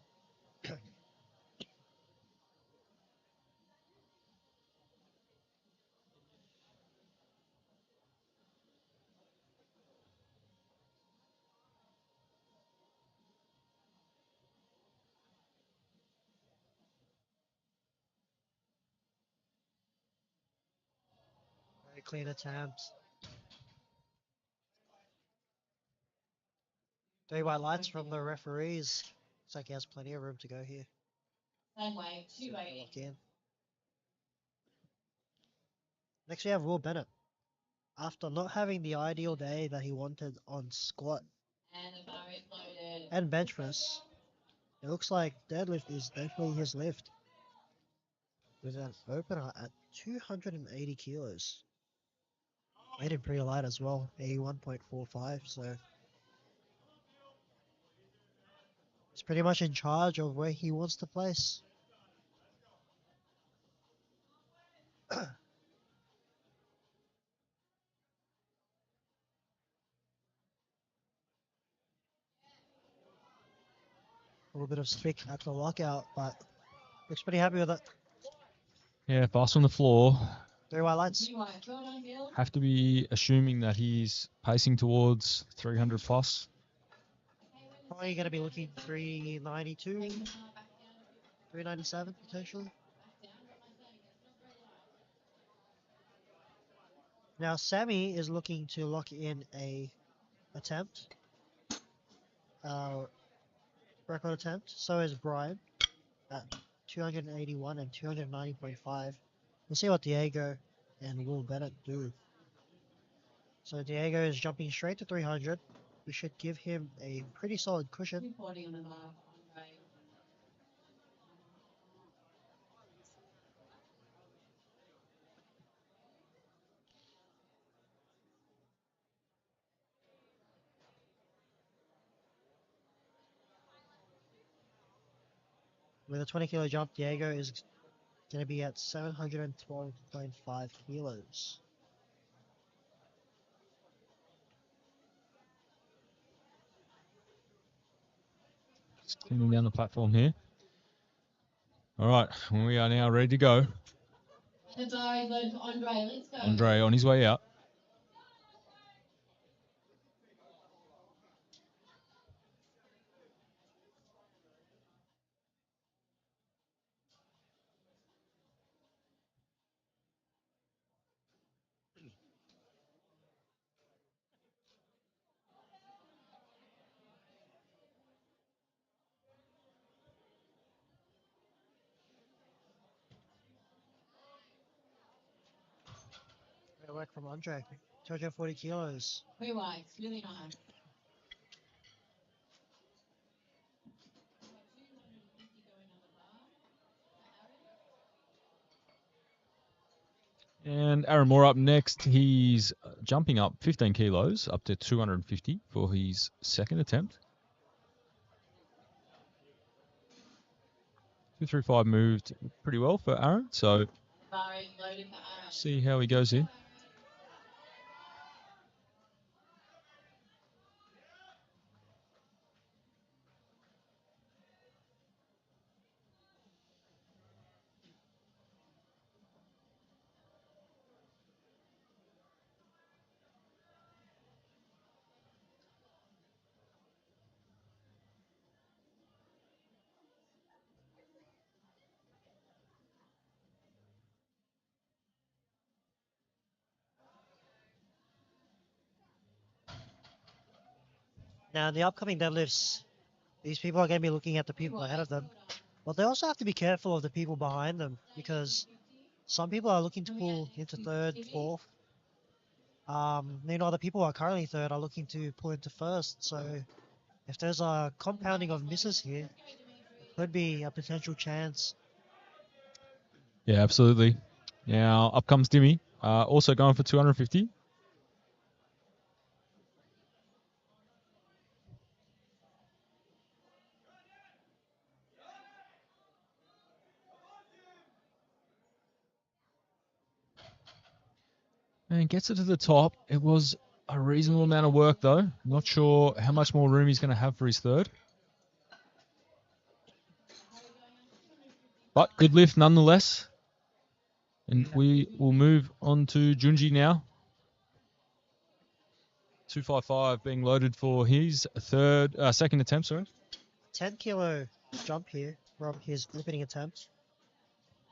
[SPEAKER 3] A clean attempt. 3 white lights from the referees. Looks like he has plenty of room to go here.
[SPEAKER 4] Same way,
[SPEAKER 3] See if they
[SPEAKER 4] 280.
[SPEAKER 3] lock in. Next we have Will Bennett. After not having the ideal day that he wanted on squat
[SPEAKER 4] And the bar is loaded.
[SPEAKER 3] and bench press, it looks like deadlift is definitely his lift. With an opener at 280 kilos. Made him pretty light as well, 81.45, so he's pretty much in charge of where he wants to place. A little bit of stick at the lockout, but looks pretty happy with it.
[SPEAKER 2] Yeah, fast on the floor.
[SPEAKER 3] 3 white lights.
[SPEAKER 4] 3 white, well done, Gil.
[SPEAKER 2] Have to be assuming that he's pacing towards 300 plus.
[SPEAKER 3] Probably going to be looking 392,
[SPEAKER 4] Bring the bar back down a bit.
[SPEAKER 3] 397 potentially.
[SPEAKER 4] Back down, what am I saying? It's not very light.
[SPEAKER 3] Now Sammy is looking to lock in a attempt. Record attempt. So is Brian at 281 and 290.5. We'll see what Diego and Will Bennett do. So Diego is jumping straight to 300. We should give him a pretty solid cushion.
[SPEAKER 4] 240 on the bar for Andre.
[SPEAKER 3] With a 20 kilo jump, Diego is going to be at 712.5 kilos.
[SPEAKER 2] Just cleaning down the platform here. All right, we are now ready to go.
[SPEAKER 4] The bar is loaded for Andre. Let's go.
[SPEAKER 2] Andre on his way out.
[SPEAKER 3] Great work from Andre. 240 kilos.
[SPEAKER 4] 3 whites, really nice.
[SPEAKER 2] And Aaron Moore up next. He's jumping up 15 kilos up to 250 for his second attempt. 235 moved pretty well for Aaron, so
[SPEAKER 4] Bar is loaded for Aaron.
[SPEAKER 2] see how he goes here.
[SPEAKER 3] Now, in the upcoming deadlifts, these people are going to be looking at the people ahead of them. But they also have to be careful of the people behind them because some people are looking to pull into third, fourth. Meanwhile, the people who are currently third are looking to pull into first. So if there's a compounding of misses here, it could be a potential chance.
[SPEAKER 2] Yeah, absolutely. Now up comes Dimmy, also going for 250. And gets it to the top. It was a reasonable amount of work, though. Not sure how much more room he's going to have for his third. But good lift nonetheless. And we will move on to Junji now. 255 being loaded for his second attempt, sorry.
[SPEAKER 3] 10 kilo jump here from his opening attempt.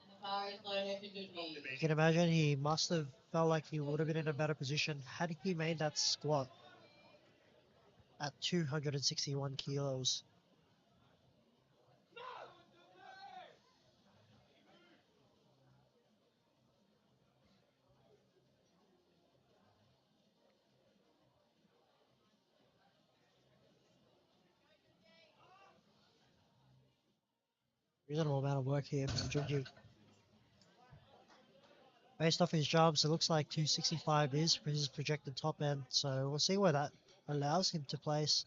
[SPEAKER 4] The bar is loaded for Junji.
[SPEAKER 3] You can imagine he must have felt like he would have been in a better position had he made that squat at 261 kilos. Reasonable amount of work here from Junji. Based off his jumps, it looks like 265 is his projected top end, so we'll see where that allows him to place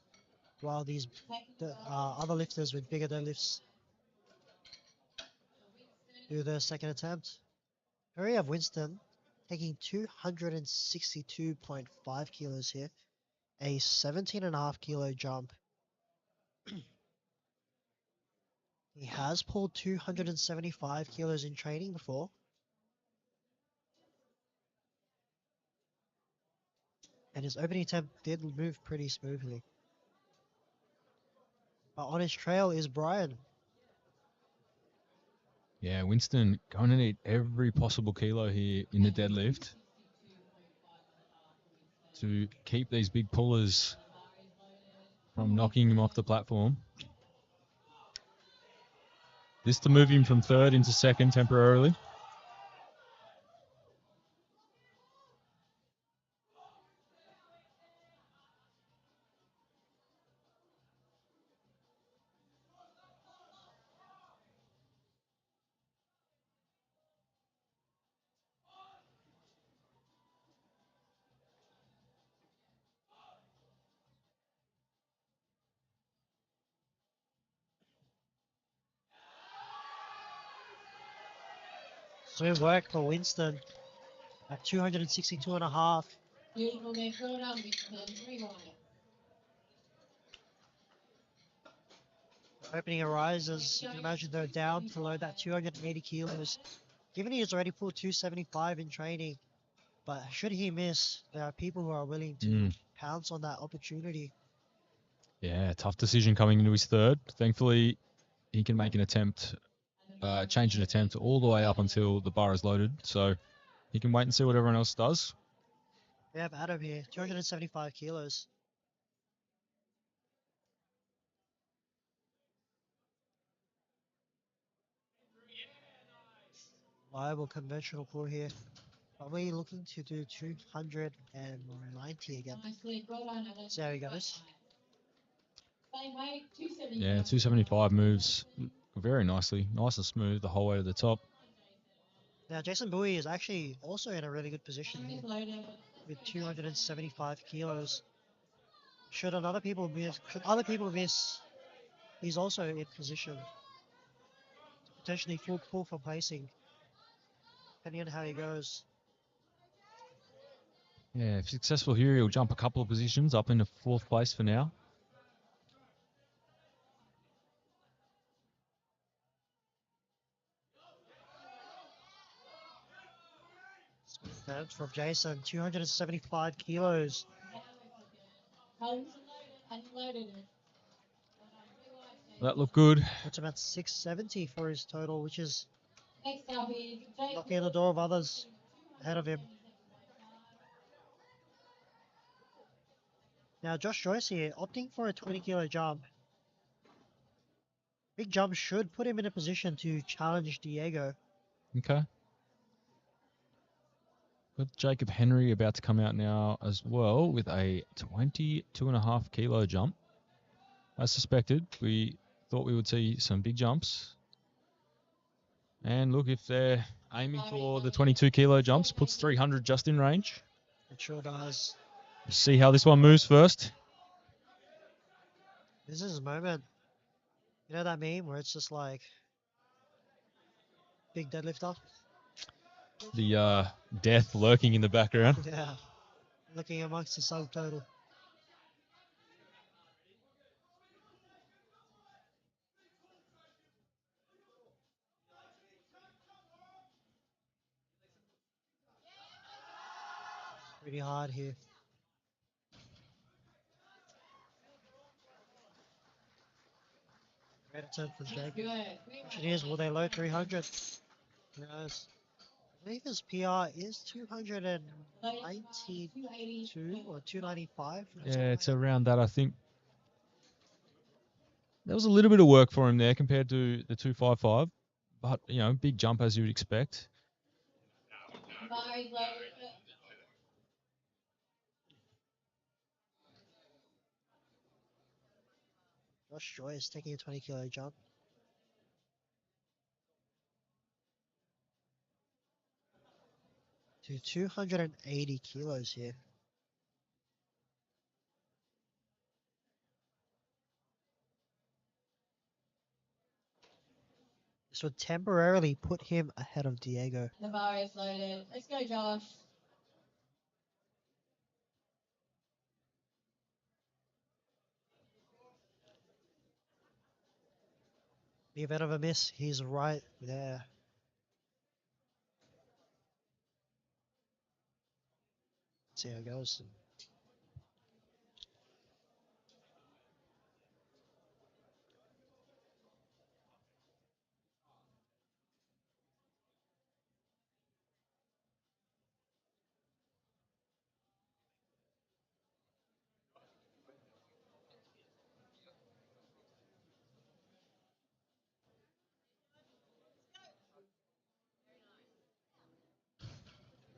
[SPEAKER 3] while these other lifters with bigger deadlifts do their second attempt. Here we have Winston taking 262.5 kilos here, a 17.5 kilo jump. He has pulled 275 kilos in training before. And his opening attempt did move pretty smoothly. But on his trail is Brian.
[SPEAKER 2] Yeah, Winston going to need every possible kilo here in the deadlift to keep these big pullers from knocking him off the platform. This to move him from third into second temporarily.
[SPEAKER 3] Smooth work for Winston at 262.5.
[SPEAKER 4] Beautiful, man. Throw it up, Winston. Rewind.
[SPEAKER 3] Opening arises, you can imagine they're down below that 280 kilos. Given he has already pulled 275 in training, but should he miss, there are people who are willing to pounce on that opportunity.
[SPEAKER 2] Yeah, tough decision coming into his third. Thankfully, he can make an attempt, change an attempt all the way up until the bar is loaded. So he can wait and see what everyone else does.
[SPEAKER 3] We have Adam here, 275 kilos. Viable conventional pull here. Probably looking to do 290 again.
[SPEAKER 4] Nicely. Well done, Adam.
[SPEAKER 3] See how he goes.
[SPEAKER 4] Same weight, 275.
[SPEAKER 2] Yeah, 275 moves very nicely. Nice and smooth the whole way to the top.
[SPEAKER 3] Now Jason Bowie is actually also in a really good position here
[SPEAKER 4] Loaded.
[SPEAKER 3] with 275 kilos. Should other people miss, he's also in position to potentially pull for placing, depending on how he goes.
[SPEAKER 2] Yeah, if successful here, he'll jump a couple of positions up into fourth place for now.
[SPEAKER 3] That's from Jason, 275 kilos.
[SPEAKER 4] Unloaded it.
[SPEAKER 2] That looked good.
[SPEAKER 3] That's about 670 for his total, which is
[SPEAKER 4] Next up is Jake.
[SPEAKER 3] knocking on the door of others ahead of him. Now Josh Joyce here, opting for a 20 kilo jump. Big jump should put him in a position to challenge Diego.
[SPEAKER 2] Okay. Got Jacob Henry about to come out now as well with a 22.5 kilo jump. As suspected, we thought we would see some big jumps. And look, if they're aiming for the 22 kilo jumps, puts 300 just in range.
[SPEAKER 3] It sure does.
[SPEAKER 2] See how this one moves first.
[SPEAKER 3] This is his moment. You know that meme where it's just like big deadlifter?
[SPEAKER 2] The death lurking in the background.
[SPEAKER 3] Yeah. Looking amongst the subtotal. Pretty hard here. Great attempt from Jake.
[SPEAKER 4] Good.
[SPEAKER 3] Engineers, will they load 300? Who knows? believe his PR is 292 or 295.
[SPEAKER 2] Yeah, it's around that, I think. There was a little bit of work for him there compared to the 255, but, big jump as you would expect.
[SPEAKER 4] Bar is loaded.
[SPEAKER 3] Josh Joy is taking a 20 kilo jump. To 280 kilos here. This would temporarily put him ahead of Diego.
[SPEAKER 4] The bar is loaded. Let's go, Josh.
[SPEAKER 3] The event of a miss, he's right there. Let's see how it goes.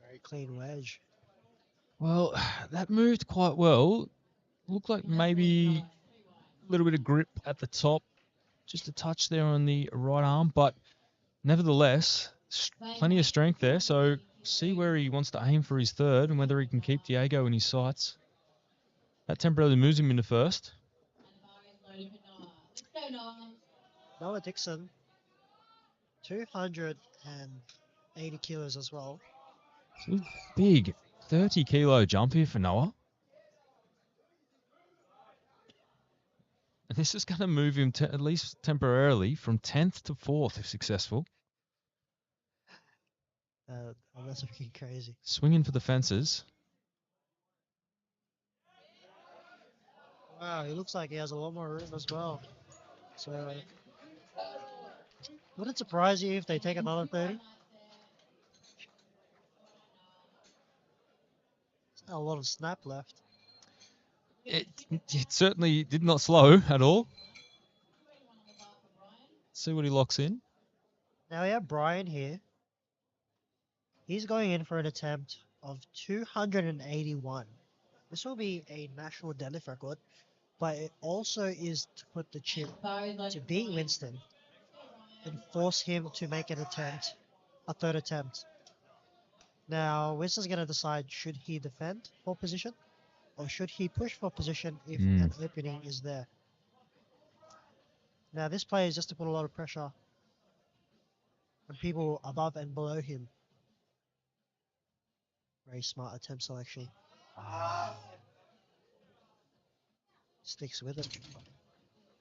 [SPEAKER 3] Very clean wedge.
[SPEAKER 2] Well, that moved quite well. Looked like maybe a little bit of grip at the top, just a touch there on the right arm, but nevertheless, plenty of strength there. So see where he wants to aim for his third and whether he can keep Diego in his sights. That temporarily moves him into first.
[SPEAKER 4] And the bar is loaded for Noah. Let's go, Noah.
[SPEAKER 3] Noah Dixon, 280 kilos as well.
[SPEAKER 2] Big 30 kilo jump here for Noah. And this is going to move him to at least temporarily from 10th to 4th if successful.
[SPEAKER 3] That's freaking crazy.
[SPEAKER 2] Swinging for the fences.
[SPEAKER 3] Wow, he looks like he has a lot more room as well. So, would it surprise you if they take another 30? A lot of snap left.
[SPEAKER 2] It certainly did not slow at all. See what he locks in.
[SPEAKER 3] Now we have Brian here. He's going in for an attempt of 281. This will be a national deadlift record, but it also is to put the chip
[SPEAKER 4] Bar is loaded
[SPEAKER 3] to
[SPEAKER 4] for
[SPEAKER 3] beat
[SPEAKER 4] Ryan.
[SPEAKER 3] Winston and force him to make a third attempt. Now, Winston's going to decide should he defend for position or should he push for position if an opening is there. Now, this play is just to put a lot of pressure on people above and below him. Very smart attempt selection. Sticks with it.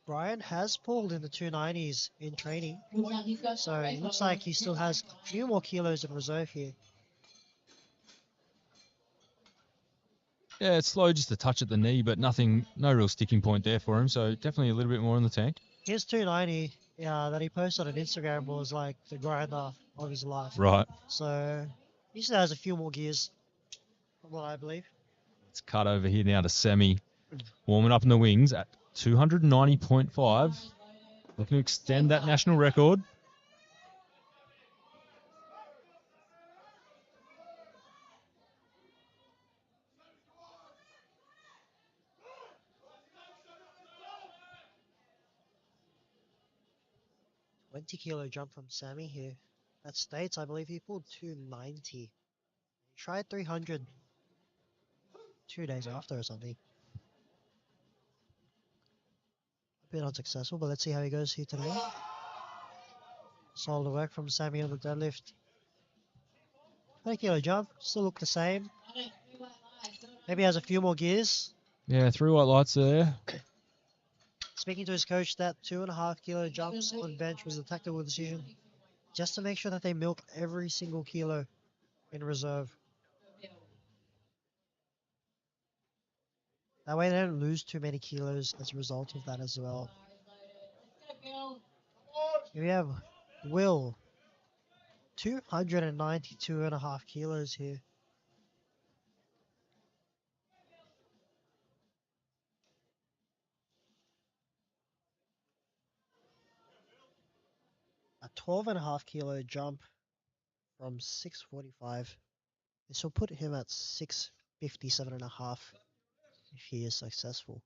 [SPEAKER 3] Brian has pulled in the 290s in training,
[SPEAKER 4] He's got
[SPEAKER 3] so it looks like he still has a few more kilos in reserve here.
[SPEAKER 2] Yeah, it's slow, just a touch at the knee, but no real sticking point there for him. So definitely a little bit more in the tank.
[SPEAKER 3] His 290 that he posted on Instagram was like the grinder of his life.
[SPEAKER 2] Right.
[SPEAKER 3] So he still has a few more gears, from what I believe.
[SPEAKER 2] Let's cut over here now to Semi, warming up in the wings at 290.5. Looking to extend that national record.
[SPEAKER 3] $20 jump from Sammy here. At States, I believe he pulled 290. He tried 300 2 days after or something. A bit unsuccessful, but let's see how he goes here today. Solid work from Sammy on the deadlift. 20 jump, still look the same. Maybe has a few more gears.
[SPEAKER 2] Yeah, 3 white lights there.
[SPEAKER 3] Speaking to his coach, that 2.5 jumps on bench was a tactical decision, just to make sure that they milk every single kilo in reserve. That way they don't lose too many kilos as a result of that as well. Here we have Will. 292.5 kilos here. A 12.5 kilo jump from 645. This will put him at 657.5 if he is successful.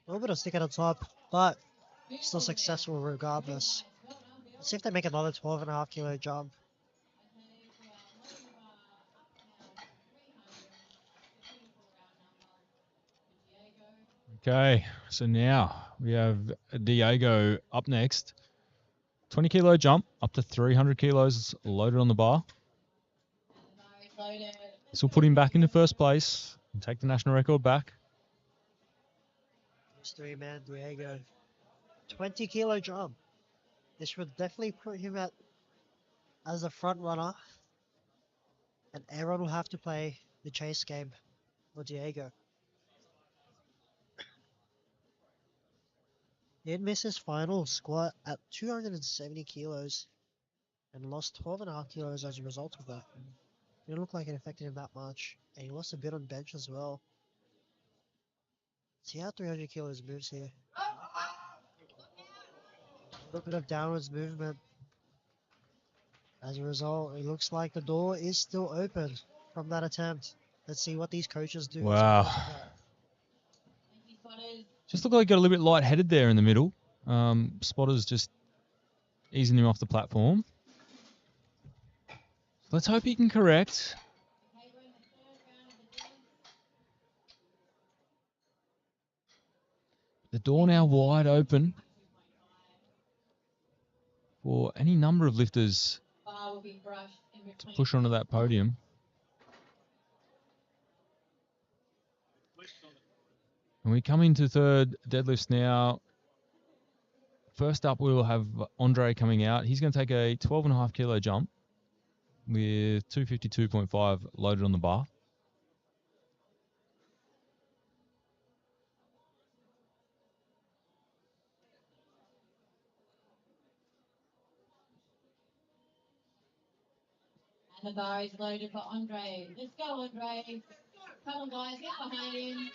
[SPEAKER 3] A little bit of stick at the top, but still successful regardless. Let's see if they make another 12.5 kilo jump.
[SPEAKER 2] Okay, so now we have Diego up next. 20 kilo jump up to 300 kilos loaded on the bar. This will put him back into first place and take the national record back.
[SPEAKER 3] Mystery man Diego. 20 kilo jump. This would definitely put him at as a front runner. And everyone will have to play the chase game for Diego. He did miss his final squat at 270 kilos and lost 12.5 kilos as a result of that. It didn't look like it affected him that much. And he lost a bit on bench as well. See how 300 kilos moves here. A little bit of downwards movement. As a result, it looks like the door is still open from that attempt. Let's see what these coaches do.
[SPEAKER 2] Wow. Just looked like he got a little bit lightheaded there in the middle. Spotter's just easing him off the platform. Let's hope he can correct. The door now wide open for any number of lifters to push onto that podium. And we come into third deadlifts now. First up, we'll have Andre coming out. He's going to take a 12.5 kilo jump with 252.5 loaded on the bar.
[SPEAKER 4] And the bar is loaded for Andre. Let's go, Andre. Come on, guys, get behind him.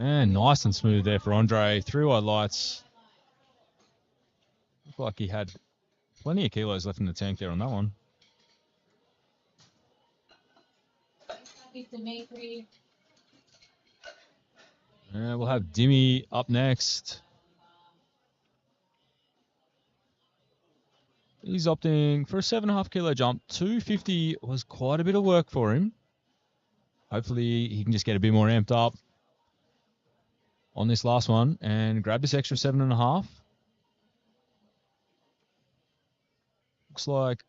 [SPEAKER 2] And nice and smooth there for Andre. 3 wide lights. Looked like he had plenty of kilos left in the tank there on that one. And we'll have Dimmy up next. He's opting for a 7.5 kilo jump. 250 was quite a bit of work for him. Hopefully he can just get a bit more amped up on this last one and grab this extra 7.5. Looks like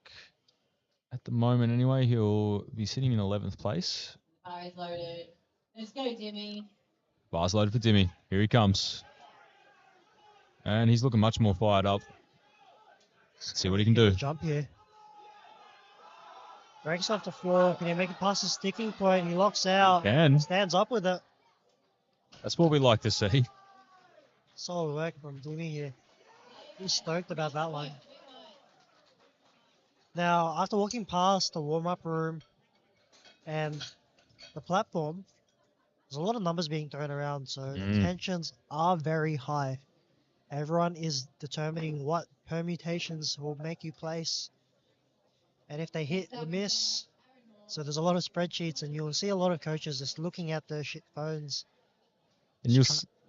[SPEAKER 2] at the moment anyway, he'll be sitting in 11th place.
[SPEAKER 4] Bar is loaded. Let's go, Dimmy.
[SPEAKER 2] Bar's loaded for Dimmy. Here he comes. And he's looking much more fired up. Let's see what he can do.
[SPEAKER 3] Jump here. Breaks off the floor. Can he make it past the sticking point? He locks out.
[SPEAKER 2] Can.
[SPEAKER 3] Stands up with it.
[SPEAKER 2] That's what we like to see.
[SPEAKER 3] Solid work from Dimmy here. He's stoked about that one. Now, after walking past the warm-up room and the platform, there's a lot of numbers being thrown around, so the tensions are very high. Everyone is determining what permutations will make you place, and if they hit or miss. So there's a lot of spreadsheets, and you'll see a lot of coaches just looking at their shit phones,
[SPEAKER 2] And you'll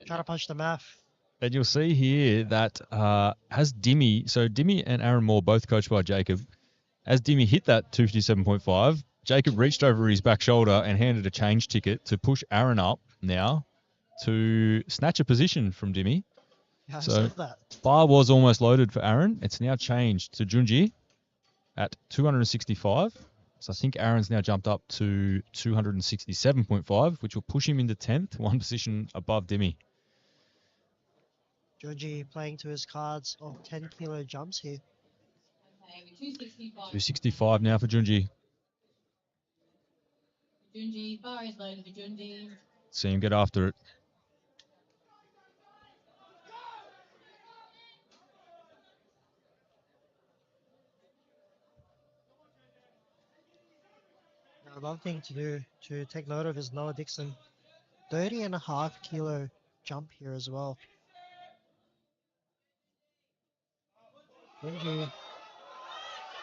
[SPEAKER 3] trying to punch the math.
[SPEAKER 2] And you'll see here that as Dimmy, so Dimmy and Aaron Moore both coached by Jacob, as Dimmy hit that 257.5, Jacob reached over his back shoulder and handed a change ticket to push Aaron up now to snatch a position from Dimmy.
[SPEAKER 3] Yeah, I
[SPEAKER 2] So-
[SPEAKER 3] saw that.
[SPEAKER 2] Bar was almost loaded for Aaron. It's now changed to Junji at 265. So I think Aaron's now jumped up to 267.5, which will push him into 10th, one position above Dimmy.
[SPEAKER 3] Georgie playing to his cards of 10 kilo jumps here.
[SPEAKER 4] Okay, with 265.
[SPEAKER 2] 265 now for Junji.
[SPEAKER 4] Junji, bar is loaded for Junji.
[SPEAKER 2] See him get after it.
[SPEAKER 3] Now, another thing to do to take note of is Noah Dixon. 30.5 kilo jump here as well. Benji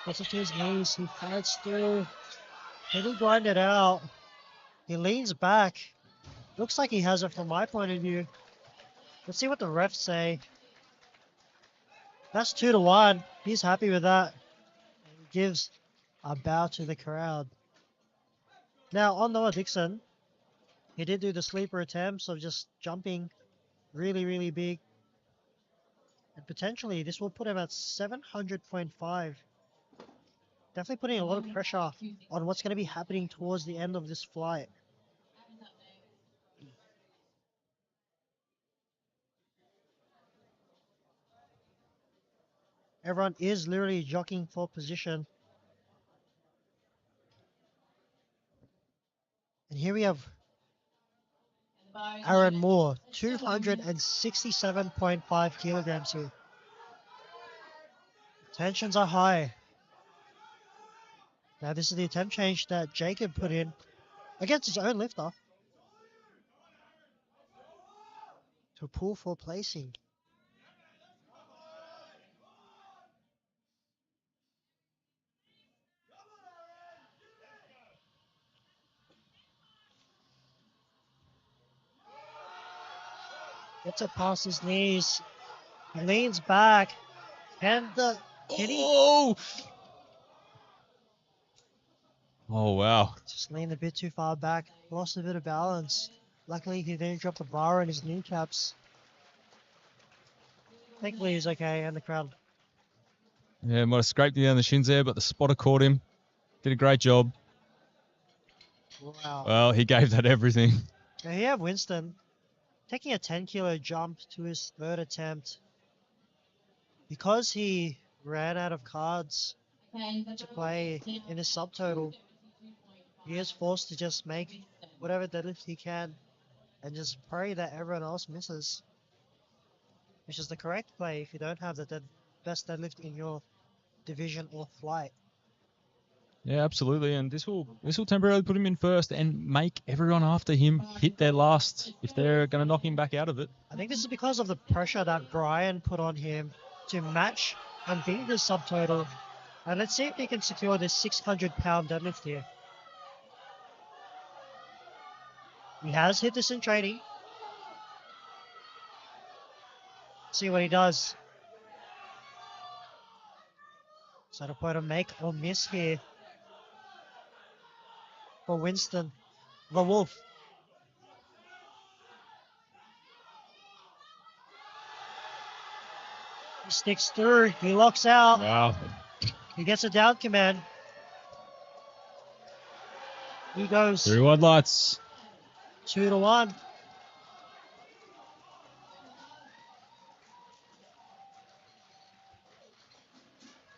[SPEAKER 3] gets it to his knees. He fights through. Can he grind it out? He leans back. Looks like he has it from my point of view. Let's see what the refs say. That's 2-1. He's happy with that. He gives a bow to the crowd. Now, on Noah Dixon, he did do the sleeper attempts of just jumping really, really big. And potentially, this will put him at 700.5. Definitely putting a lot of pressure on what's going to be happening towards the end of this flight. Everyone is literally jockeying for position. And here we have Aaron Moore, 267.5 kilograms here. Tensions are high. Now this is the attempt change that Jacob put in against his own lifter to pull for placing. Gets it past his knees. He leans back. And can he
[SPEAKER 2] Oh! Oh, wow.
[SPEAKER 3] just leaned a bit too far back? Lost a bit of balance. Luckily, he didn't drop the bar on his kneecaps. Thankfully, he's okay, and the crowd.
[SPEAKER 2] Yeah, might have scraped him down the shins there, but the spotter caught him. Did a great job.
[SPEAKER 3] Wow.
[SPEAKER 2] Well, he gave that everything.
[SPEAKER 3] Now here you have Winston taking a 10 kilo jump to his third attempt. Because he ran out of cards to play in his subtotal, he is forced to just make whatever deadlift he can and just pray that everyone else misses. Which is the correct play if you don't have the best deadlift in your division or flight.
[SPEAKER 2] Yeah, absolutely. And this will temporarily put him in first and make everyone after him hit their last if they're going to knock him back out of it.
[SPEAKER 3] I think this is because of the pressure that Brian put on him to match and beat the subtotal. And let's see if he can secure this 600-pound deadlift here. He has hit this in training. See what he does. So to put a make or miss here for Winston, the Wolf. He sticks through, he locks out,
[SPEAKER 2] Wow.
[SPEAKER 3] he gets a down command. He goes
[SPEAKER 2] 3 wide lights.
[SPEAKER 3] 2-1.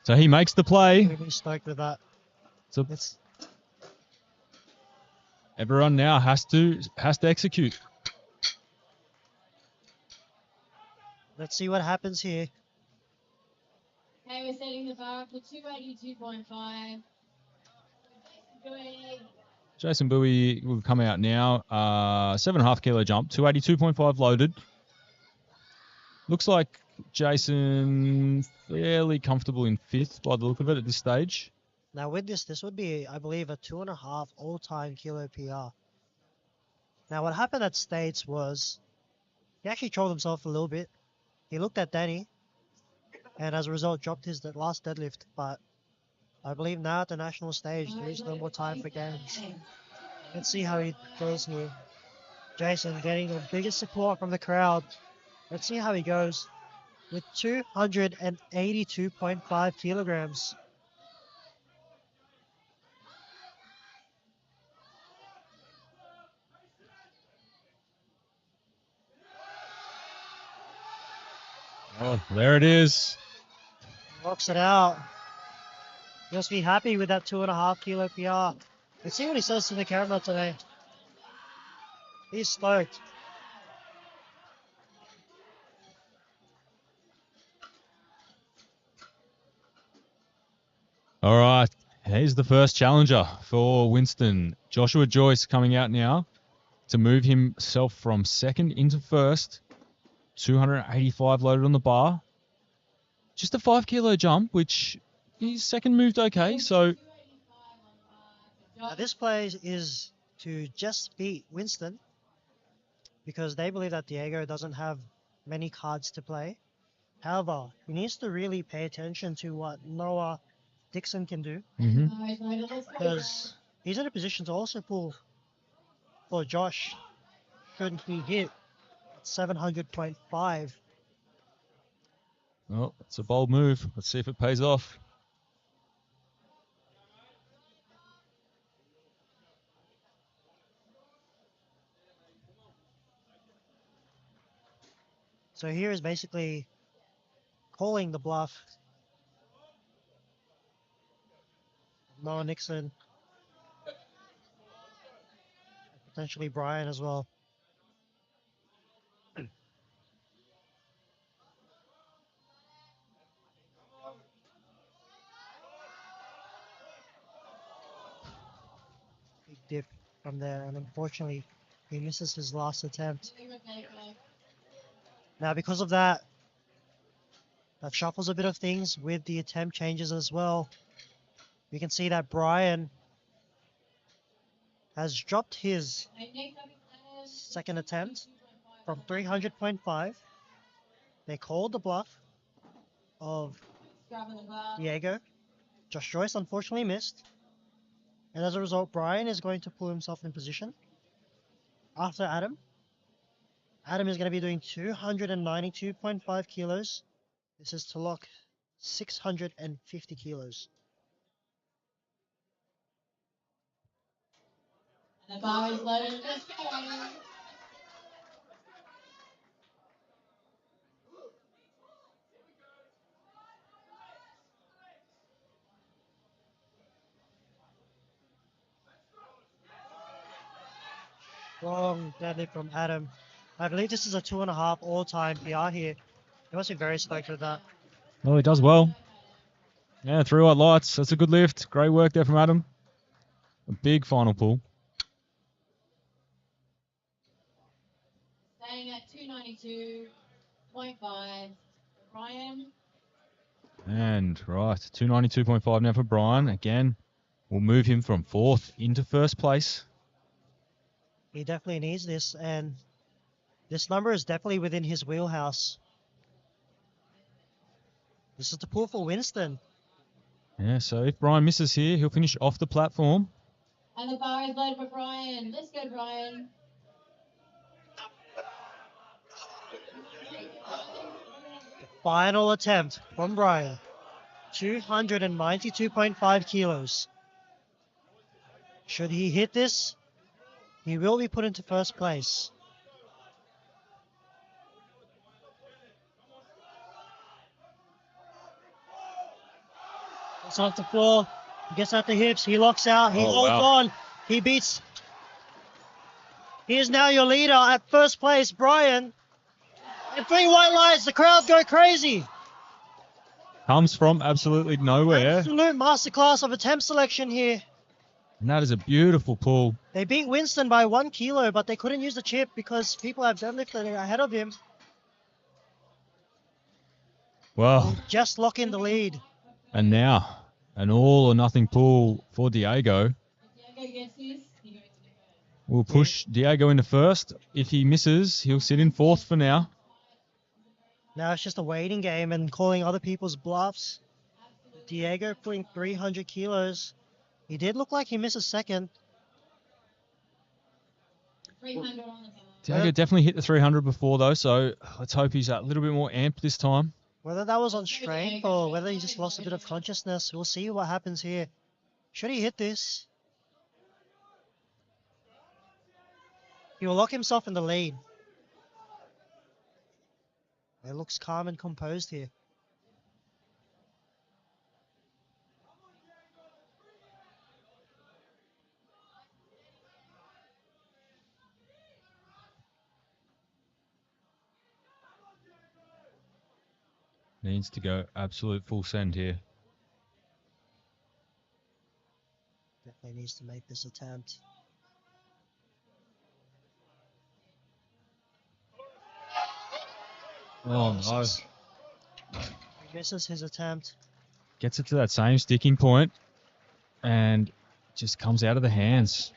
[SPEAKER 2] So he makes the play.
[SPEAKER 3] Really stoked with that.
[SPEAKER 2] So
[SPEAKER 3] It's
[SPEAKER 2] everyone now has to execute.
[SPEAKER 3] Let's see what happens here.
[SPEAKER 4] Okay, we're setting the bar up to 282.5.
[SPEAKER 2] Jason Bowie will come out now. 7.5 kilo jump, 282.5 loaded. Looks like Jason fairly comfortable in fifth by the look of it at this stage.
[SPEAKER 3] Now with this would be, I believe, a 2.5 all-time kilo PR. Now what happened at States was he actually trolled himself a little bit. He looked at Danny and as a result dropped his last deadlift, but I believe now at the national stage there is no more time for games. Let's see how he goes here. Jason getting the biggest support from the crowd. Let's see how he goes with 282.5 kilograms.
[SPEAKER 2] Oh, there it is.
[SPEAKER 3] Rocks it out. He must be happy with that 2.5 kilo PR. Let's see what he says to the camera today. He's stoked.
[SPEAKER 2] All right, here's the first challenger for Winston. Joshua Joyce coming out now to move himself from second into first. 285 loaded on the bar. Just a 5 kilo jump, which his second moved okay. So
[SPEAKER 3] Now this play is to just beat Winston because they believe that Diego doesn't have many cards to play. However, he needs to really pay attention to what Noah Dixon can do because he's in a position to also pull for Josh should he hit 700.5.
[SPEAKER 2] oh, it's a bold move. Let's see if it pays off.
[SPEAKER 3] So here is basically calling the bluff. Noah Nixon. Potentially Brian as well. Big dip from there, and unfortunately he misses his last attempt. Now because of that, that shuffles a bit of things with the attempt changes as well. We can see that Brian has dropped his second attempt from 300.5. They called the bluff of Diego. Josh Joyce unfortunately missed. And as a result, Brian is going to pull himself in position after Adam. Adam is going to be doing 292.5 kilos. This is to lock 650 kilos.
[SPEAKER 4] The bar is loaded. Let's go.
[SPEAKER 3] Strong deadlift from Adam. I believe this is a 2.5 all-time PR here. He must be very stoked with that.
[SPEAKER 2] Well, he does well. Yeah, 3 white lights. That's a good lift. Great work there from Adam. A big final pull.
[SPEAKER 4] Staying at 292.5. Brian.
[SPEAKER 2] And right, 292.5 now for Brian. Again, we'll move him from 4th into 1st place.
[SPEAKER 3] He definitely needs this, and this number is definitely within his wheelhouse. This is the pull for Winston.
[SPEAKER 2] Yeah, so if Brian misses here, he'll finish off the platform.
[SPEAKER 4] And the bar is loaded for Brian. Let's go, Brian.
[SPEAKER 3] Final attempt from Brian. 292.5 kilos. Should he hit this, he will be put into 1st place. Gets off the floor, he gets at the hips, he locks out, he holds on, he beats. He is now your leader at 1st place, Brian. And 3 white lights, the crowd go crazy.
[SPEAKER 2] Comes from absolutely nowhere.
[SPEAKER 3] Absolute masterclass of attempt selection here.
[SPEAKER 2] And that is a beautiful pull.
[SPEAKER 3] They beat Winston by 1 kilo, but they couldn't use the chip because people have deadlifted ahead of him.
[SPEAKER 2] Well,
[SPEAKER 3] Just lock in the lead.
[SPEAKER 2] and now an all or nothing pull for Diego.
[SPEAKER 4] Diego gets this. He goes to the
[SPEAKER 2] We'll push Diego into 1st. If he misses, he'll sit in 4th for now.
[SPEAKER 3] Now it's just a waiting game and calling other people's bluffs. Diego putting 300 kilos. He did look like he missed a second.
[SPEAKER 4] 300 on the bar.
[SPEAKER 2] Diego definitely hit the 300 before though, so let's hope he's a little bit more amped this time.
[SPEAKER 3] Whether that was on strength or whether he just lost a bit of consciousness, we'll see what happens here. Should he hit this, he will lock himself in the lead. It looks calm and composed here.
[SPEAKER 2] Needs to go absolute full send here.
[SPEAKER 3] Definitely needs to make this attempt.
[SPEAKER 2] Oh no.
[SPEAKER 3] He misses his attempt.
[SPEAKER 2] Gets it to that same sticking point and just comes out of the hands.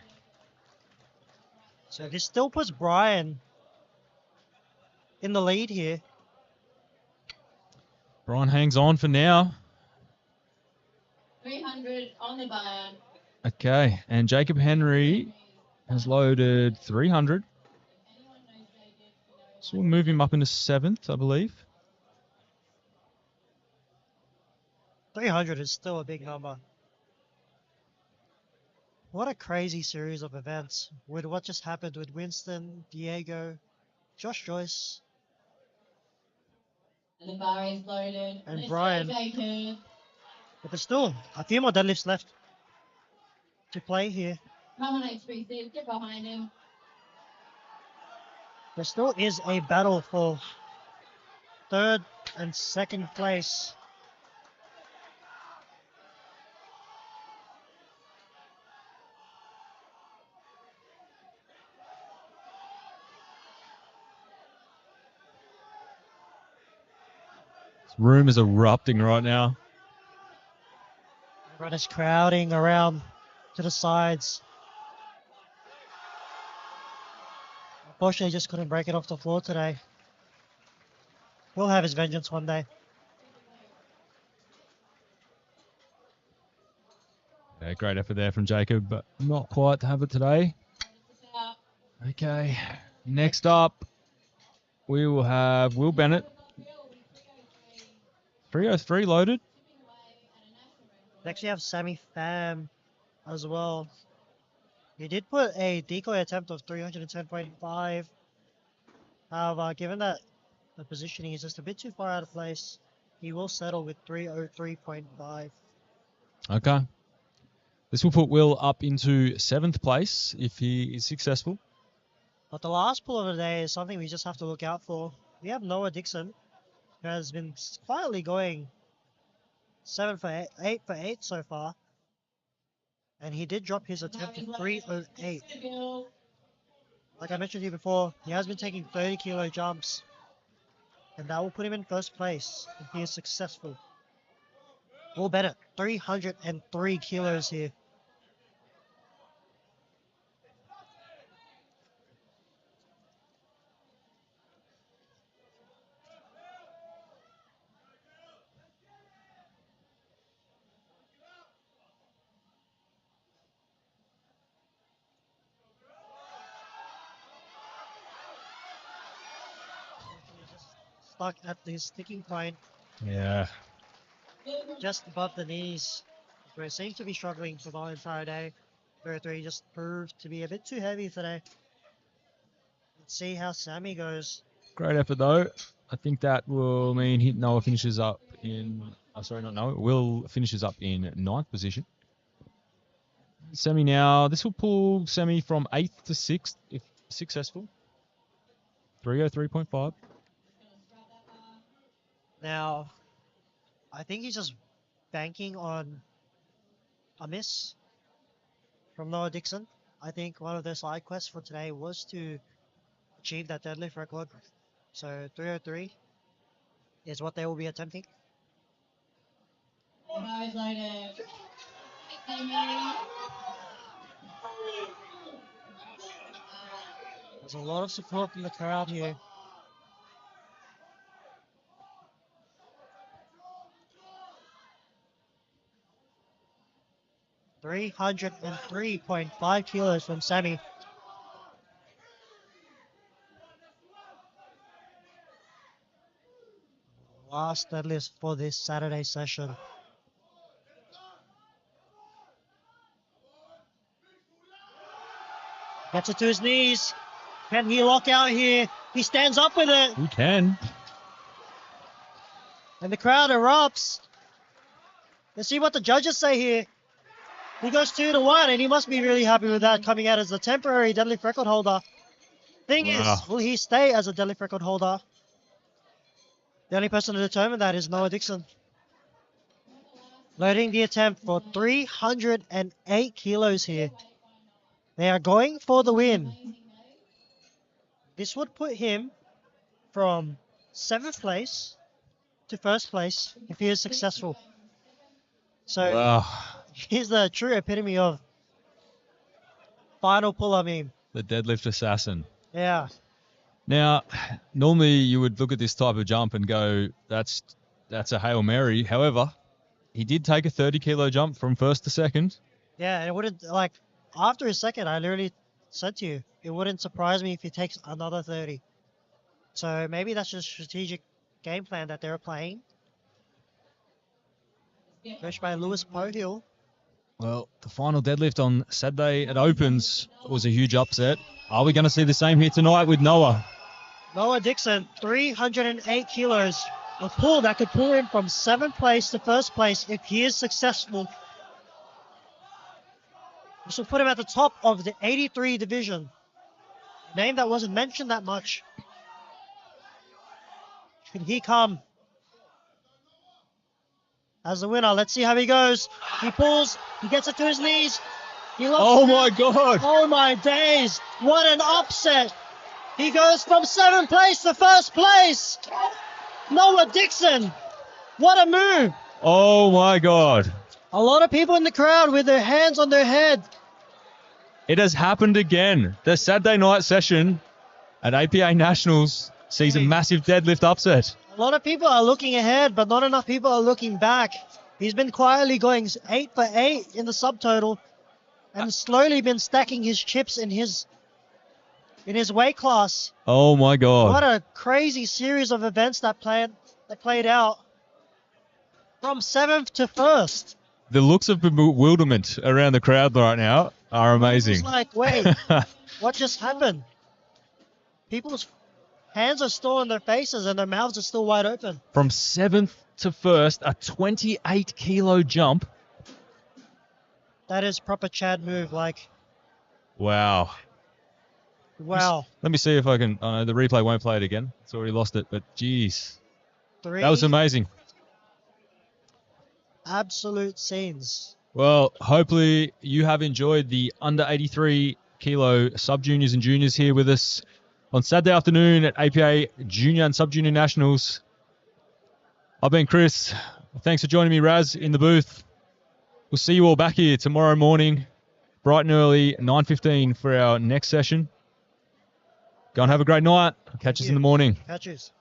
[SPEAKER 3] So this still puts Brian in the lead here.
[SPEAKER 2] Brian hangs on for now.
[SPEAKER 4] 300 on the bar.
[SPEAKER 2] Okay, and Jacob Henry has loaded 300. So we'll move him up into 7th, I believe.
[SPEAKER 3] 300 is still a big number. What a crazy series of events with what just happened with Winston, Diego, Josh Joyce,
[SPEAKER 4] And the bar is loaded.
[SPEAKER 3] and
[SPEAKER 4] Let's
[SPEAKER 3] Brian.
[SPEAKER 4] go, Jacob.
[SPEAKER 3] But there's still a few more deadlifts left to play here.
[SPEAKER 4] Come on, HBC. Get behind him.
[SPEAKER 3] There still is a battle for 3rd and 2nd place.
[SPEAKER 2] This room is erupting right now.
[SPEAKER 3] Everyone is crowding around to the sides. Unfortunately, just couldn't break it off the floor today. He'll have his vengeance one day.
[SPEAKER 2] Yeah, great effort there from Jacob, but not quite to have it today. Okay, next up, we will have Will Bennett. 303 loaded.
[SPEAKER 3] Next, we have Sammy Pham as well. He did put a decoy attempt of 310.5. However, given that the positioning is just a bit too far out of place, he will settle with 303.5.
[SPEAKER 2] Okay. This will put Will up into 7th place if he is successful.
[SPEAKER 3] But the last pull of the day is something we just have to look out for. We have Noah Dixon, who has been quietly going 7 for 8 for 8 so far. And he did drop his attempt to 308. Like I mentioned to you before, he has been taking 30 kilo jumps. And that will put him in 1st place if he is successful. Will Bennett, 303 kilos here. Stuck at the sticking point
[SPEAKER 2] Yeah.
[SPEAKER 3] just above the knees. Where it seems to be struggling for the entire day. 303 just proved to be a bit too heavy today. Let's see how Sammy goes.
[SPEAKER 2] Great effort though. I think that will mean Noah finishes up in. Not Noah. Will finishes up in 9th position. Semi now. This will pull Semi from 8th to 6th if successful. 303.5.
[SPEAKER 3] Now, I think he's just banking on a miss from Noah Dixon. I think one of their side quests for today was to achieve that deadlift record. So 303 is what they will be attempting.
[SPEAKER 4] Bar is loaded.
[SPEAKER 3] There's a lot of support from the crowd here. $303.5 kilos from Sammy. last deadlift for this Saturday session. Gets it to his knees. Can he lock out here? He stands up with it.
[SPEAKER 2] He can.
[SPEAKER 3] And the crowd erupts. Let's see what the judges say here. He goes 2-1, and he must be really happy with that, coming out as the temporary deadlift record holder. Thing
[SPEAKER 2] Wow.
[SPEAKER 3] is, will he stay as a deadlift record holder? The only person to determine that is Noah Dixon. Loading the attempt for 308 kilos here. They are going for the win. This would put him from 7th place to 1st place if he is successful. So
[SPEAKER 2] Wow.
[SPEAKER 3] he's the true epitome of final puller meme.
[SPEAKER 2] The deadlift assassin.
[SPEAKER 3] Yeah.
[SPEAKER 2] Now, normally you would look at this type of jump and go, that's a Hail Mary. However, he did take a 30-kilo jump from 1st to 2nd.
[SPEAKER 3] Yeah, and it wouldn't, like, after his 2nd, I literally said to you, it wouldn't surprise me if he takes another 30. So maybe that's just strategic game plan that they're playing. Coached by Lewis Pohill.
[SPEAKER 2] Well, the final deadlift on Saturday at Opens was a huge upset. Are we going to see the same here tonight with Noah?
[SPEAKER 3] Noah Dixon, 308 kilos. A pull that could pull him from 7th place to 1st place if he is successful. This will put him at the top of the 83 division. A name that wasn't mentioned that much. Should he come as the winner? Let's see how he goes. He pulls. He gets it to his knees. He locks
[SPEAKER 2] Oh
[SPEAKER 3] it
[SPEAKER 2] my
[SPEAKER 3] out.
[SPEAKER 2] God.
[SPEAKER 3] Oh my days. What an upset. He goes from 7th place to 1st place. Noah Dixon. What a move.
[SPEAKER 2] Oh my God.
[SPEAKER 3] A lot of people in the crowd with their hands on their head.
[SPEAKER 2] It has happened again. The Saturday night session at APA Nationals sees a massive deadlift upset.
[SPEAKER 3] A lot of people are looking ahead, but not enough people are looking back. He's been quietly going 8 for 8 in the subtotal and slowly been stacking his chips in his weight class.
[SPEAKER 2] Oh my God.
[SPEAKER 3] What a crazy series of events that played out. From 7th to 1st.
[SPEAKER 2] The looks of bewilderment around the crowd right now are amazing.
[SPEAKER 3] It's like, wait, what just happened? People's hands are still in their faces and their mouths are still wide open.
[SPEAKER 2] From 7th to 1st, a 28-kilo jump.
[SPEAKER 3] That is proper Chad move. Like,
[SPEAKER 2] Wow.
[SPEAKER 3] wow.
[SPEAKER 2] Let me see if I can. Oh no, the replay won't play it again. It's already lost it, but geez.
[SPEAKER 3] Three
[SPEAKER 2] That was amazing.
[SPEAKER 3] absolute scenes.
[SPEAKER 2] Well, hopefully you have enjoyed the under 83 kilo sub-juniors and juniors here with us on Saturday afternoon at APA Junior and Sub-Junior Nationals. I've been Chris. Thanks for joining me, Raz, in the booth. We'll see you all back here tomorrow morning, bright and early, 9:15 for our next session. Go and have a great night. Catch us in the morning.
[SPEAKER 3] Catches.